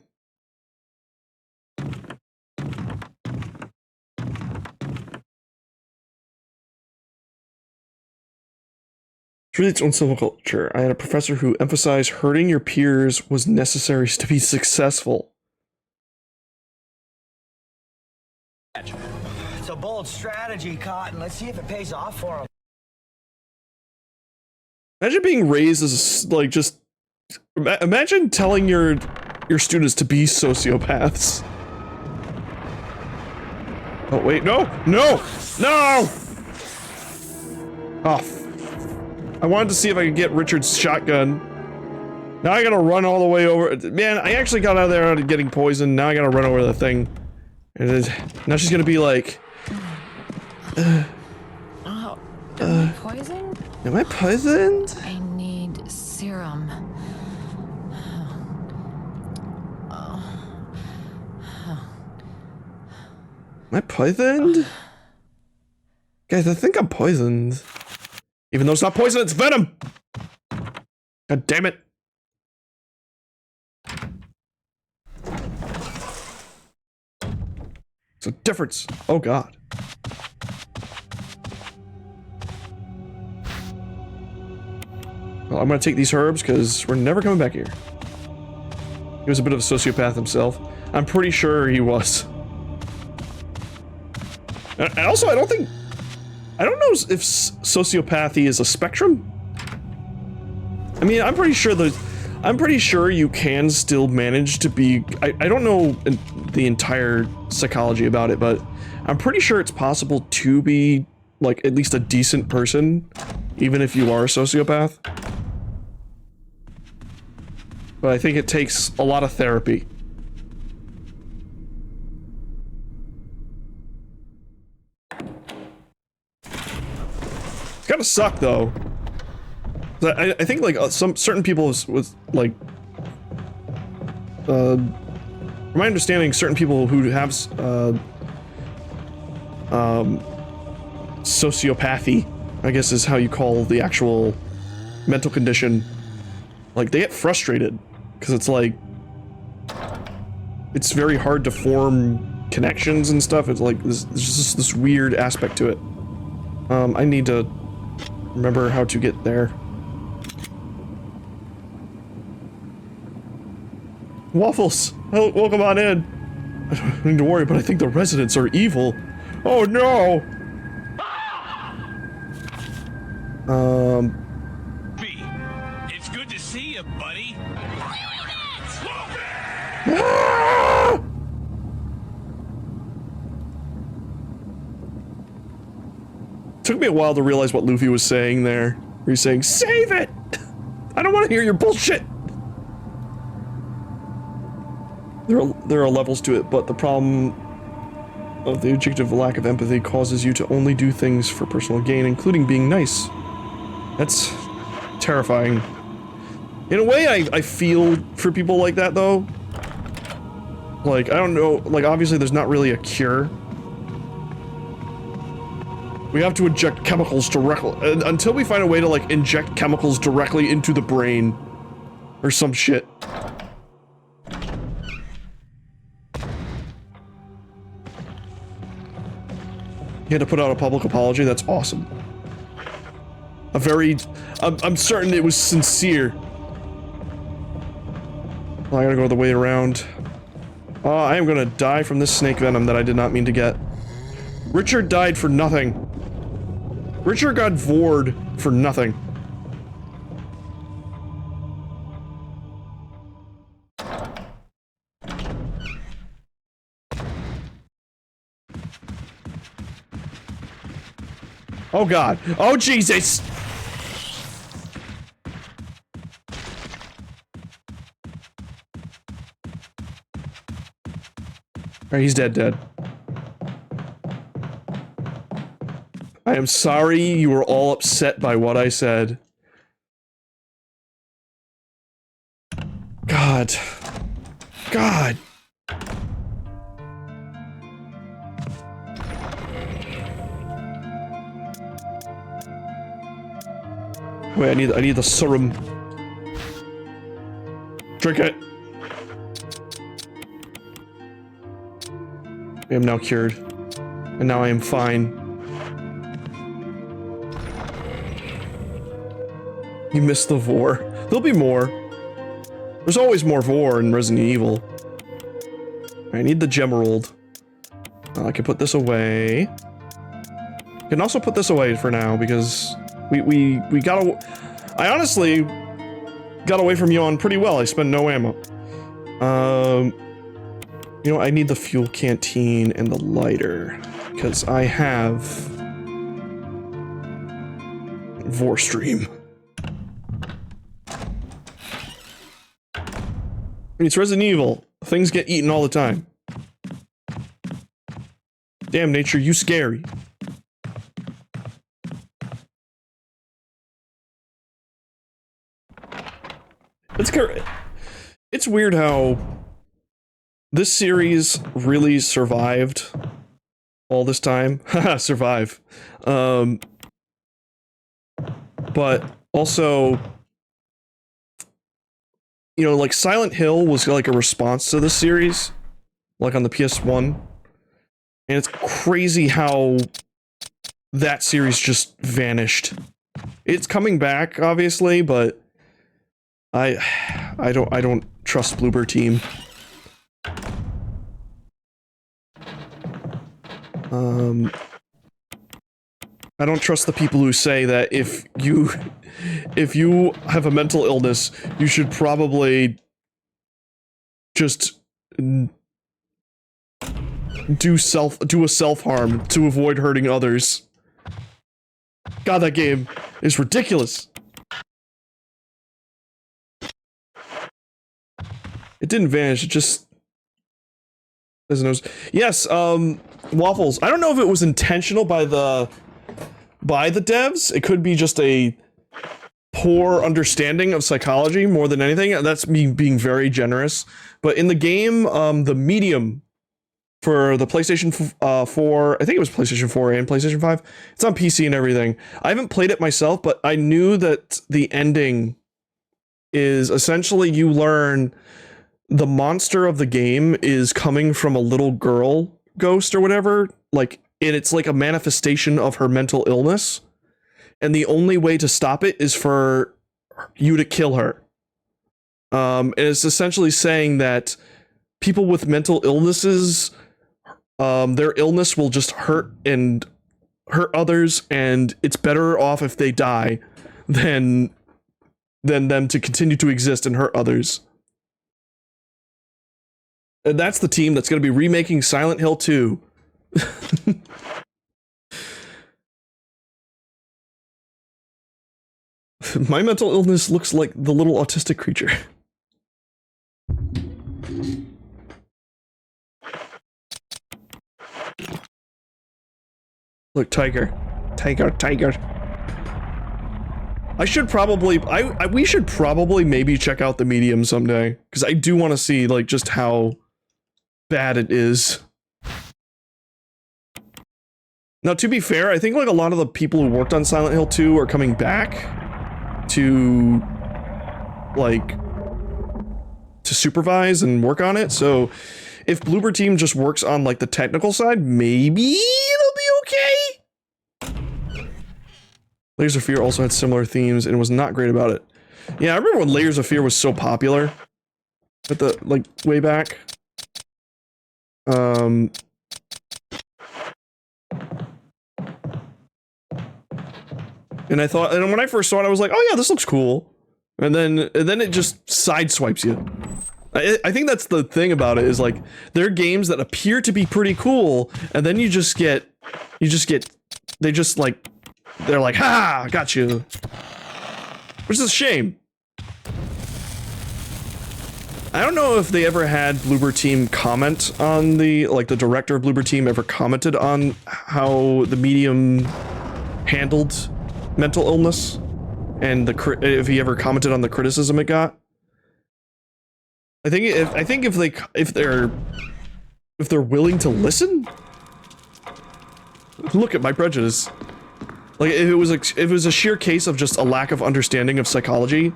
It's really its own civil culture. I had a professor who emphasized hurting your peers was necessary to be successful. It's a bold strategy, Cotton. Let's see if it pays off for him. Imagine being raised as, like, just... Imagine telling your students to be sociopaths. Oh, wait, no! No! No! Oh. I wanted to see if I could get Richard's shotgun. Now I gotta run all the way over. Man, I actually got out of there getting poisoned. Now I gotta run over the thing. And now she's gonna be like... Am I poisoned? Am I poisoned? I need serum. Am I poisoned? Guys, I think I'm poisoned. Even though it's not poison, it's venom! God damn it. It's a difference. Oh god. Well, I'm gonna take these herbs because we're never coming back here. He was a bit of a sociopath himself. I'm pretty sure he was. And also, I don't know if sociopathy is a spectrum. I mean, I'm pretty sure you can still manage to be, I don't know the entire psychology about it, but I'm pretty sure it's possible to be like at least a decent person, even if you are a sociopath. But I think it takes a lot of therapy. It's gotta suck though. I think like some certain people with like, from my understanding, certain people who have sociopathy, I guess is how you call the actual mental condition, like they get frustrated because it's like it's very hard to form connections and stuff. It's like there's just this weird aspect to it. I need to remember how to get there. Waffles, welcome on in. I don't need to worry, but I think the residents are evil. Oh no! B, it's good to see you, buddy. Ah! Took me a while to realize what Luffy was saying there. He's saying, "Save it! I don't want to hear your bullshit." There are levels to it, but the problem of the objective lack of empathy causes you to only do things for personal gain, including being nice. That's terrifying. In a way, I feel for people like that, though. Like, I don't know, like, obviously there's not really a cure. We have to inject chemicals directly, until we find a way to, like, inject chemicals directly into the brain. Or some shit. You had to put out a public apology? That's awesome. I'm certain it was sincere. Well, I gotta go the way around. I am gonna die from this snake venom that I did not mean to get. Richard died for nothing. Richard got vored for nothing. Oh god. Oh Jesus! Alright, he's dead. I am sorry you were all upset by what I said. God. God. Wait, I need the serum. Drink it. I am now cured. And now I am fine. You missed the Vor. There'll be more. There's always more Vor in Resident Evil. I need the Gemerald. I can put this away. I can also put this away for now because we got I honestly got away from you on pretty well. I spent no ammo. You know, I need the fuel canteen and the lighter because I have Vorstream. It's Resident Evil. Things get eaten all the time. Damn nature, you scary. It's weird how this series really survived all this time. Haha, survive. But also, you know, like Silent Hill was like a response to this series, like on the PS1. And it's crazy how that series just vanished. It's coming back, obviously, but I don't trust Bloober Team. I don't trust the people who say that if you have a mental illness, you should probably just do a self-harm to avoid hurting others. God, that game is ridiculous. It didn't vanish, it just doesn't know. Yes, Waffles. I don't know if it was intentional by the devs. It could be just a poor understanding of psychology more than anything. That's me being very generous. But in the game, the medium for the PlayStation 4, I think it was PlayStation 4 and PlayStation 5. It's on PC and everything. I haven't played it myself, but I knew that the ending is essentially you learn the monster of the game is coming from a little girl ghost or whatever, like, and it's like a manifestation of her mental illness, and the only way to stop it is for you to kill her. And it's essentially saying that people with mental illnesses, their illness will just hurt others, and it's better off if they die than them to continue to exist and hurt others. And that's the team that's going to be remaking Silent Hill 2. My mental illness looks like the little autistic creature. Look, tiger. Tiger. I should probably, we should probably maybe check out the medium someday, because I do want to see, like, just how bad it is. Now, to be fair, I think, like, a lot of the people who worked on Silent Hill 2 are coming back to, like, to supervise and work on it, so if Bloober Team just works on, like, the technical side, maybe it'll be okay? Layers of Fear also had similar themes and was not great about it. Yeah, I remember when Layers of Fear was so popular at the, like, way back. And I thought, and when I first saw it, I was like, oh yeah, this looks cool. And then it just sideswipes you. I think that's the thing about it, is like, there are games that appear to be pretty cool, and then they're like, ha, got you. Which is a shame. I don't know if they ever had Bloober Team comment on the director of Bloober Team ever commented on how the medium handled mental illness, and if he ever commented on the criticism it got. I think if they're willing to listen. Look at my prejudice. Like, if it was a sheer case of just a lack of understanding of psychology,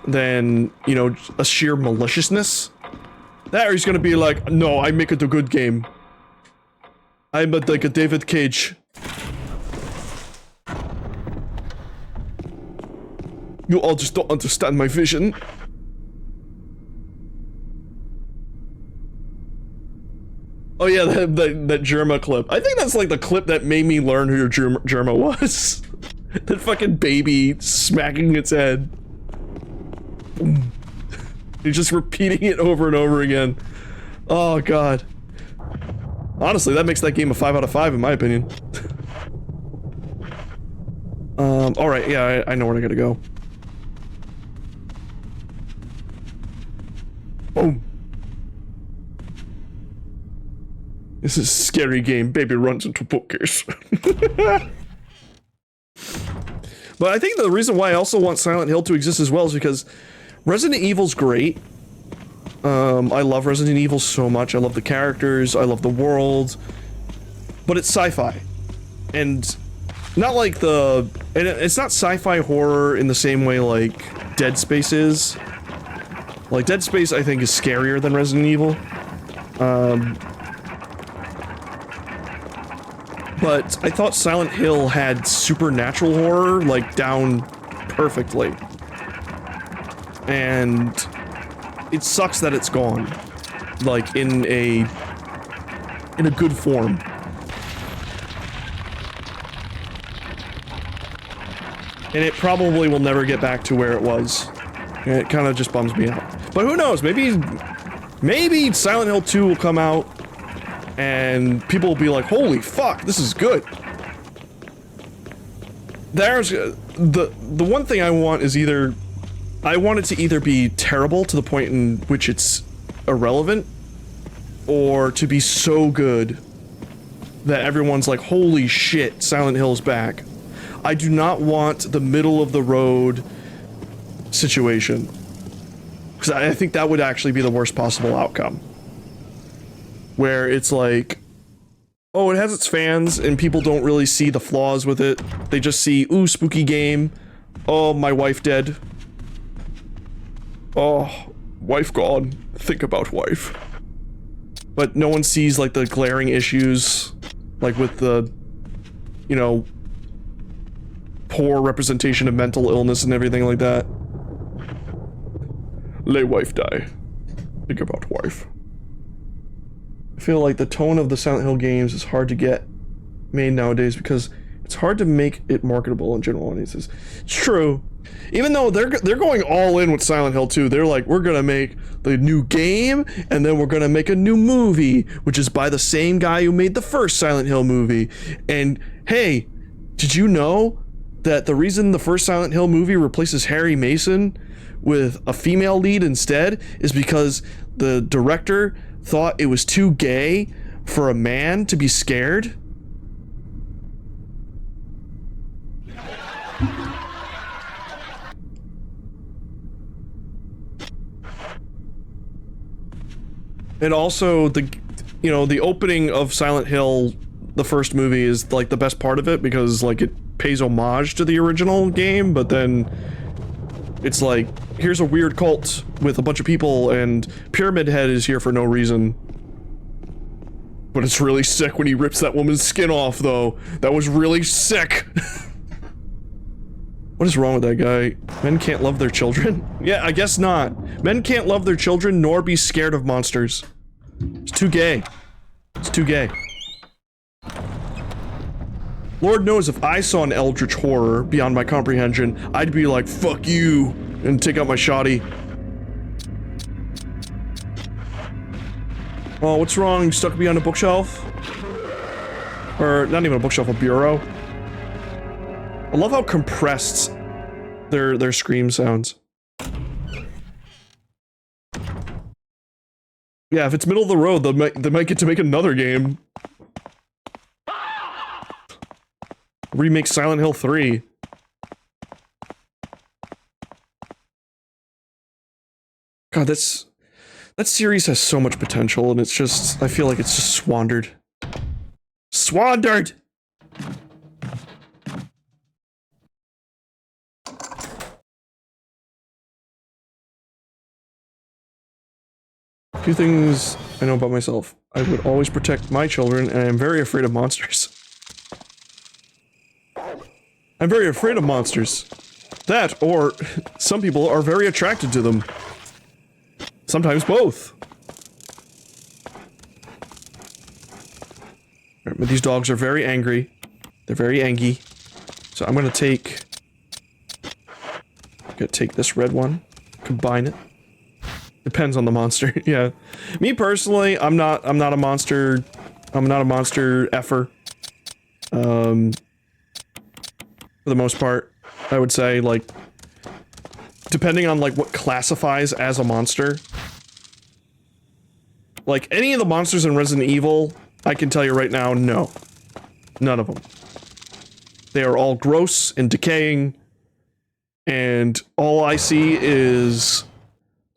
then, you know, a sheer maliciousness, that he's gonna be like, no, I make it a good game. I'm like a David Cage. You all just don't understand my vision. Oh yeah, that Germa clip. I think that's like the clip that made me learn who Germa was. That fucking baby smacking its head. You're just repeating it over and over again. Oh god. Honestly, that makes that game a 5 out of 5 in my opinion. Alright, yeah, I know where I gotta go. Boom. This is a scary game. Baby runs into bookcase. But I think the reason why I also want Silent Hill to exist as well is because Resident Evil's great. I love Resident Evil so much. I love the characters. I love the world. But it's sci-fi. And not like and it's not sci-fi horror in the same way like Dead Space is. Like, Dead Space, I think, is scarier than Resident Evil. But I thought Silent Hill had supernatural horror, like, down perfectly. And it sucks that it's gone. Like, in a good form. And it probably will never get back to where it was. And it kind of just bums me out. But who knows, maybe Silent Hill 2 will come out and people will be like, holy fuck, this is good. there's the one thing I want is either I want it to either be terrible to the point in which it's irrelevant, or to be so good that everyone's like, holy shit, Silent Hill's back. I do not want the middle of the road situation, because I think that would actually be the worst possible outcome, where it's like, oh, it has its fans and people don't really see the flaws with it. They just see, ooh, spooky game. Oh, my wife dead. Oh, wife gone. Think about wife. But no one sees like the glaring issues, like with the, you know, poor representation of mental illness and everything like that. Lay wife die. Think about wife. I feel like the tone of the Silent Hill games is hard to get made nowadays because it's hard to make it marketable in general audiences. It's true. Even though they're going all in with Silent Hill 2, they're like, we're gonna make the new game and then we're gonna make a new movie, which is by the same guy who made the first Silent Hill movie. And hey, did you know that the reason the first Silent Hill movie replaces Harry Mason with a female lead instead is because the director thought it was too gay for a man to be scared? And also the, you know, the opening of Silent Hill, the first movie, is like the best part of it because like it pays homage to the original game, but then it's like, here's a weird cult with a bunch of people and Pyramid Head is here for no reason. But it's really sick when he rips that woman's skin off, though. That was really sick. What is wrong with that guy? Men can't love their children? Yeah, I guess not. Men can't love their children nor be scared of monsters. It's too gay. It's too gay. Lord knows if I saw an eldritch horror beyond my comprehension, I'd be like, fuck you, and take out my shoddy. Oh, what's wrong? You stuck behind a bookshelf? Or, not even a bookshelf, a bureau? I love how compressed their scream sounds. Yeah, if it's middle of the road, they might get to make another game. Remake Silent Hill 3. God, that series has so much potential, and it's just, I feel like it's just squandered. Squandered! Two things I know about myself. I would always protect my children, and I am very afraid of monsters. I'm very afraid of monsters. That, or some people are very attracted to them. Sometimes both. Right, but these dogs are very angry. They're very angy. So I'm gonna take this red one, combine it. Depends on the monster. Yeah. Me personally, I'm not a monster. I'm not a monster effer. For the most part, I would say, like, depending on like what classifies as a monster. Like any of the monsters in Resident Evil, I can tell you right now, no. None of them. They are all gross and decaying, and all I see is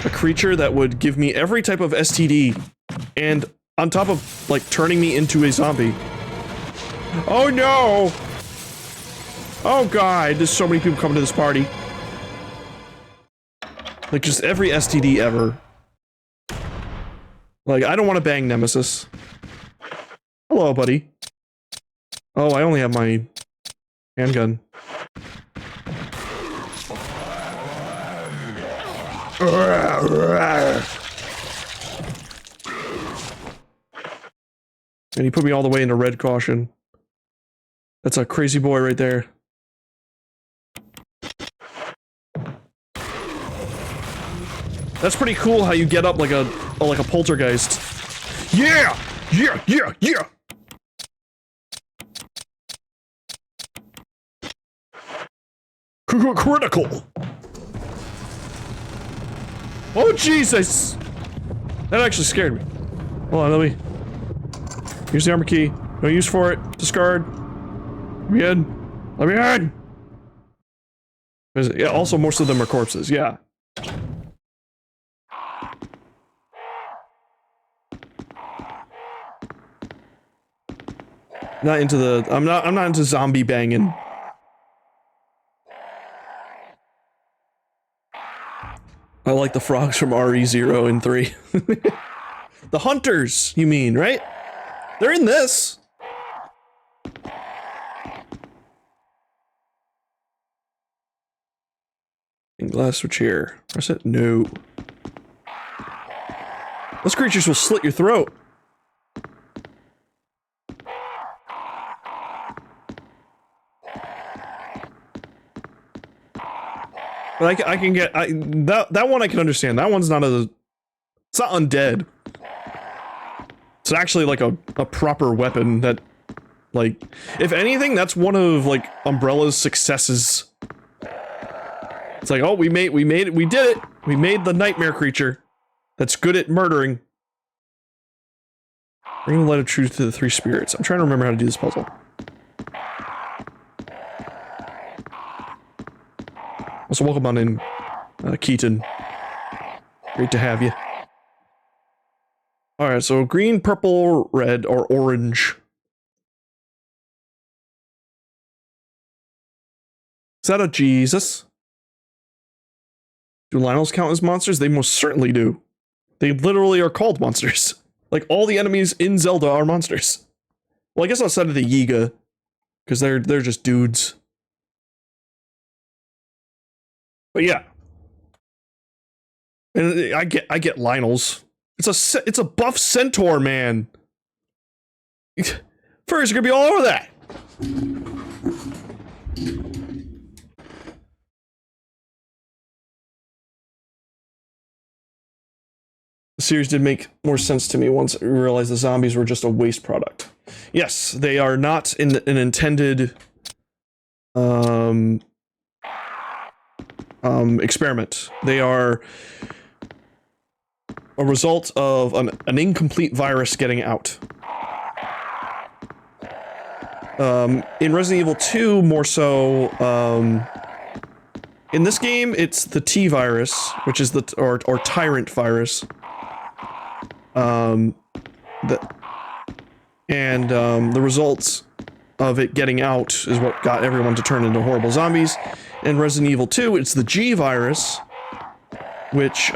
a creature that would give me every type of STD, and on top of, like, turning me into a zombie. Oh no! Oh god, there's so many people coming to this party. Like, just every STD ever. Like, I don't want to bang Nemesis. Hello, buddy. Oh, I only have my handgun. And he put me all the way into red caution. That's a crazy boy right there. That's pretty cool how you get up like a poltergeist. Yeah! Yeah! Yeah! Yeah! Critical. Oh, Jesus. That actually scared me. Hold on, let me... Use the armor key. No use for it. Discard. Let me in. Let me in! Yeah, also, most of them are corpses. Yeah. Not into the... I'm not into zombie banging. I like the frogs from RE0 and 3. The hunters, you mean, right? They're in this. Glass switch here. Press it? No. Those creatures will slit your throat. But I can get that one I can understand. That one's not it's not undead. It's actually like a proper weapon that, like, if anything, that's one of like Umbrella's successes. It's like, oh, we did it. We made the nightmare creature that's good at murdering. Bring the light of truth to the three spirits. I'm trying to remember how to do this puzzle. Also, welcome on in, Keaton. Great to have you. Alright, so green, purple, red, or orange. Is that a Jesus? Do Lynels count as monsters? They most certainly do. They literally are called monsters. Like, all the enemies in Zelda are monsters. Well, I guess outside of the Yiga, because they're just dudes. But yeah. And I get Lynels. It's a buff centaur, man. Furries are gonna be all over that. The series did make more sense to me once I realized the zombies were just a waste product. Yes, they are not an intended experiment. They are a result of an incomplete virus getting out. In Resident Evil 2, more so, in this game, it's the T virus, which is the, or Tyrant virus. The results of it getting out is what got everyone to turn into horrible zombies. In Resident Evil 2, it's the G virus, which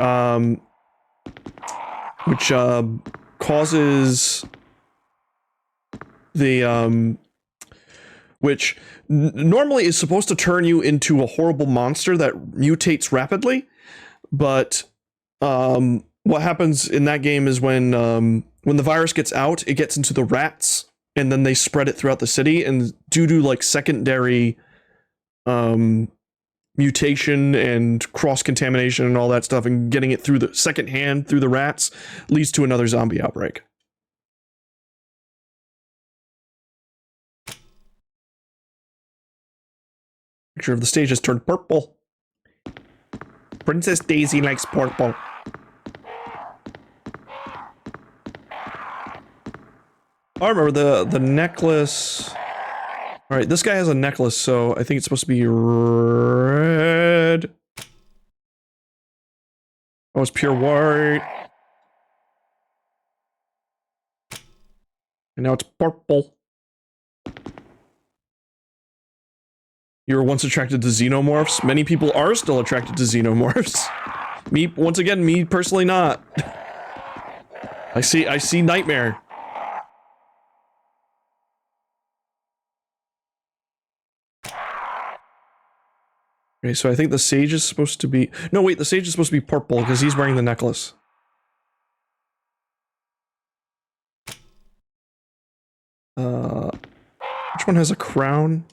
causes the, which normally is supposed to turn you into a horrible monster that mutates rapidly, but, what happens in that game is when the virus gets out, it gets into the rats, and then they spread it throughout the city, and due to, like, secondary, mutation and cross-contamination and all that stuff, and getting it through the secondhand through the rats, leads to another zombie outbreak. Picture of the stage has turned purple. Princess Daisy likes purple. I remember the necklace. All right, this guy has a necklace, so I think it's supposed to be red. Oh, it's pure white. And now it's purple. You were once attracted to xenomorphs. Many people are still attracted to xenomorphs. Me, once again, me personally not. I see Nightmare. Okay, so I think the sage is supposed to be... No, wait, the sage is supposed to be purple because he's wearing the necklace. Which one has a crown?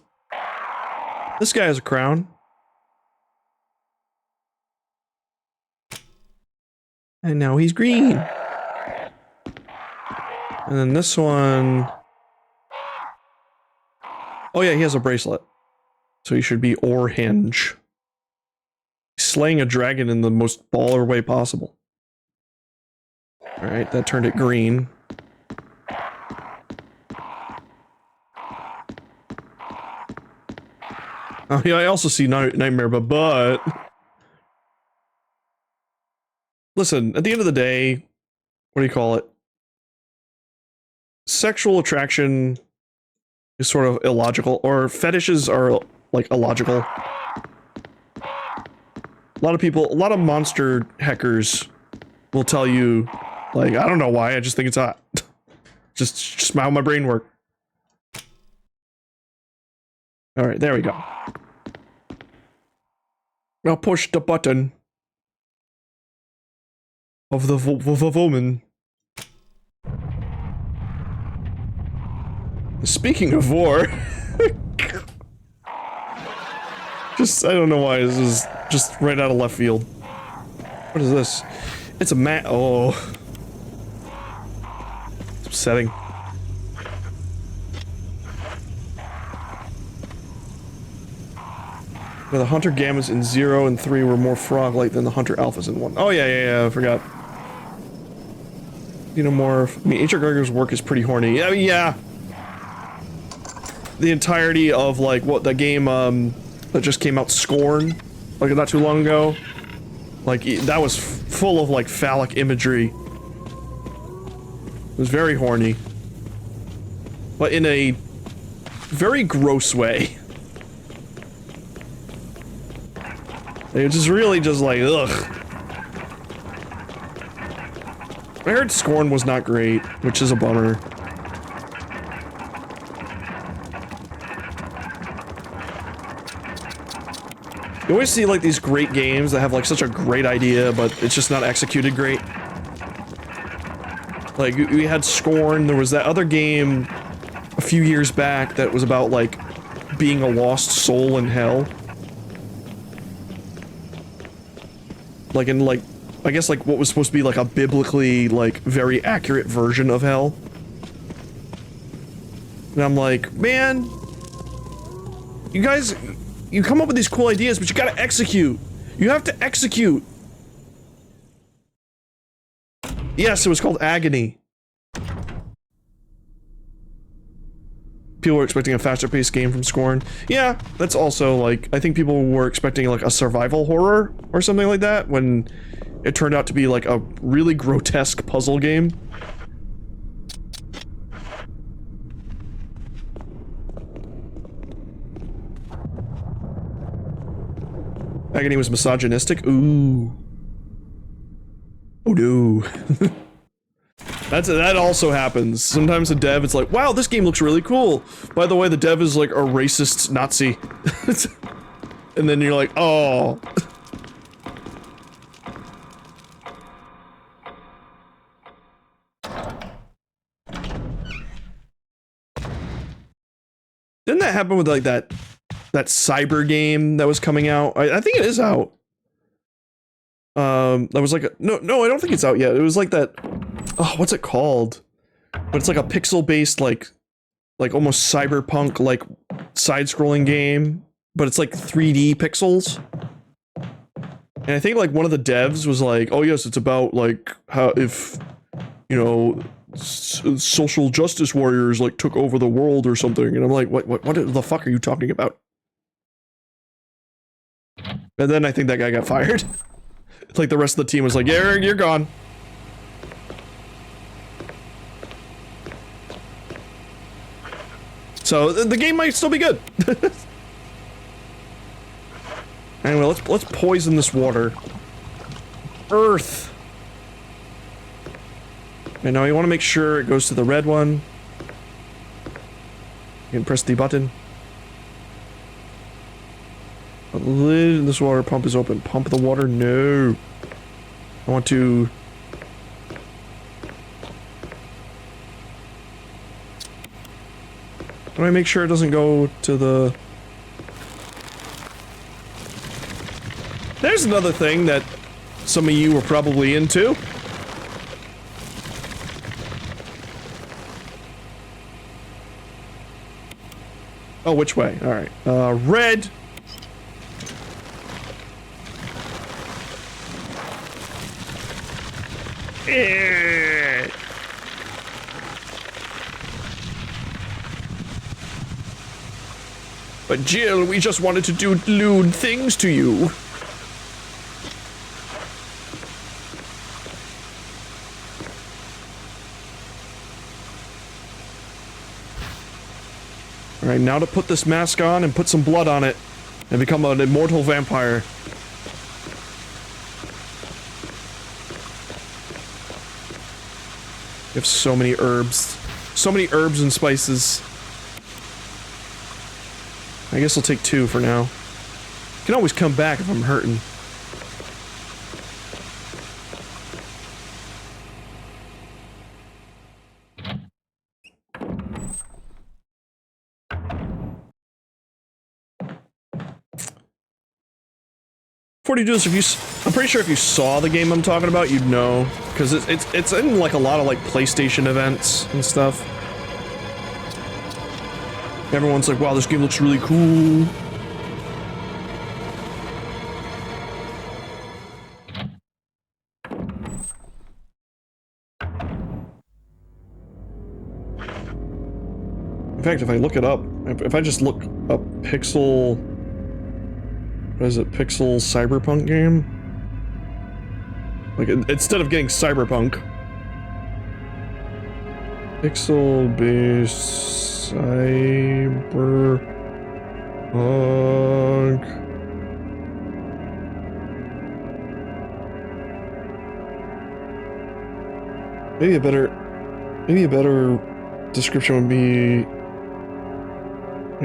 This guy has a crown. And now he's green. And then this one... Oh yeah, he has a bracelet. So he should be Orhenge. Slaying a dragon in the most baller way possible. Alright, that turned it green. Oh yeah, I also see Nightmare, but... Listen, at the end of the day, what do you call it? Sexual attraction is sort of illogical, or fetishes are, like, illogical. A lot of monster hackers will tell you, like, I don't know why, I just think it's hot. just how my brain works. Alright, there we go. Now push the button of the woman. Speaking of war, I don't know why this is just right out of left field. What is this? It's a mat. Oh. It's upsetting. Yeah, the Hunter Gammas in 0 and 3 were more frog-like than the Hunter Alphas in 1. Oh, yeah, I forgot. You know, more... I mean, H.R. Geiger's work is pretty horny. Yeah. The entirety of, like, what, the game, that just came out, Scorn, like, not too long ago. Like, that was full of, like, phallic imagery. It was very horny. But in a very gross way. It was just really just like, ugh. I heard Scorn was not great, which is a bummer. You always see like these great games that have like such a great idea, but it's just not executed great. Like, we had Scorn, there was that other game a few years back that was about like being a lost soul in hell. Like, in, like, I guess, like, what was supposed to be, like, a biblically, like, very accurate version of hell. And I'm like, man, you guys, you come up with these cool ideas, but you gotta execute. You have to execute. Yes, it was called Agony. People were expecting a faster-paced game from Scorn. Yeah, that's also, like, I think people were expecting, like, a survival horror or something like that, when it turned out to be, like, a really grotesque puzzle game. Agony was misogynistic? Ooh. Oh no. That also happens. Sometimes a dev, it's like, wow, this game looks really cool. By the way, the dev is like a racist Nazi. And then you're like, oh. Didn't that happen with like that cyber game that was coming out? I think it is out. That was like no, I don't think it's out yet. It was like that, oh, what's it called? But it's like a pixel-based, like almost cyberpunk, like, side-scrolling game, but it's like 3D pixels. And I think, like, one of the devs was like, oh yes, it's about, like, how if, you know, social justice warriors, like, took over the world or something. And I'm like, what the fuck are you talking about? And then I think that guy got fired. Like, the rest of the team was like, yeah, you're gone. So, the game might still be good. Anyway, let's poison this water. Earth. And now you want to make sure it goes to the red one. You can press the button. The lid in this water pump is open. Pump the water? No. I want to... How do I make sure it doesn't go to the... There's another thing that some of you were probably into. Oh, which way? All right. Red. Eh. But Jill, we just wanted to do lewd things to you. Alright, now to put this mask on and put some blood on it and become an immortal vampire. You have so many herbs. So many herbs and spices. I guess I'll take 2 for now. Can always come back if I'm hurting. Before you do this, I'm pretty sure if you saw the game I'm talking about, you'd know, because it's in like a lot of like PlayStation events and stuff. Everyone's like, "Wow, this game looks really cool." In fact, if I look it up, if I just look up Pixel. What is it? Pixel Cyberpunk game? Like, instead of getting Cyberpunk. Pixel-based Cyberpunk. Maybe a better description would be...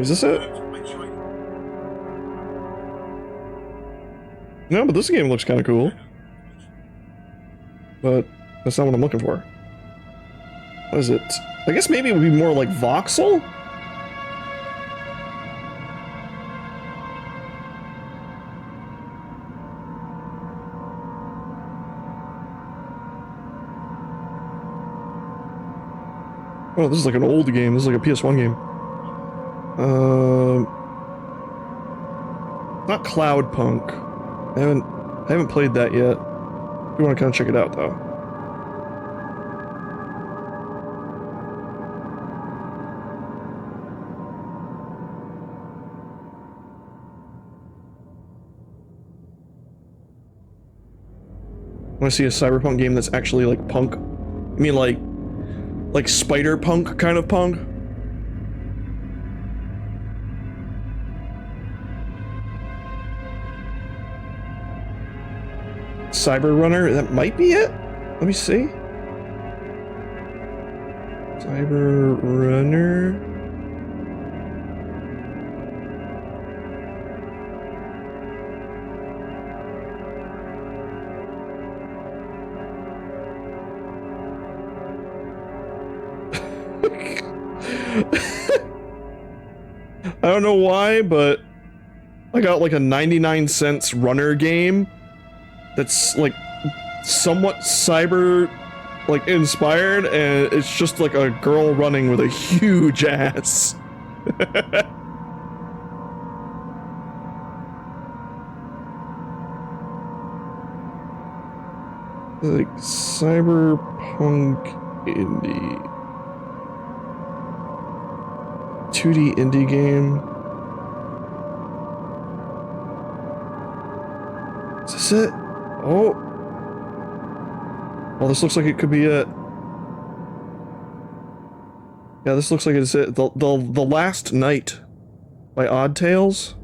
Is this it? No, but this game looks kind of cool. But that's not what I'm looking for. What is it? I guess maybe it would be more like voxel? Oh, this is like an old game. This is like a PS1 game. Not Cloudpunk. I haven't played that yet. We want to kind of check it out though. I want to see a Cyberpunk game that's actually like punk. I mean like spider punk kind of punk. Cyber Runner, that might be it? Let me see. Cyber Runner. I don't know why, but I got like a 99-cent runner game that's like somewhat cyber like inspired, and it's just like a girl running with a huge ass. Like cyberpunk indie 2D indie game. Is this it? Oh. Well, this looks like it could be it. Yeah, this looks like it's it. The Last Night by Odd Tales.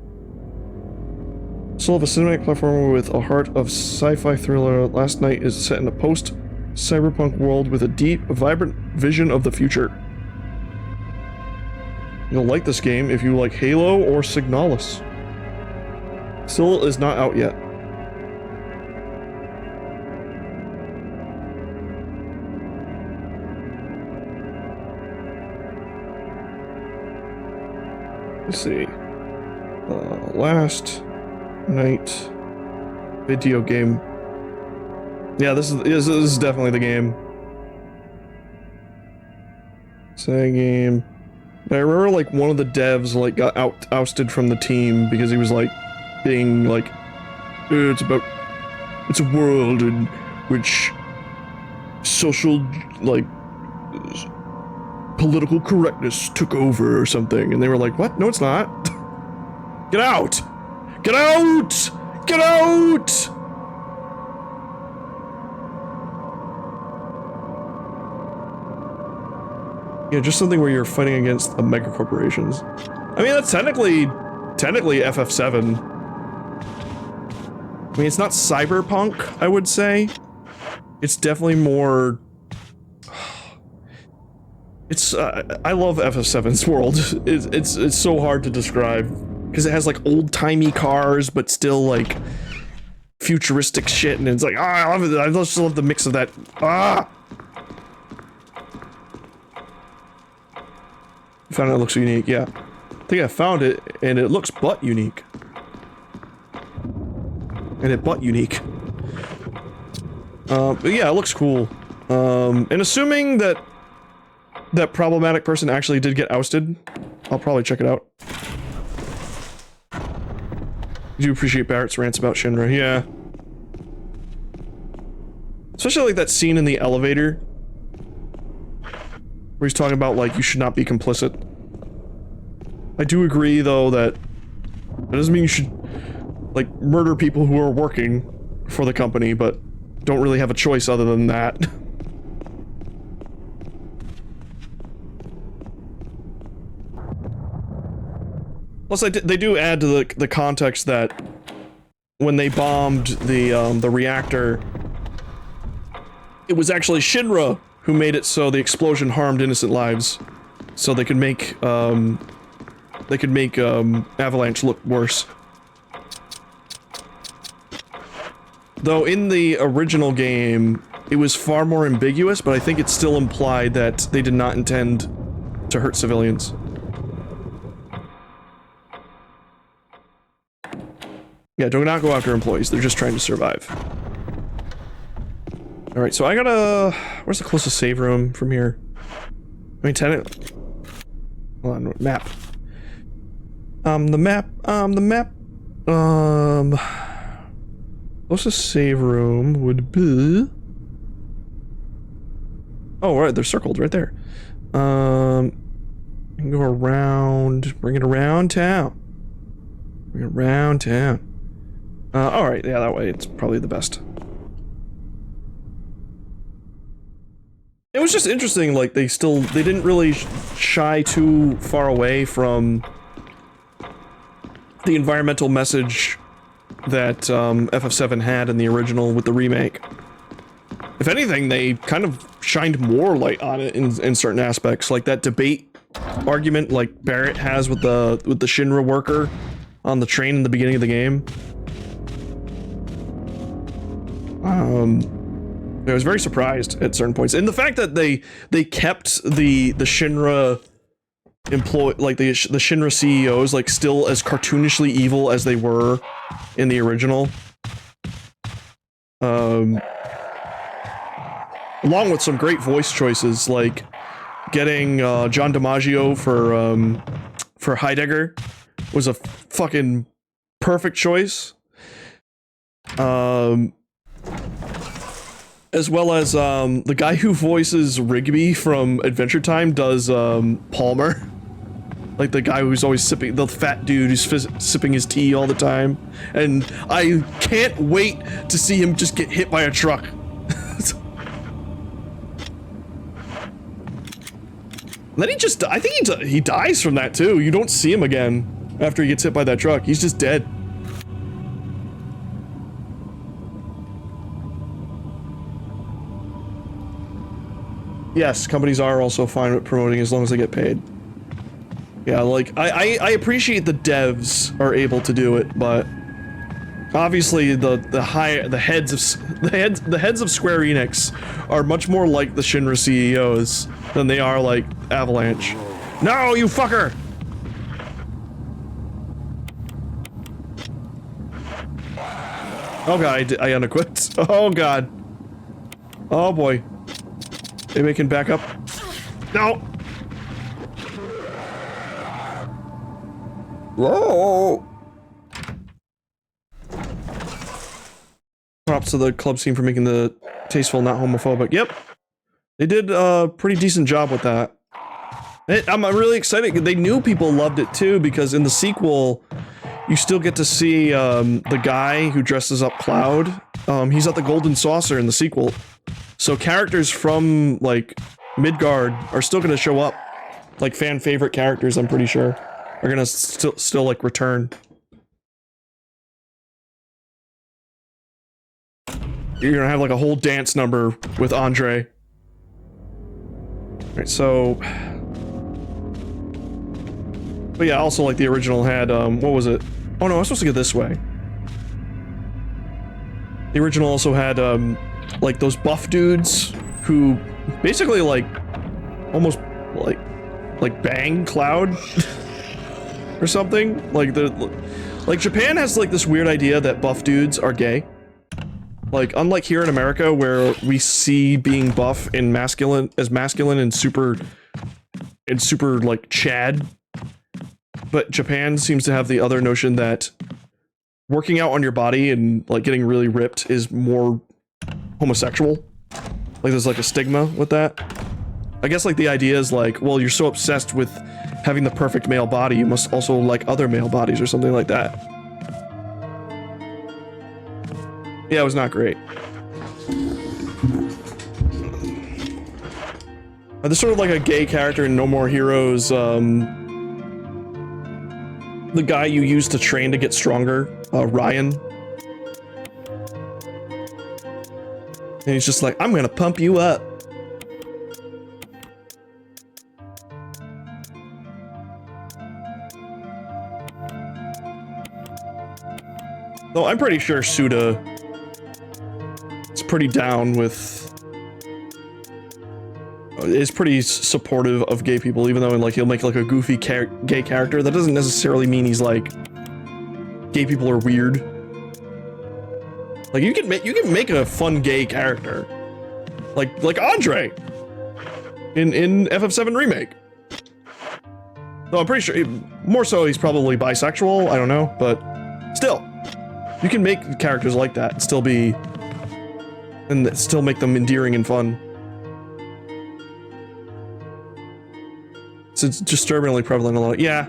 Soul of a cinematic platformer with a heart of sci-fi thriller. Last Night is set in a post-cyberpunk world with a deep, vibrant vision of the future. You'll like this game if you like Halo or Signalis. Still is not out yet. Let's see. Last Night video game. Yeah, this is definitely the game. Say game. I remember like one of the devs like got ousted from the team because he was like being like, it's a world in which social like political correctness took over or something, and they were like, what? No, it's not. Get out! Get out! Get out! Yeah, just something where you're fighting against the mega corporations. I mean, that's technically FF7. I mean, it's not cyberpunk, I would say. It's definitely more... It's, I love FF7's world. It's so hard to describe. Because it has, like, old-timey cars, but still, like, futuristic shit, and it's like, I love it. I just love the mix of that. Found it looks unique, yeah. I think I found it, and it looks butt unique. And it butt unique. But yeah, it looks cool. And assuming that that problematic person actually did get ousted, I'll probably check it out. I do appreciate Barrett's rants about Shinra, yeah. Especially like that scene in the elevator. Where he's talking about, like, you should not be complicit. I do agree, though, that doesn't mean you should, like, murder people who are working for the company, but don't really have a choice other than that. Plus, they do add to the context that when they bombed the reactor, it was actually Shinra who made it so the explosion harmed innocent lives, so they could make Avalanche look worse. Though in the original game, it was far more ambiguous, but I think it still implied that they did not intend to hurt civilians. Yeah, do not go after employees, they're just trying to survive. Alright, so I gotta... Where's the closest save room from here? I mean, tenant... Hold on, map. The map... Closest save room would be... Oh, right, they're circled right there. You can go around... Bring it around town. Bring it around town. Alright, yeah, that way it's probably the best. It was just interesting, like, they didn't really shy too far away from the environmental message that FF7 had in the original with the remake. If anything, they kind of shined more light on it in certain aspects, like that debate argument like Barrett has with the Shinra worker on the train in the beginning of the game. I was very surprised at certain points, and the fact that they kept the Shinra employee, like the Shinra CEOs, like still as cartoonishly evil as they were in the original. Along with some great voice choices, like getting John DiMaggio for Heidegger was a fucking perfect choice. As well as the guy who voices Rigby from Adventure Time does Palmer. Like the guy who's always sipping, the fat dude who's sipping his tea all the time. And I can't wait to see him just get hit by a truck. Then he just, I think he dies from that too. You don't see him again after he gets hit by that truck. He's just dead. Yes, companies are also fine with promoting as long as they get paid. Yeah, like, I appreciate the devs are able to do it, but obviously the heads of Square Enix are much more like the Shinra CEOs than they are like Avalanche. No, you fucker! Oh god, I unequipped. Oh god. Oh boy. Maybe I can back up. No! Whoa! Props to the club scene for making the tasteful, not homophobic. Yep. They did a pretty decent job with that. I'm really excited. They knew people loved it too, because in the sequel, you still get to see the guy who dresses up Cloud. He's at the Golden Saucer in the sequel. So characters from, like, Midgard are still going to show up. Like, fan favorite characters, I'm pretty sure, are going to still, like, return. You're going to have, like, a whole dance number with Andre. Alright, so... But yeah, also, like, the original had, what was it? Oh no, I was supposed to go this way. The original also had, like, those buff dudes who basically, like, almost, like bang Cloud or something. Like, Japan has, like, this weird idea that buff dudes are gay. Like, unlike here in America, where we see being buff and masculine and super, like, Chad. But Japan seems to have the other notion that working out on your body and, like, getting really ripped is more homosexual. Like, there's, like, a stigma with that. I guess, like, the idea is, like, well, you're so obsessed with having the perfect male body, you must also like other male bodies or something like that. Yeah, it was not great. There's sort of like a gay character in No More Heroes, the guy you use to train to get stronger, Ryan. And he's just like, I'm gonna pump you up. Though I'm pretty sure Suda is pretty down with... is pretty supportive of gay people, even though, like, he'll make, like, a goofy gay character. That doesn't necessarily mean he's like, gay people are weird. Like, you can make a fun gay character, like Andre in FF7 Remake. Though I'm pretty sure, more so, he's probably bisexual. I don't know, but still, you can make characters like that and still make them endearing and fun. It's disturbingly prevalent a lot. Yeah.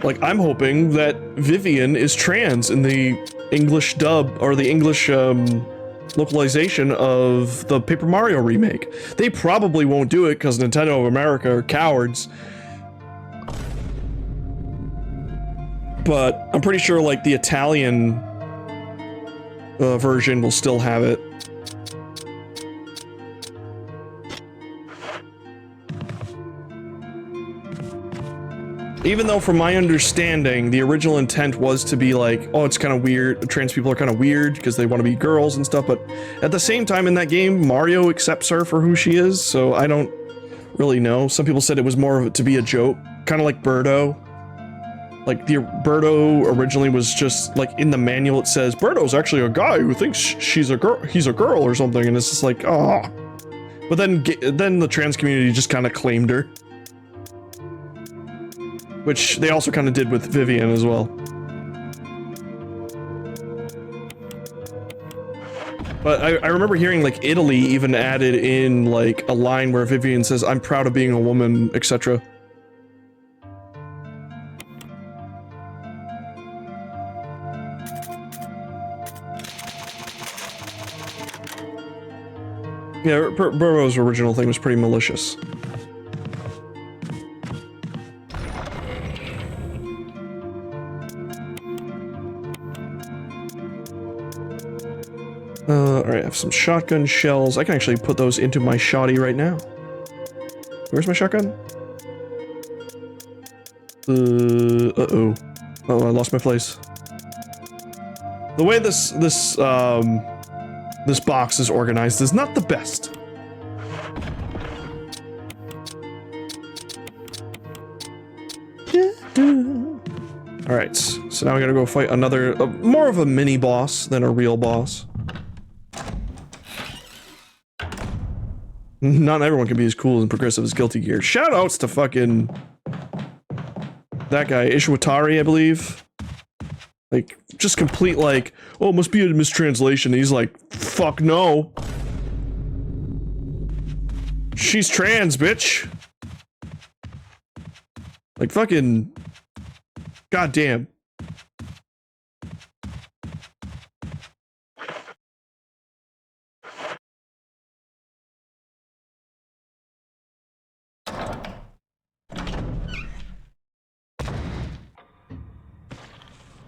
Like, I'm hoping that Vivian is trans in the English dub, or the English localization of the Paper Mario remake. They probably won't do it because Nintendo of America are cowards. But I'm pretty sure, like, the Italian version will still have it. Even though, from my understanding, the original intent was to be like, oh, it's kind of weird, trans people are kind of weird because they want to be girls and stuff, but at the same time in that game, Mario accepts her for who she is, so I don't really know. Some people said it was more of to be a joke, kind of like Birdo. Like, the Birdo originally was just, like, in the manual it says, Birdo's actually a guy who thinks she's a girl, he's a girl or something, and it's just like, ah. Oh. But then the trans community just kind of claimed her. Which they also kind of did with Vivian as well. But I remember hearing, like, Italy even added in, like, a line where Vivian says, I'm proud of being a woman, etc. Yeah, Burrow's original thing was pretty malicious. Alright, I have some shotgun shells. I can actually put those into my shotty right now. Where's my shotgun? Uh-oh. Oh, I lost my place. The way this box is organized is not the best. Alright, so now we gotta go fight another, more of a mini boss than a real boss. Not everyone can be as cool and progressive as Guilty Gear. Shoutouts to fucking that guy, Ishwatari, I believe. Like, just complete like, oh, it must be a mistranslation. And he's like, fuck no. She's trans, bitch. Like, fucking, goddamn.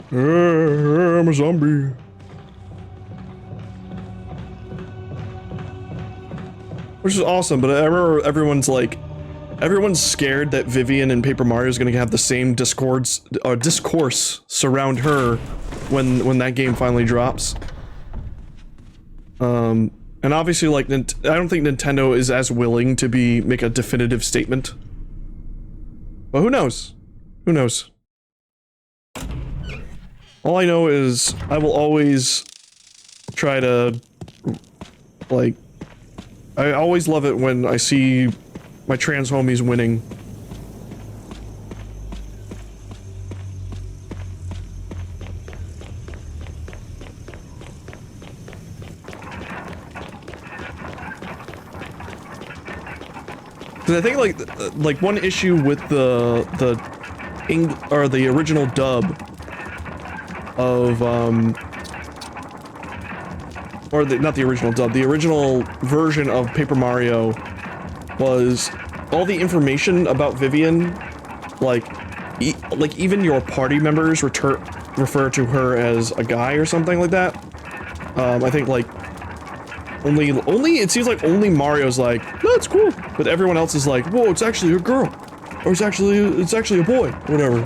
I'm a zombie. Which is awesome, but I remember everyone's scared that Vivian and Paper Mario is gonna have the same discourse surround her when that game finally drops. And obviously, like, I don't think Nintendo is as willing to make a definitive statement. But who knows? Who knows? All I know is I will always try to, like, I always love it when I see my trans homies winning. Cause I think like one issue with the original dub of not the original dub, the original version of Paper Mario was all the information about Vivian, like even your party members refer to her as a guy or something like that. I think like only it seems like only Mario's like, no, it's cool, but everyone else is like, whoa, it's actually a girl, or it's actually a boy, whatever.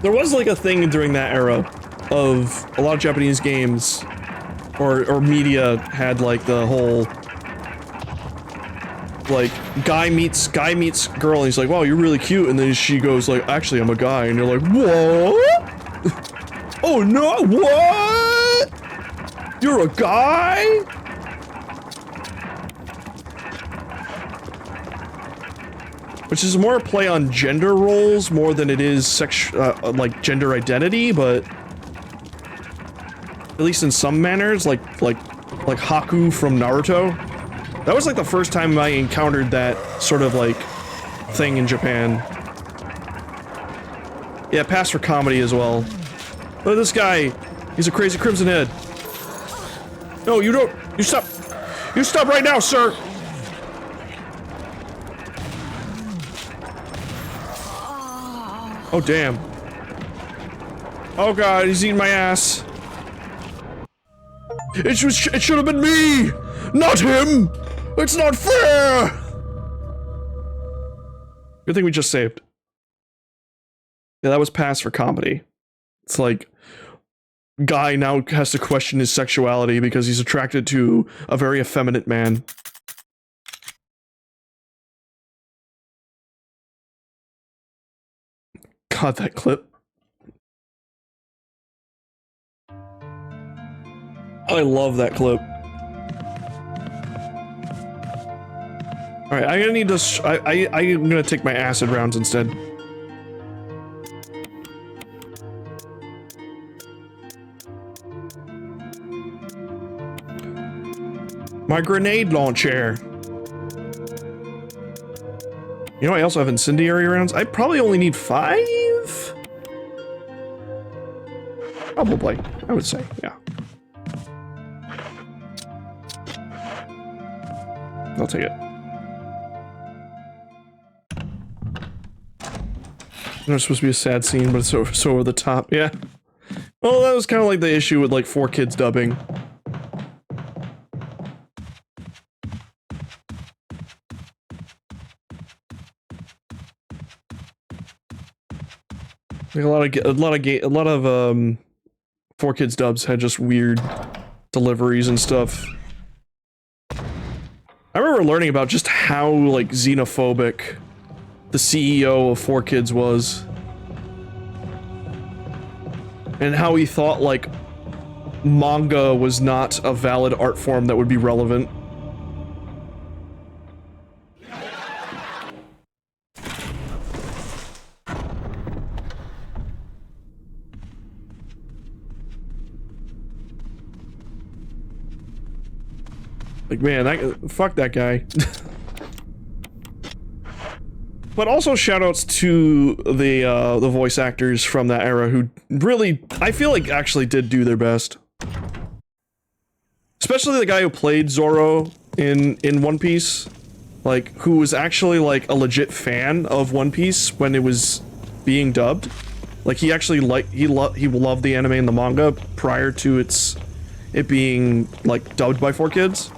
There was like a thing during that era of a lot of Japanese games or media had like the whole like guy meets girl and he's like, wow, you're really cute, and then she goes like, actually I'm a guy, and you're like, what? Oh no, what? You're a guy? Which is more a play on gender roles more than it is like gender identity, but at least in some manners, like Haku from Naruto. That was like the first time I encountered that sort of like thing in Japan. Yeah, pass for comedy as well. Look at this guy. He's a crazy Crimson Head. No, you don't. You stop. You stop right now, sir. Oh, damn. Oh god, he's eating my ass. It should have been me, not him. It's not fair. Good thing we just saved. Yeah, that was pass for comedy. It's like, guy now has to question his sexuality because he's attracted to a very effeminate man. God, that clip. I love that clip. Alright, I'm gonna need to I'm gonna take my acid rounds instead. My grenade launcher. You know, I also have incendiary rounds. I probably only need 5? Probably, I would say, yeah. I'll take it. It's supposed to be a sad scene, but it's so over the top, yeah. Well, that was kind of like the issue with like 4Kids dubbing. Like a lot of 4Kids dubs had just weird deliveries and stuff. I remember learning about just how like xenophobic the CEO of 4Kids was, and how he thought like manga was not a valid art form that would be relevant. Like, man, fuck that guy. But also shoutouts to the voice actors from that era who really, I feel like, actually did do their best. Especially the guy who played Zoro in One Piece, like, who was actually like a legit fan of One Piece when it was being dubbed. Like, he actually he loved the anime and the manga prior to it being like dubbed by 4Kids.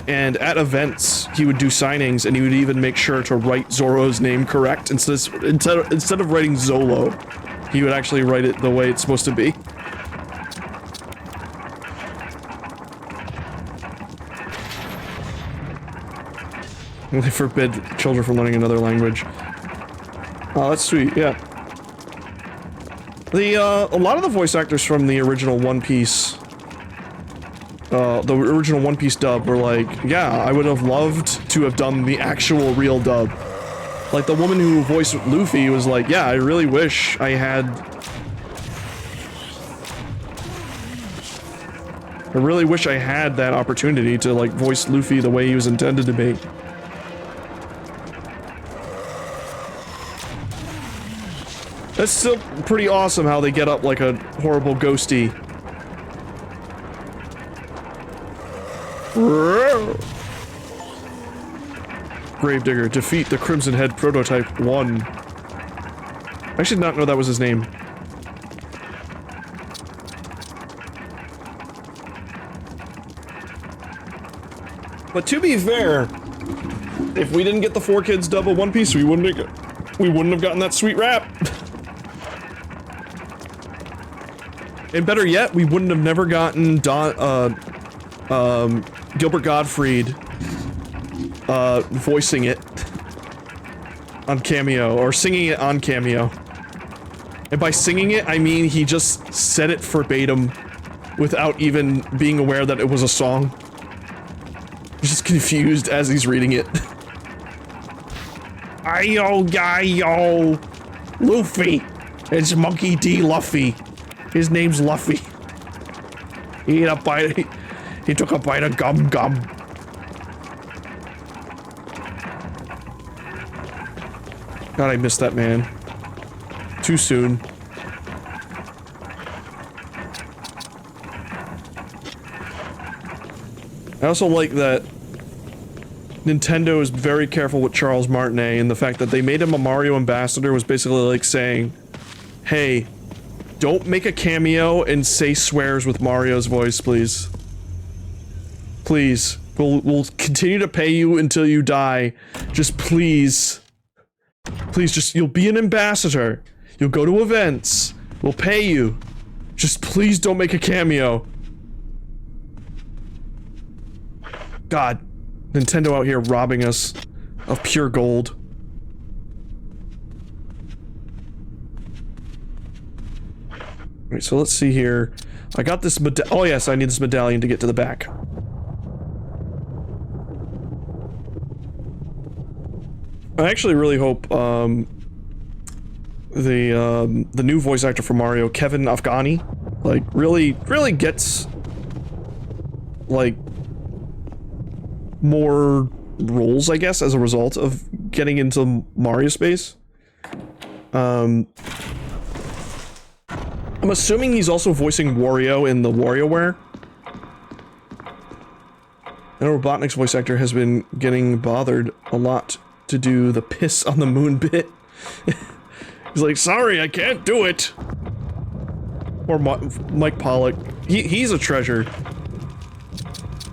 And at events, he would do signings, and he would even make sure to write Zoro's name correct. Instead of writing Zolo, he would actually write it the way it's supposed to be. They forbid children from learning another language. Oh, that's sweet, yeah. A lot of the voice actors from the original One Piece dub were like, yeah, I would have loved to have done the actual real dub. Like, the woman who voiced Luffy was like, yeah, I really wish I had that opportunity to, like, voice Luffy the way he was intended to be. That's still pretty awesome how they get up like a horrible ghosty. Gravedigger, defeat the Crimson Head Prototype 1. I actually did not know that was his name. But to be fair, if we didn't get the 4Kids dub of One Piece, we wouldn't have gotten that sweet rap. And better yet, we wouldn't have never gotten Gilbert Gottfried voicing it on Cameo, or singing it on Cameo. And by singing it, I mean he just said it verbatim without even being aware that it was a song. He's just confused as he's reading it. Ayo, yo, Luffy. It's Monkey D. Luffy. His name's Luffy. He took a bite of gum. God, I missed that man. Too soon. I also like that Nintendo is very careful with Charles Martinet, and the fact that they made him a Mario ambassador was basically like saying, hey, don't make a cameo and say swears with Mario's voice, please. Please. We'll continue to pay you until you die. Just please. Please, just, you'll be an ambassador. You'll go to events. We'll pay you. Just please don't make a cameo. God. Nintendo out here robbing us of pure gold. Alright, so let's see here. I got this oh yes, I need this medallion to get to the back. I actually really hope, the new voice actor for Mario, Kevin Afghani, like, really gets, like, more roles, I guess, as a result of getting into Mario space. I'm assuming he's also voicing Wario in the WarioWare. I know Robotnik's voice actor has been getting bothered a lot to do the piss on the moon bit. He's like, sorry, I can't do it. Or Mike Pollock. He's a treasure.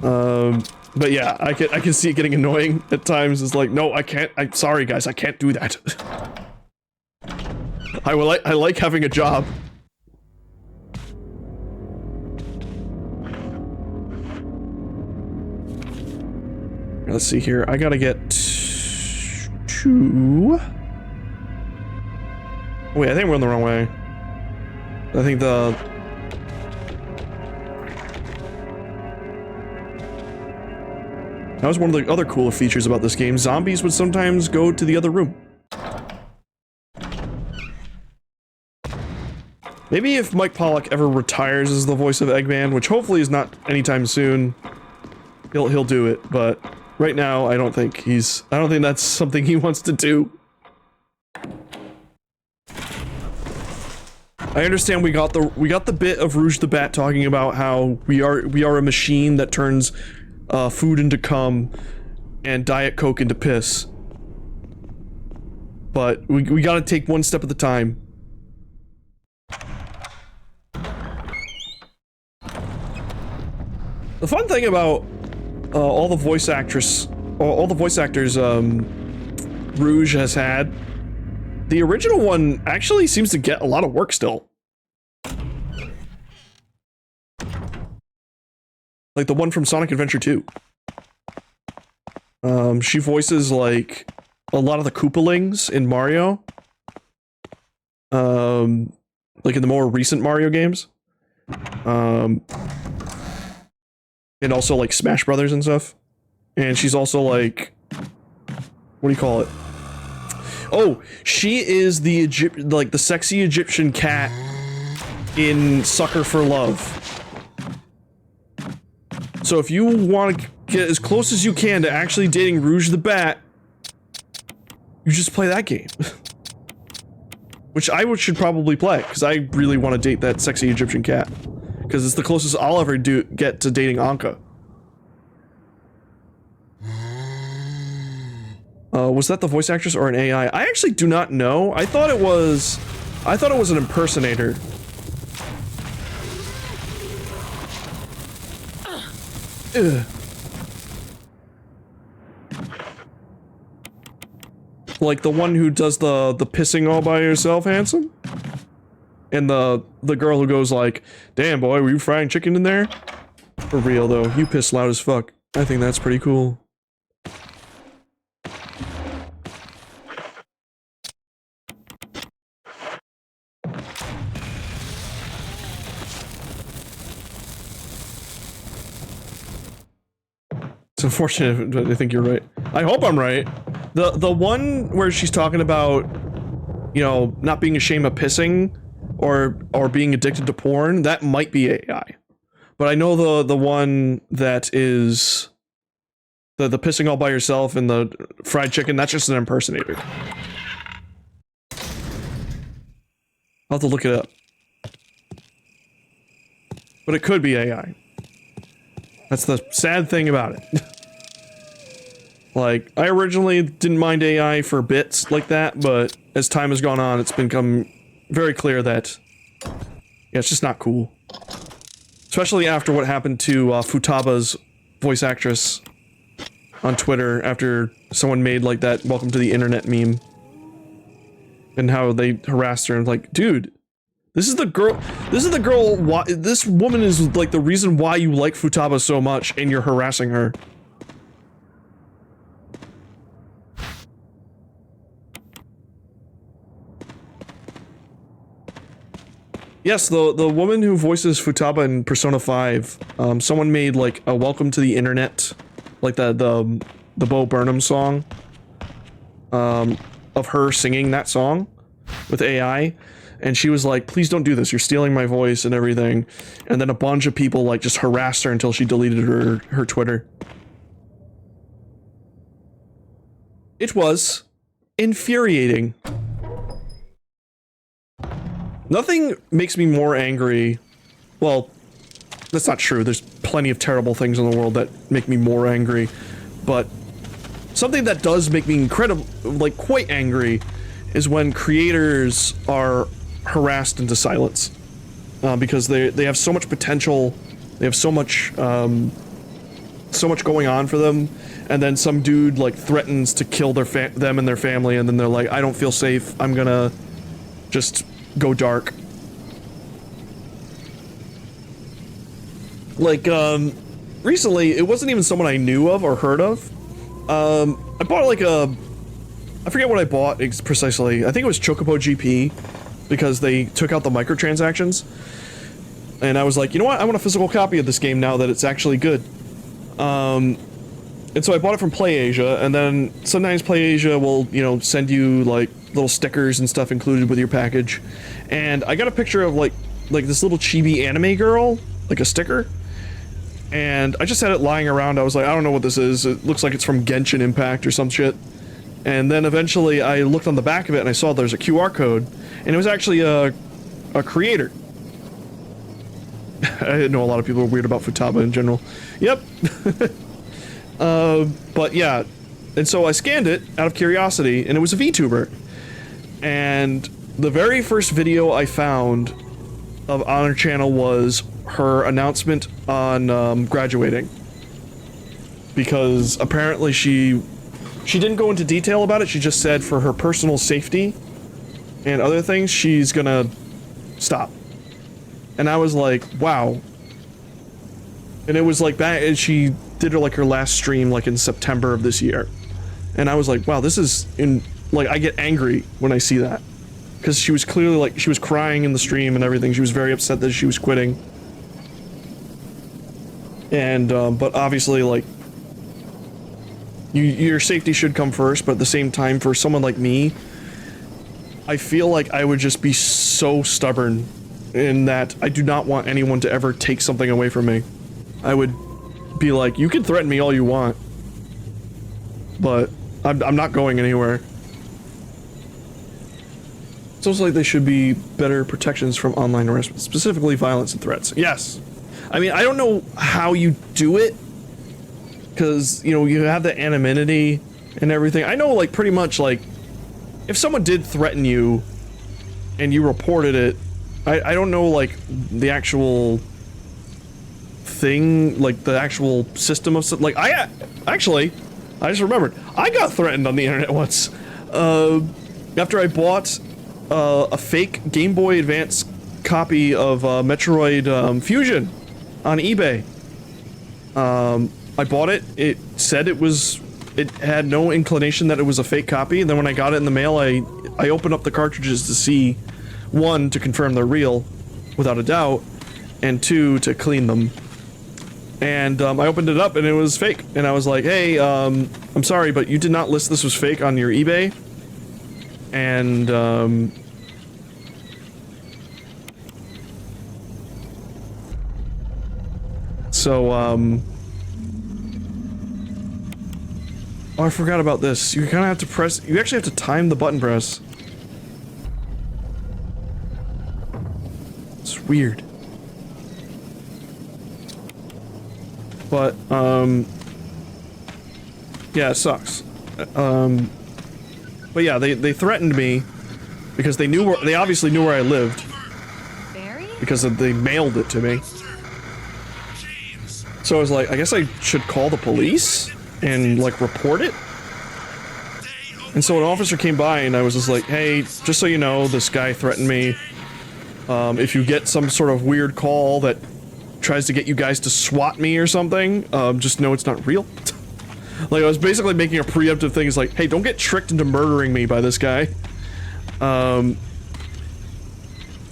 But yeah, I can see it getting annoying at times. It's like, no, I can't. I'm sorry, guys, I can't do that. I like having a job. Let's see here. I gotta get to... Wait, I think we're on the wrong way. I think That was one of the other cooler features about this game. Zombies would sometimes go to the other room. Maybe if Mike Pollock ever retires as the voice of Eggman, which hopefully is not anytime soon, he'll do it, but right now I don't think that's something he wants to do. I understand we got the bit of Rouge the Bat talking about how we are a machine that turns food into cum and Diet Coke into piss. But we gotta take one step at a time. The fun thing about all the voice actors Rouge has had, the original one actually seems to get a lot of work still. Like the one from Sonic Adventure 2. She voices like a lot of the Koopalings in Mario. Like in the more recent Mario games. And also like Smash Brothers and stuff. And she's also like, what do you call it? Oh, she is the the sexy Egyptian cat in Sucker for Love. So if you want to get as close as you can to actually dating Rouge the Bat, you just play that game. Which I should probably play, because I really want to date that sexy Egyptian cat. Because it's the closest I'll ever get to dating Anka. Was that the voice actress or an AI? I actually do not know. I thought it was an impersonator. Ugh. Like the one who does the pissing all by yourself, handsome? And the girl who goes like, damn boy, were you frying chicken in there? For real though, you piss loud as fuck. I think that's pretty cool. It's unfortunate, but I think you're right. I hope I'm right. The one where she's talking about, you know, not being ashamed of pissing or being addicted to porn, that might be AI. But I know the one that is the pissing all by yourself and the fried chicken, that's just an impersonator. I'll have to look it up. But it could be AI. That's the sad thing about it. Like, I originally didn't mind AI for bits like that, but as time has gone on, it's become very clear that, yeah, it's just not cool. Especially after what happened to Futaba's voice actress on Twitter after someone made, like, that Welcome to the Internet meme. And how they harassed her and like, dude, this is the girl, this woman is, like, the reason why you like Futaba so much, and you're harassing her. Yes, the woman who voices Futaba in Persona 5, someone made like a Welcome to the Internet, like the Bo Burnham song, of her singing that song with AI, and she was like, please don't do this, you're stealing my voice and everything, and then a bunch of people like just harassed her until she deleted her Twitter. It was infuriating. Nothing makes me more angry. Well, that's not true. There's plenty of terrible things in the world that make me more angry. But something that does make me quite angry is when creators are harassed into silence. Because they have so much potential. They have so much going on for them. And then some dude like threatens to kill them and their family, and then they're like, I don't feel safe. I'm gonna just go dark. Like, recently, it wasn't even someone I knew of or heard of. I bought like I forget what I bought precisely. I think it was Chocobo GP, because they took out the microtransactions. And I was like, you know what? I want a physical copy of this game now that it's actually good. And And so I bought it from PlayAsia, and then sometimes PlayAsia will, you know, send you like little stickers and stuff included with your package. And I got a picture of like this little chibi anime girl, like a sticker. And I just had it lying around. I was like, I don't know what this is. It looks like it's from Genshin Impact or some shit. And then eventually I looked on the back of it and I saw there's a QR code, and it was actually a creator. I know a lot of people are weird about Futaba in general. Yep. But yeah, and so I scanned it out of curiosity, and it was a VTuber. And the very first video I found on her channel was her announcement on graduating. Because apparently she didn't go into detail about it, she just said for her personal safety and other things, she's gonna stop. And I was like, wow. And it was like that, and she did her last stream like in September of this year. And I was like, wow, this is I get angry when I see that. Because she was clearly like, she was crying in the stream and everything. She was very upset that she was quitting. And, but obviously, like, your safety should come first, but at the same time, for someone like me, I feel like I would just be so stubborn in that I do not want anyone to ever take something away from me. I would be like, you can threaten me all you want, but I'm not going anywhere. It's also like there should be better protections from online harassment, specifically violence and threats. Yes. I mean, I don't know how you do it, because, you know, you have the anonymity and everything. I know, like, pretty much, like, if someone did threaten you and you reported it, I don't know, like, the actual thing, like, the actual system of, like, I just remembered, I got threatened on the internet once, after I bought, a fake Game Boy Advance copy of, Metroid, Fusion on eBay. I bought it, it said it had no inclination that it was a fake copy, and then when I got it in the mail, I opened up the cartridges to see, one, to confirm they're real, without a doubt, and two, to clean them. And, I opened it up and it was fake, and I was like, hey, I'm sorry, but you did not list this was fake on your eBay, and, so, oh, I forgot about this. You kind of have to press, you actually have to time the button press. It's weird. But, yeah, it sucks. But yeah, they threatened me because they obviously knew where I lived. Barry? Because they mailed it to me. So I was like, I guess I should call the police and, like, report it? And so an officer came by and I was just like, hey, just so you know, this guy threatened me. If you get some sort of weird call that tries to get you guys to swat me or something, just know it's not real. Like, I was basically making a preemptive thing. It's like, hey, don't get tricked into murdering me by this guy.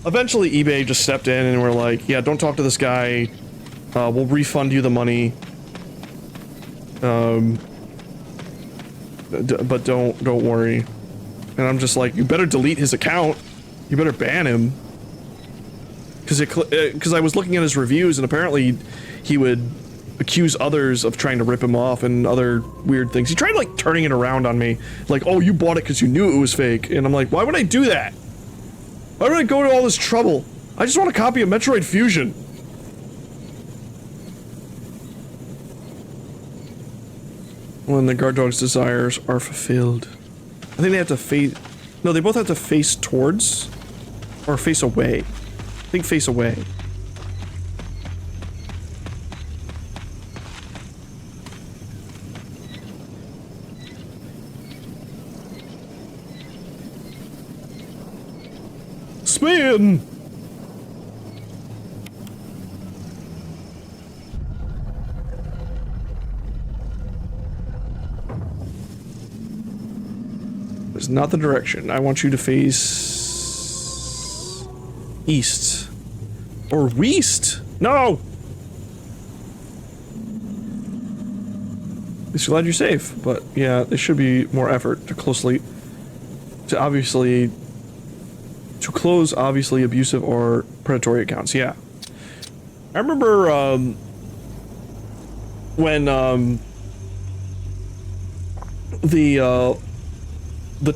Eventually eBay just stepped in and were like, yeah, don't talk to this guy. We'll refund you the money. But don't worry. And I'm just like, you better delete his account. You better ban him. Because I was looking at his reviews, and apparently he would accuse others of trying to rip him off and other weird things. He tried, like, turning it around on me. Like, oh, you bought it because you knew it was fake. And I'm like, why would I do that? Why would I go to all this trouble? I just want a copy of Metroid Fusion. When the guard dog's desires are fulfilled. I think they have to face... No, they both have to face towards... Or face away. I think face away. Spin! That's not the direction. I want you to face... east. Or west? No! least glad you're safe. But yeah, there should be more effort to close obviously abusive or predatory accounts. Yeah. I remember when the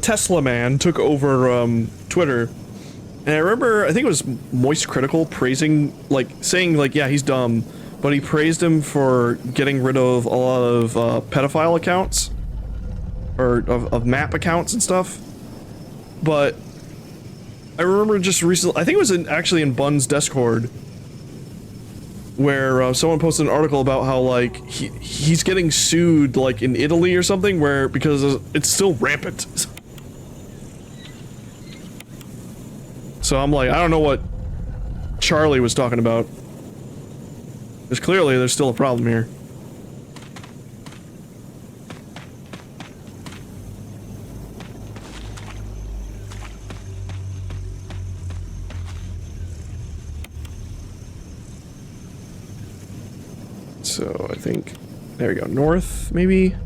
Tesla man took over Twitter, and I remember, I think it was Moist Critical praising, like, saying, like, yeah, he's dumb, but he praised him for getting rid of a lot of pedophile accounts, or of map accounts and stuff. But I remember just recently, I think it was actually in Bun's Discord, where someone posted an article about how, like, he's getting sued, like, in Italy or something, because it's still rampant. So I'm like, I don't know what Charlie was talking about. Because clearly there's still a problem here. So I think, there we go, north, maybe?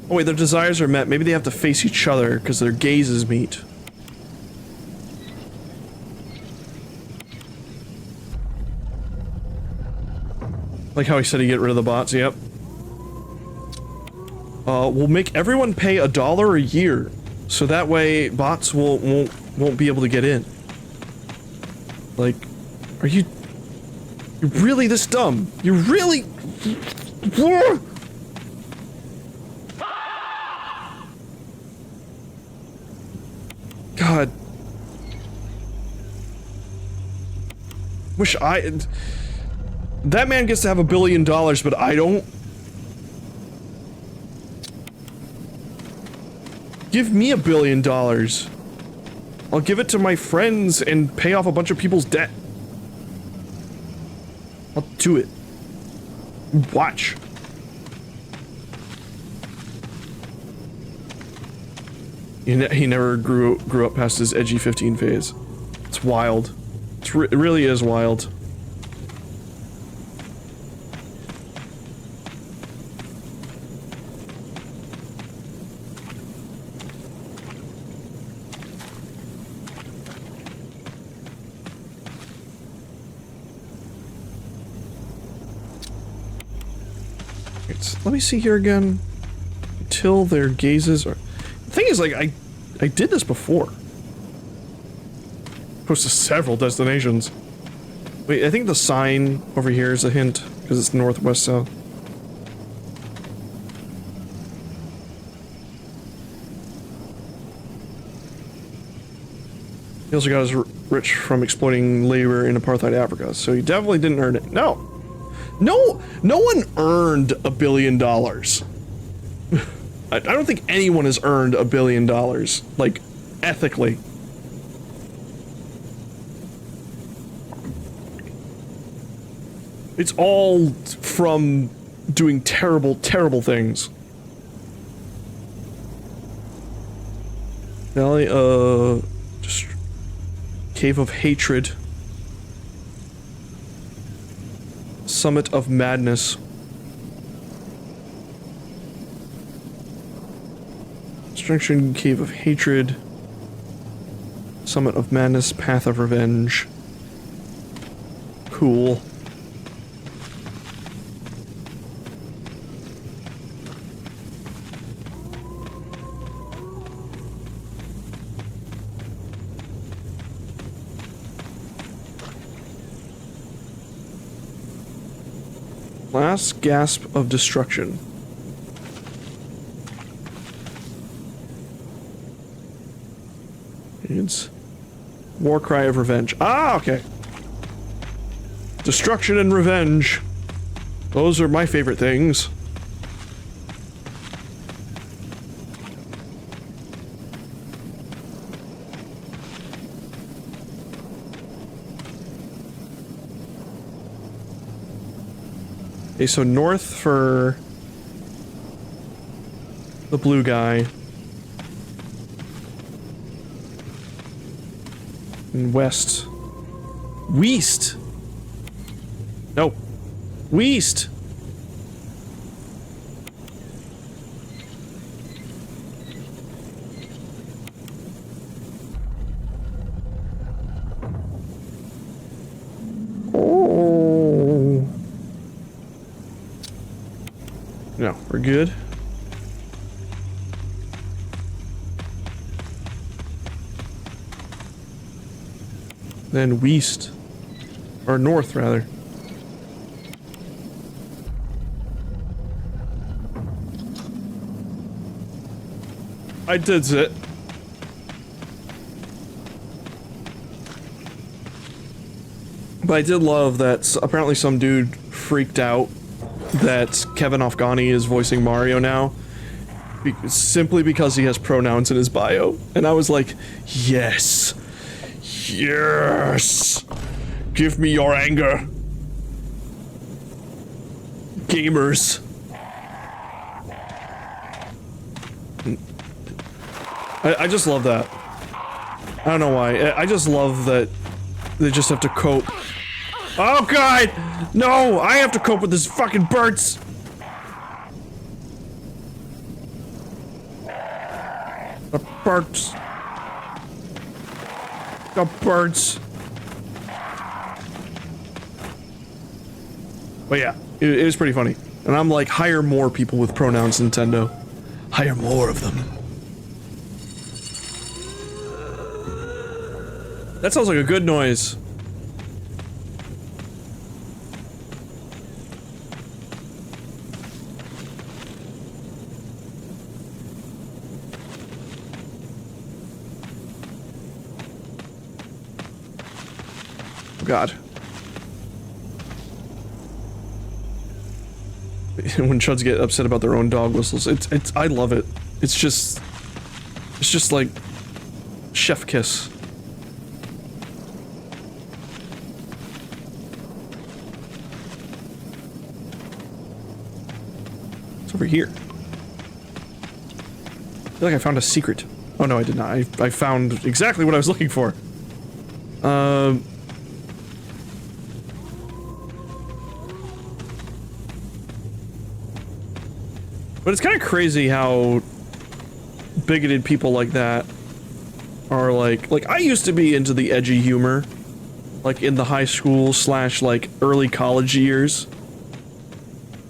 Oh wait, their desires are met. Maybe they have to face each other because their gazes meet. Like how he said he'd get rid of the bots, yep. We'll make everyone pay $1 a year, so that way bots won't be able to get in. Like, are you really this dumb? You're really... God. Wish I... That man gets to have $1 billion, but I don't. Give me $1 billion. I'll give it to my friends and pay off a bunch of people's debt. I'll do it. Watch. He never grew up past his edgy 15 phase. It's wild. It really is wild. Let me see here again. Until their gazes are... The thing is, like, I did this before. Close to several destinations. Wait, I think the sign over here is a hint, because it's northwest south. He also got his rich from exploiting labor in apartheid Africa, so he definitely didn't earn it. No! No one earned $1 billion. I don't think anyone has earned $1 billion, like, ethically. It's all from doing terrible, terrible things. Valley, just Cave of Hatred. Summit of Madness. Destruction, Cave of Hatred. Summit of Madness, Path of Revenge. Cool. Last gasp of destruction. It's War Cry of Revenge. Ah, okay. Destruction and revenge. Those are my favorite things. Okay, so north for the blue guy. And west. West! Nope. Weast! Oh. No, we're good. Then west. Or north, rather. I did it. But I did love that apparently some dude freaked out that Kevin Afghani is voicing Mario now. Simply because he has pronouns in his bio. And I was like, yes. Yes. Give me your anger. Gamers. I just love that. I don't know why. I just love that they just have to cope. Oh god! No! I have to cope with this fucking birds! The birds. The birds. But yeah, it is pretty funny. And I'm like, hire more people with pronouns, Nintendo. Hire more of them. That sounds like a good noise. God. When chuds get upset about their own dog whistles, I love it. It's just like chef kiss. It's over here. I feel like I found a secret. Oh no, I did not. I found exactly what I was looking for. But it's kind of crazy how bigoted people like that are like I used to be into the edgy humor, like in the high school / like early college years.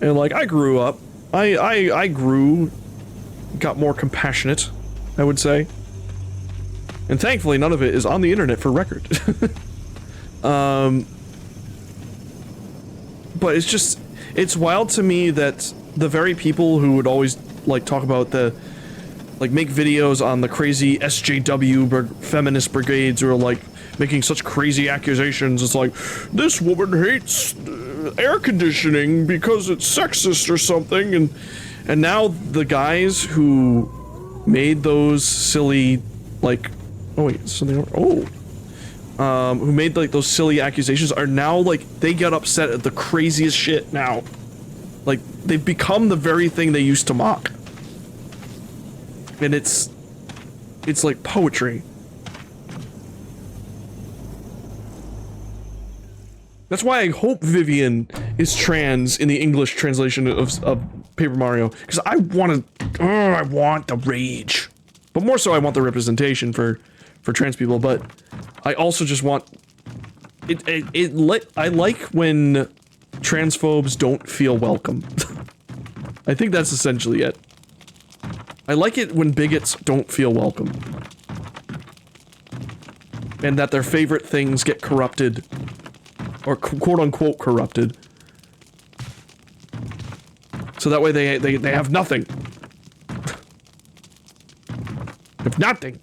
And like I grew up, I grew, got more compassionate, I would say. And thankfully none of it is on the internet for record. But it's just, it's wild to me that the very people who would always, like, talk about make videos on the crazy SJW feminist brigades who are, like, making such crazy accusations. It's like, this woman hates air conditioning because it's sexist or something, and now the guys who made those silly, like, oh wait, something, who made, like, those silly accusations are now, like, they get upset at the craziest shit now. Like, they've become the very thing they used to mock. And it's like poetry. That's why I hope Vivian is trans in the English translation of Paper Mario. Because I want the rage. But more so I want the representation for trans people, but I also just want... I like when transphobes don't feel welcome. I think that's essentially it. I like it when bigots don't feel welcome. And that their favorite things get corrupted. Or quote-unquote corrupted. So that way they have nothing. Have nothing.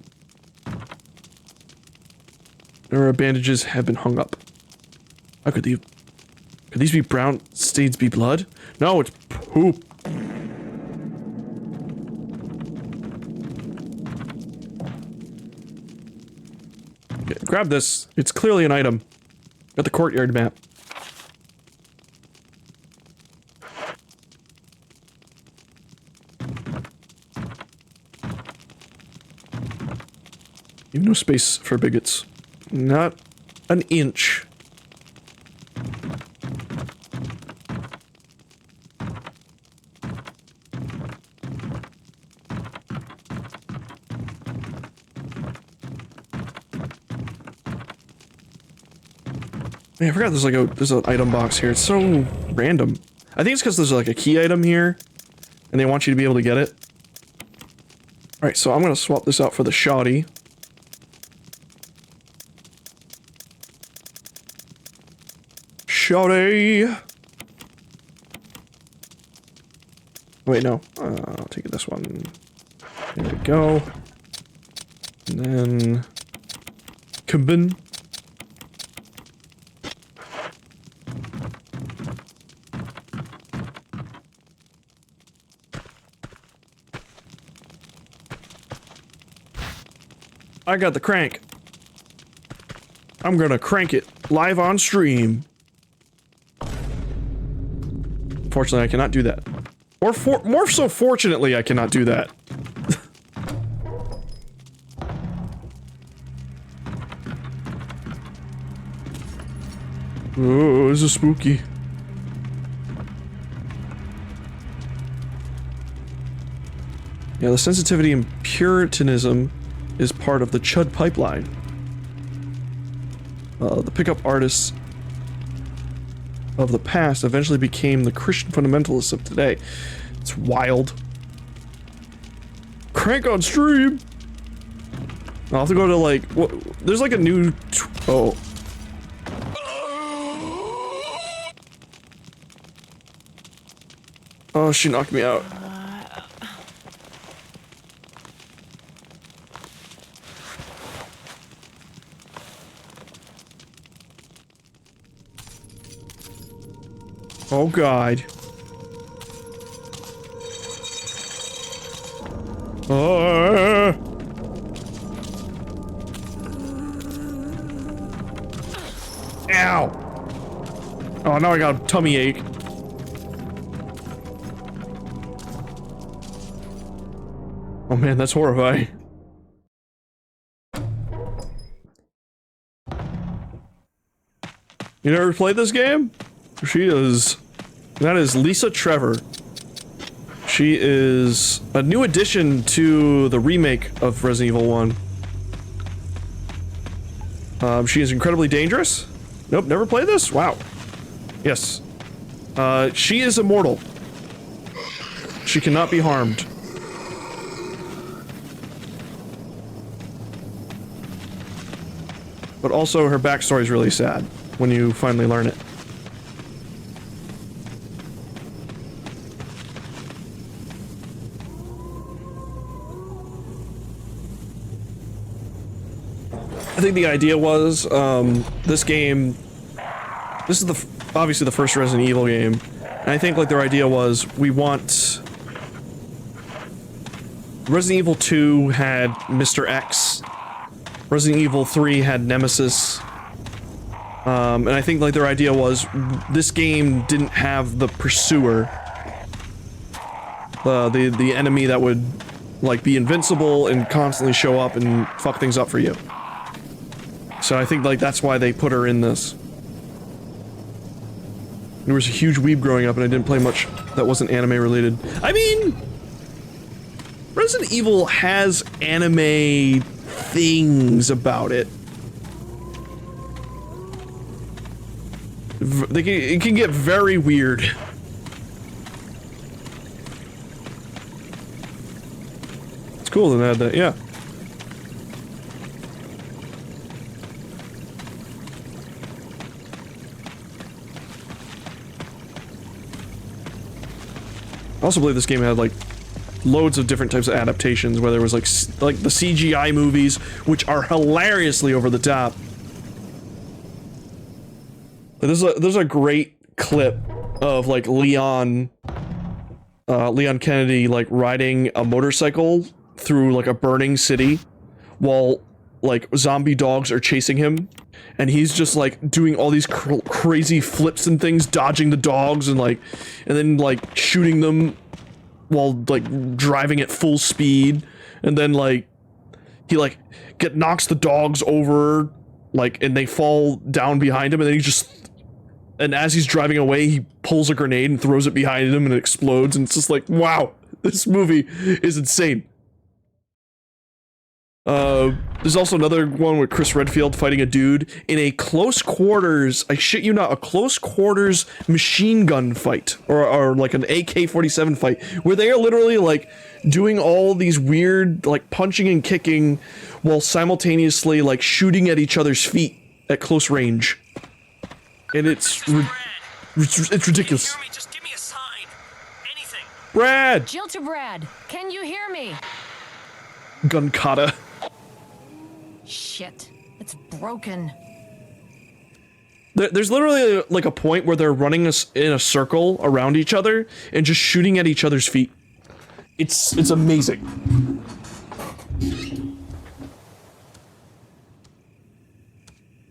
Their bandages have been hung up. How could these be brown stains be blood? No, it's poop. Okay, grab this. It's clearly an item. Got the courtyard map. You've no space for bigots. Not an inch. Man, I forgot there's an item box here. It's so random. I think it's because there's like a key item here, and they want you to be able to get it. All right, so I'm gonna swap this out for the shoddy. Shoddy. Wait, no. I'll take this one. There we go. And then Kabin. I got the crank. I'm gonna crank it live on stream. Fortunately, I cannot do that. Or more so fortunately, I cannot do that. Oh, this is spooky. Yeah, the sensitivity and puritanism is part of the Chud pipeline. The pickup artists of the past eventually became the Christian fundamentalists of today. It's wild. Crank on stream! I'll have to go to like, what, there's like a new, oh. Oh, she knocked me out. Oh god. Oh. Ow. Oh, now I got a tummy ache. Oh man, that's horrifying. You never played this game? That is Lisa Trevor. She is a new addition to the remake of Resident Evil 1. She is incredibly dangerous. Nope, never played this? Wow. Yes. She is immortal. She cannot be harmed. But also her backstory is really sad when you finally learn it. I think the idea was, this game, this is obviously the first Resident Evil game, and I think like their idea was, we want, Resident Evil 2 had Mr. X, Resident Evil 3 had Nemesis, and I think like their idea was, this game didn't have the pursuer, the enemy that would, like, be invincible and constantly show up and fuck things up for you. So I think, like, that's why they put her in this. There was a huge weeb growing up and I didn't play much that wasn't anime related. I mean, Resident Evil has anime things about it. It can get very weird. It's cool to add that, yeah. I also believe this game had like loads of different types of adaptations, whether it was like the CGI movies, which are hilariously over the top. There's a great clip of like Leon Kennedy like riding a motorcycle through like a burning city while like zombie dogs are chasing him, and he's just like doing all these crazy flips and things, dodging the dogs and then like shooting them while like driving at full speed, and then like he like knocks the dogs over, like, and they fall down behind him, and then and as he's driving away, he pulls a grenade and throws it behind him and it explodes, and it's just like, wow, this movie is insane. There's also another one with Chris Redfield fighting a dude in a close quarters, I shit you not, a close quarters machine gun fight, or like an AK-47 fight, where they are literally like doing all these weird like punching and kicking while simultaneously like shooting at each other's feet at close range. And it's ridiculous. Hear me? Just give me a sign. Anything. Brad! Jill to Brad, can you hear me? Gun kata. Shit, it's broken. There's literally like a point where they're running us in a circle around each other and just shooting at each other's feet. It's amazing.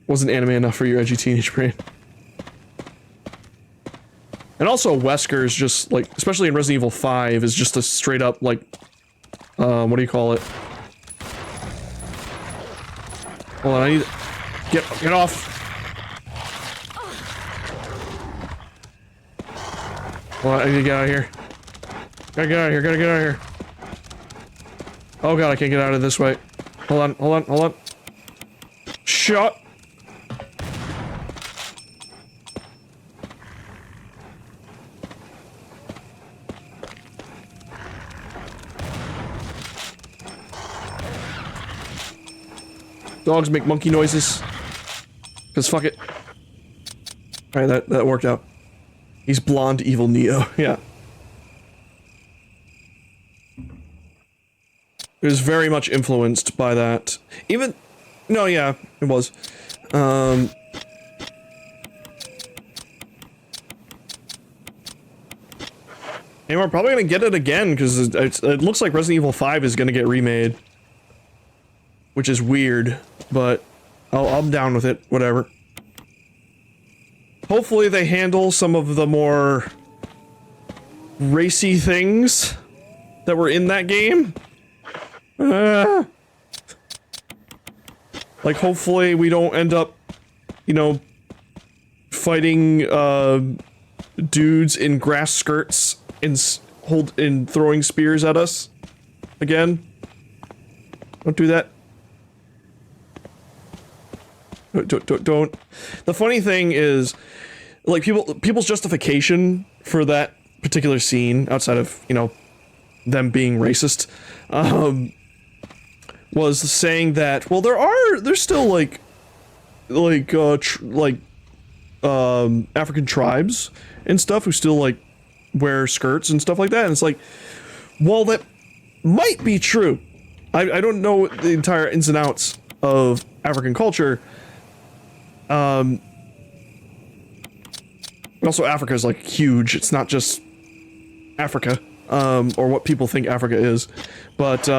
Wasn't anime enough for your edgy teenage brain. And also Wesker is just like, especially in Resident Evil 5, is just a straight up like, what do you call it? Hold on, I need to get off. Hold on, I need to get out of here. Gotta get out of here, gotta get out of here. Oh god, I can't get out of this way. Hold on, hold on, hold on. Shot. Dogs make monkey noises. Cause fuck it. Alright, that worked out. He's blonde evil Neo, yeah. It was very much influenced by that. Even... No, yeah, it was. And we're probably gonna get it again, because it looks like Resident Evil 5 is gonna get remade. Which is weird, but I'm down with it, whatever. Hopefully they handle some of the more racy things that were in that game. Like hopefully we don't end up, you know, fighting dudes in grass skirts and throwing spears at us again. Don't do that. Don't. The funny thing is, like, people's justification for that particular scene, outside of, you know, them being racist, was saying that, well, there's still, African tribes and stuff who still, like, wear skirts and stuff like that, and it's like, well, that might be true. I don't know the entire ins and outs of African culture. Also Africa is like huge. It's not just Africa, or what people think Africa is, but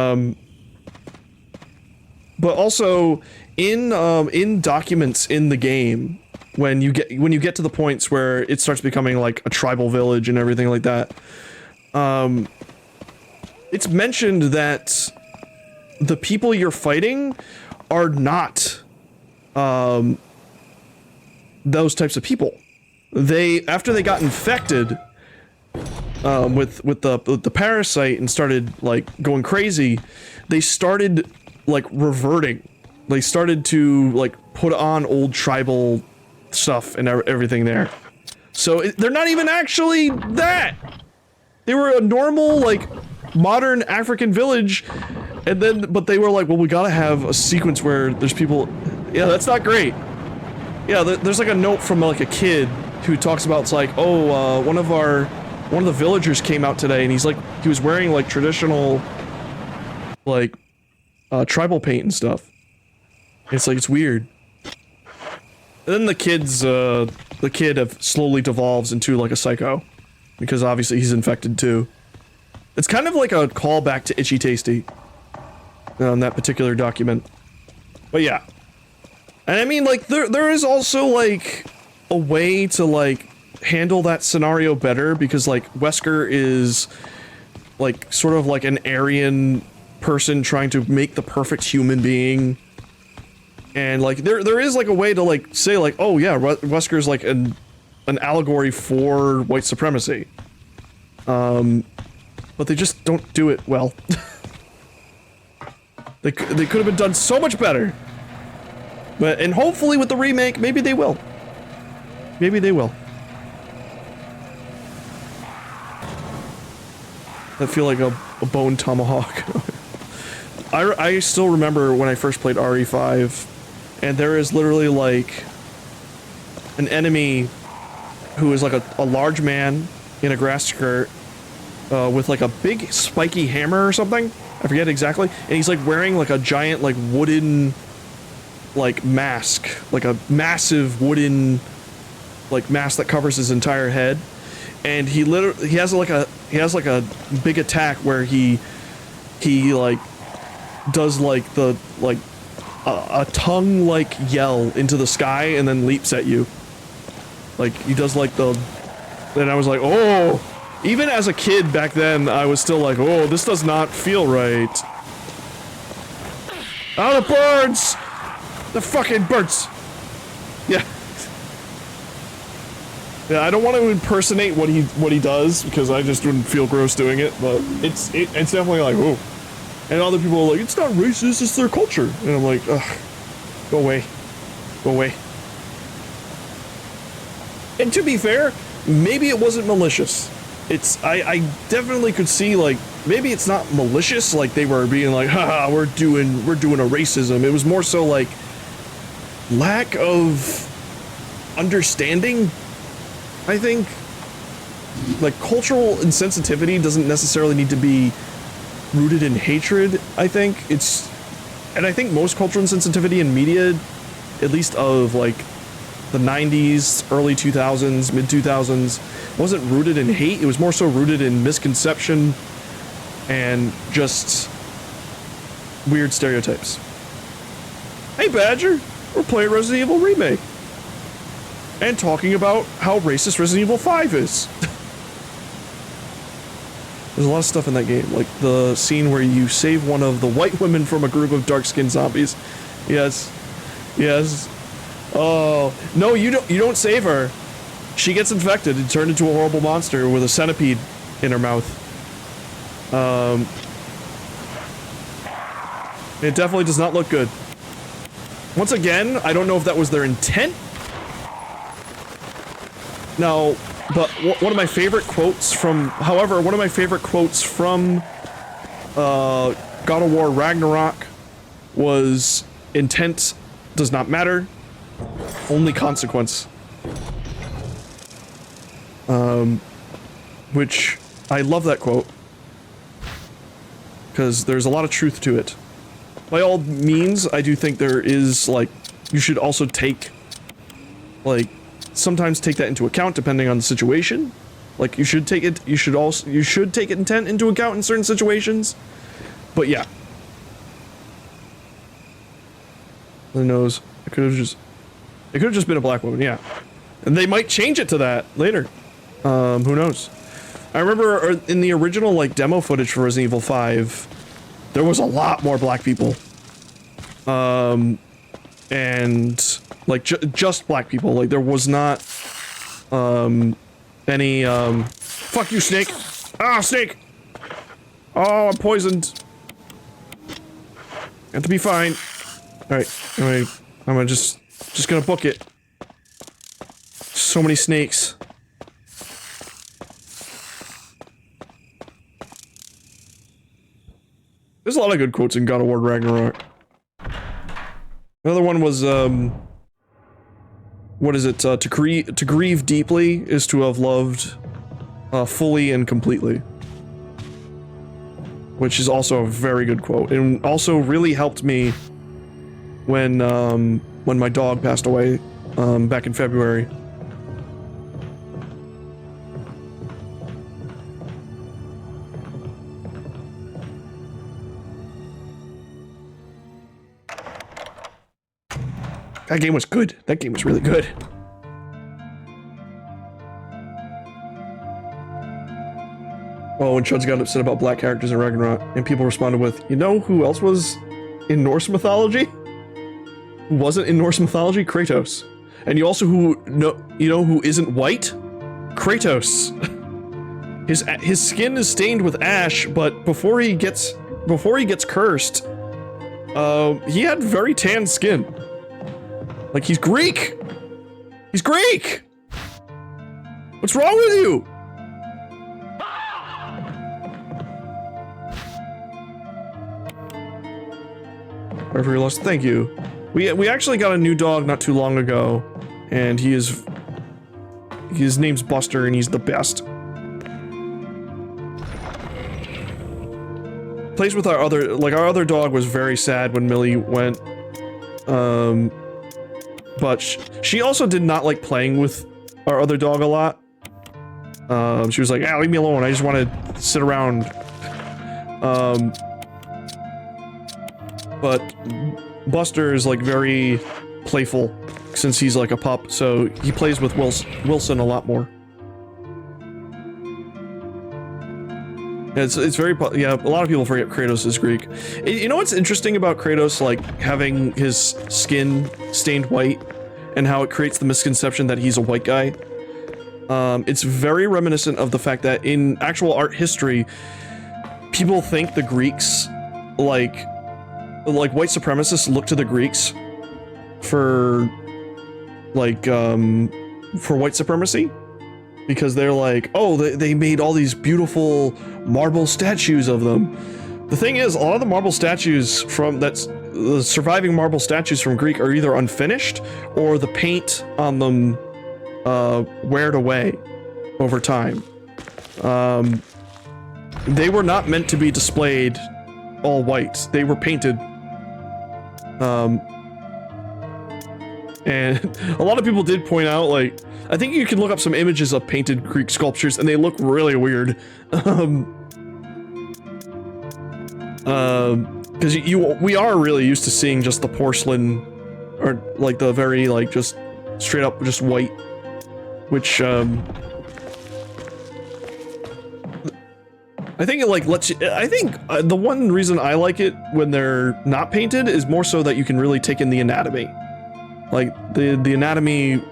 also in documents in the game, when you get to the points where it starts becoming like a tribal village and everything like that, it's mentioned that the people you're fighting are not those types of people. After they got infected with the parasite and started like going crazy, they started like reverting. They started to like put on old tribal stuff and everything there. So they're not even actually that. They were a normal like modern African village, and then but they were like, well, we gotta have a sequence where there's people. Yeah, that's not great. Yeah, there's like a note from like a kid who talks about, it's like, oh, one of the villagers came out today, and he was wearing like traditional like tribal paint and stuff. It's like, it's weird. And then the kid slowly devolves into like a psycho, because obviously he's infected too. It's kind of like a callback to Itchy Tasty on that particular document. But yeah. And I mean, like, there is also, like, a way to, like, handle that scenario better, because, like, Wesker is, like, sort of like an Aryan person trying to make the perfect human being. And, like, there is, like, a way to, like, say, like, oh, yeah, Wesker's, like, an allegory for white supremacy. But they just don't do it well. They could have been done so much better. And hopefully with the remake, maybe they will. Maybe they will. I feel like a bone tomahawk. I still remember when I first played RE5, and there is literally like an enemy who is like a large man in a grass skirt with like a big spiky hammer or something. I forget exactly. And he's like wearing like a giant like wooden like mask, like a massive wooden like mask that covers his entire head. And he has like a big attack where he like does like the like a tongue like yell into the sky and then leaps at you. Like he does like the, and I was like, oh, even as a kid back then, I was still like, oh, this does not feel right. Oh, the birds! The fucking birds! Yeah. Yeah, I don't want to impersonate what he does because I just wouldn't feel gross doing it, but it's definitely like, oh. And other people are like, it's not racist, it's their culture. And I'm like, ugh, go away. Go away. And to be fair, maybe it wasn't malicious. I definitely could see like, maybe it's not malicious, like they were being like, haha, we're doing a racism. It was more so like lack of understanding, I think. Like cultural insensitivity doesn't necessarily need to be rooted in hatred, I think. And I think most cultural insensitivity in media, at least of like the 90s, early 2000s, mid 2000s, wasn't rooted in hate. It was more so rooted in misconception and just weird stereotypes. Hey Badger, we're playing Resident Evil Remake and talking about how racist Resident Evil 5 is. There's a lot of stuff in that game, like the scene where you save one of the white women from a group of dark-skinned zombies. Yes. Yes. Oh, no, you don't save her. She gets infected and turned into a horrible monster with a centipede in her mouth. It definitely does not look good. Once again, I don't know if that was their intent. No, but one of my favorite quotes from, however, one of my favorite quotes from God of War Ragnarok was, intent does not matter, only consequence. Which, I love that quote, because there's a lot of truth to it. By all means, I do think there is, like, you should also take, like, sometimes take that into account depending on the situation. Like, you should take intent into account in certain situations. But yeah. Who knows? It could have just been a black woman, yeah. And they might change it to that later. Who knows? I remember in the original, like, demo footage for Resident Evil 5, there was a lot more black people. And, like, just black people. Like, there was not, any, fuck you, Snake! Ah, Snake! Oh, I'm poisoned. Have to be fine. Alright, I'm gonna just gonna book it. So many snakes. There's a lot of good quotes in God of War Ragnarok. Another one was, what is it? To grieve deeply is to have loved, fully and completely. Which is also a very good quote, and also really helped me when my dog passed away, back in February. That game was good. That game was really good. Oh, and Chuds got upset about black characters in Ragnarok, and people responded with, you know who else was in Norse mythology? Who wasn't in Norse mythology? Kratos. And you also you know who isn't white? Kratos. His skin is stained with ash, but before he gets cursed, He had very tan skin. Like, he's Greek! He's Greek! What's wrong with you? Wherever you lost, thank you. We actually got a new dog not too long ago, and his name's Buster, and he's the best. Plays with our other dog was very sad when Millie went. But she also did not like playing with our other dog a lot. She was like, ah, leave me alone, I just want to sit around. But Buster is like very playful since he's like a pup, so he plays with Wilson a lot more. It's very, yeah, a lot of people forget Kratos is Greek. You know what's interesting about Kratos, like having his skin stained white and how it creates the misconception that he's a white guy? It's very reminiscent of the fact that in actual art history, people think the Greeks, like white supremacists look to the Greeks for white supremacy, because they're like, oh, they made all these beautiful marble statues of them. The thing is, a lot of the marble statues the surviving marble statues from Greek are either unfinished or the paint on them weared away over time. They were not meant to be displayed all white. They were painted. And a lot of people did point out, like, I think you can look up some images of painted Greek sculptures and they look really weird. Because we are really used to seeing just the porcelain, or like the very, like, just straight up just white, which I think it like lets you, I think the one reason I like it when they're not painted is more so that you can really take in the anatomy. Like the anatomy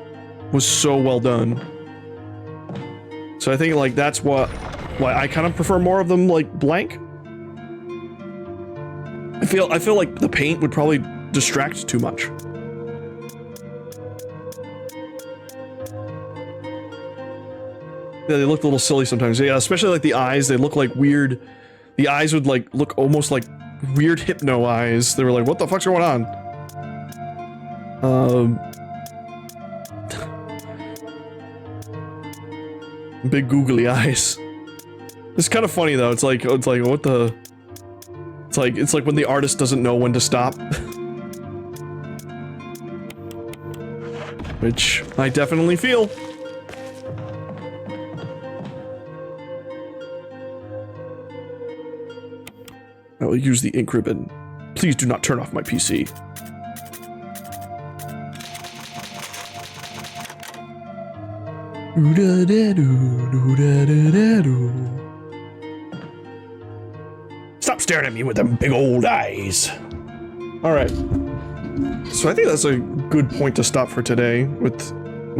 was so well done. So I think like that's why I kind of prefer more of them like blank. I feel like the paint would probably distract too much. Yeah, they look a little silly sometimes. Yeah, especially like the eyes, they look like weird. The eyes would like look almost like weird hypno eyes. They were like, what the fuck's going on? Big googly eyes. It's kind of funny though. It's like what the? It's like when the artist doesn't know when to stop. Which I definitely feel. I will use the ink ribbon. Please do not turn off my PC. Stop staring at me with them big old eyes. Alright. So I think that's a good point to stop for today with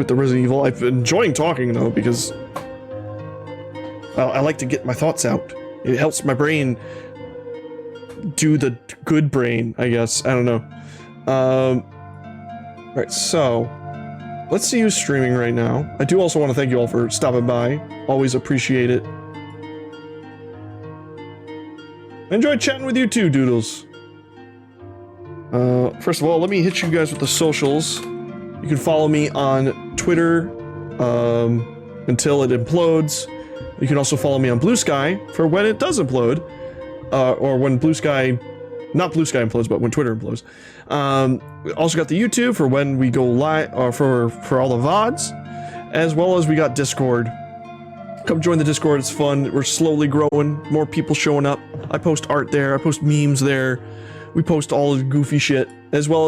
the Resident Evil. I've been enjoying talking though, because I like to get my thoughts out. It helps my brain do the good brain, I guess. I don't know. Alright, so let's see who's streaming right now. I do also want to thank you all for stopping by. Always appreciate it. I enjoyed chatting with you too, Doodles. First of all, let me hit you guys with the socials. You can follow me on Twitter until it implodes. You can also follow me on Blue Sky for when it does implode. Or when Blue Sky, not Blue Sky implodes, but when Twitter implodes. We also got the YouTube for when we go live, or for all the VODs, as well as we got Discord. Come join the Discord, it's fun. We're slowly growing, more people showing up. I post art there, I post memes there. We post all the goofy shit, as well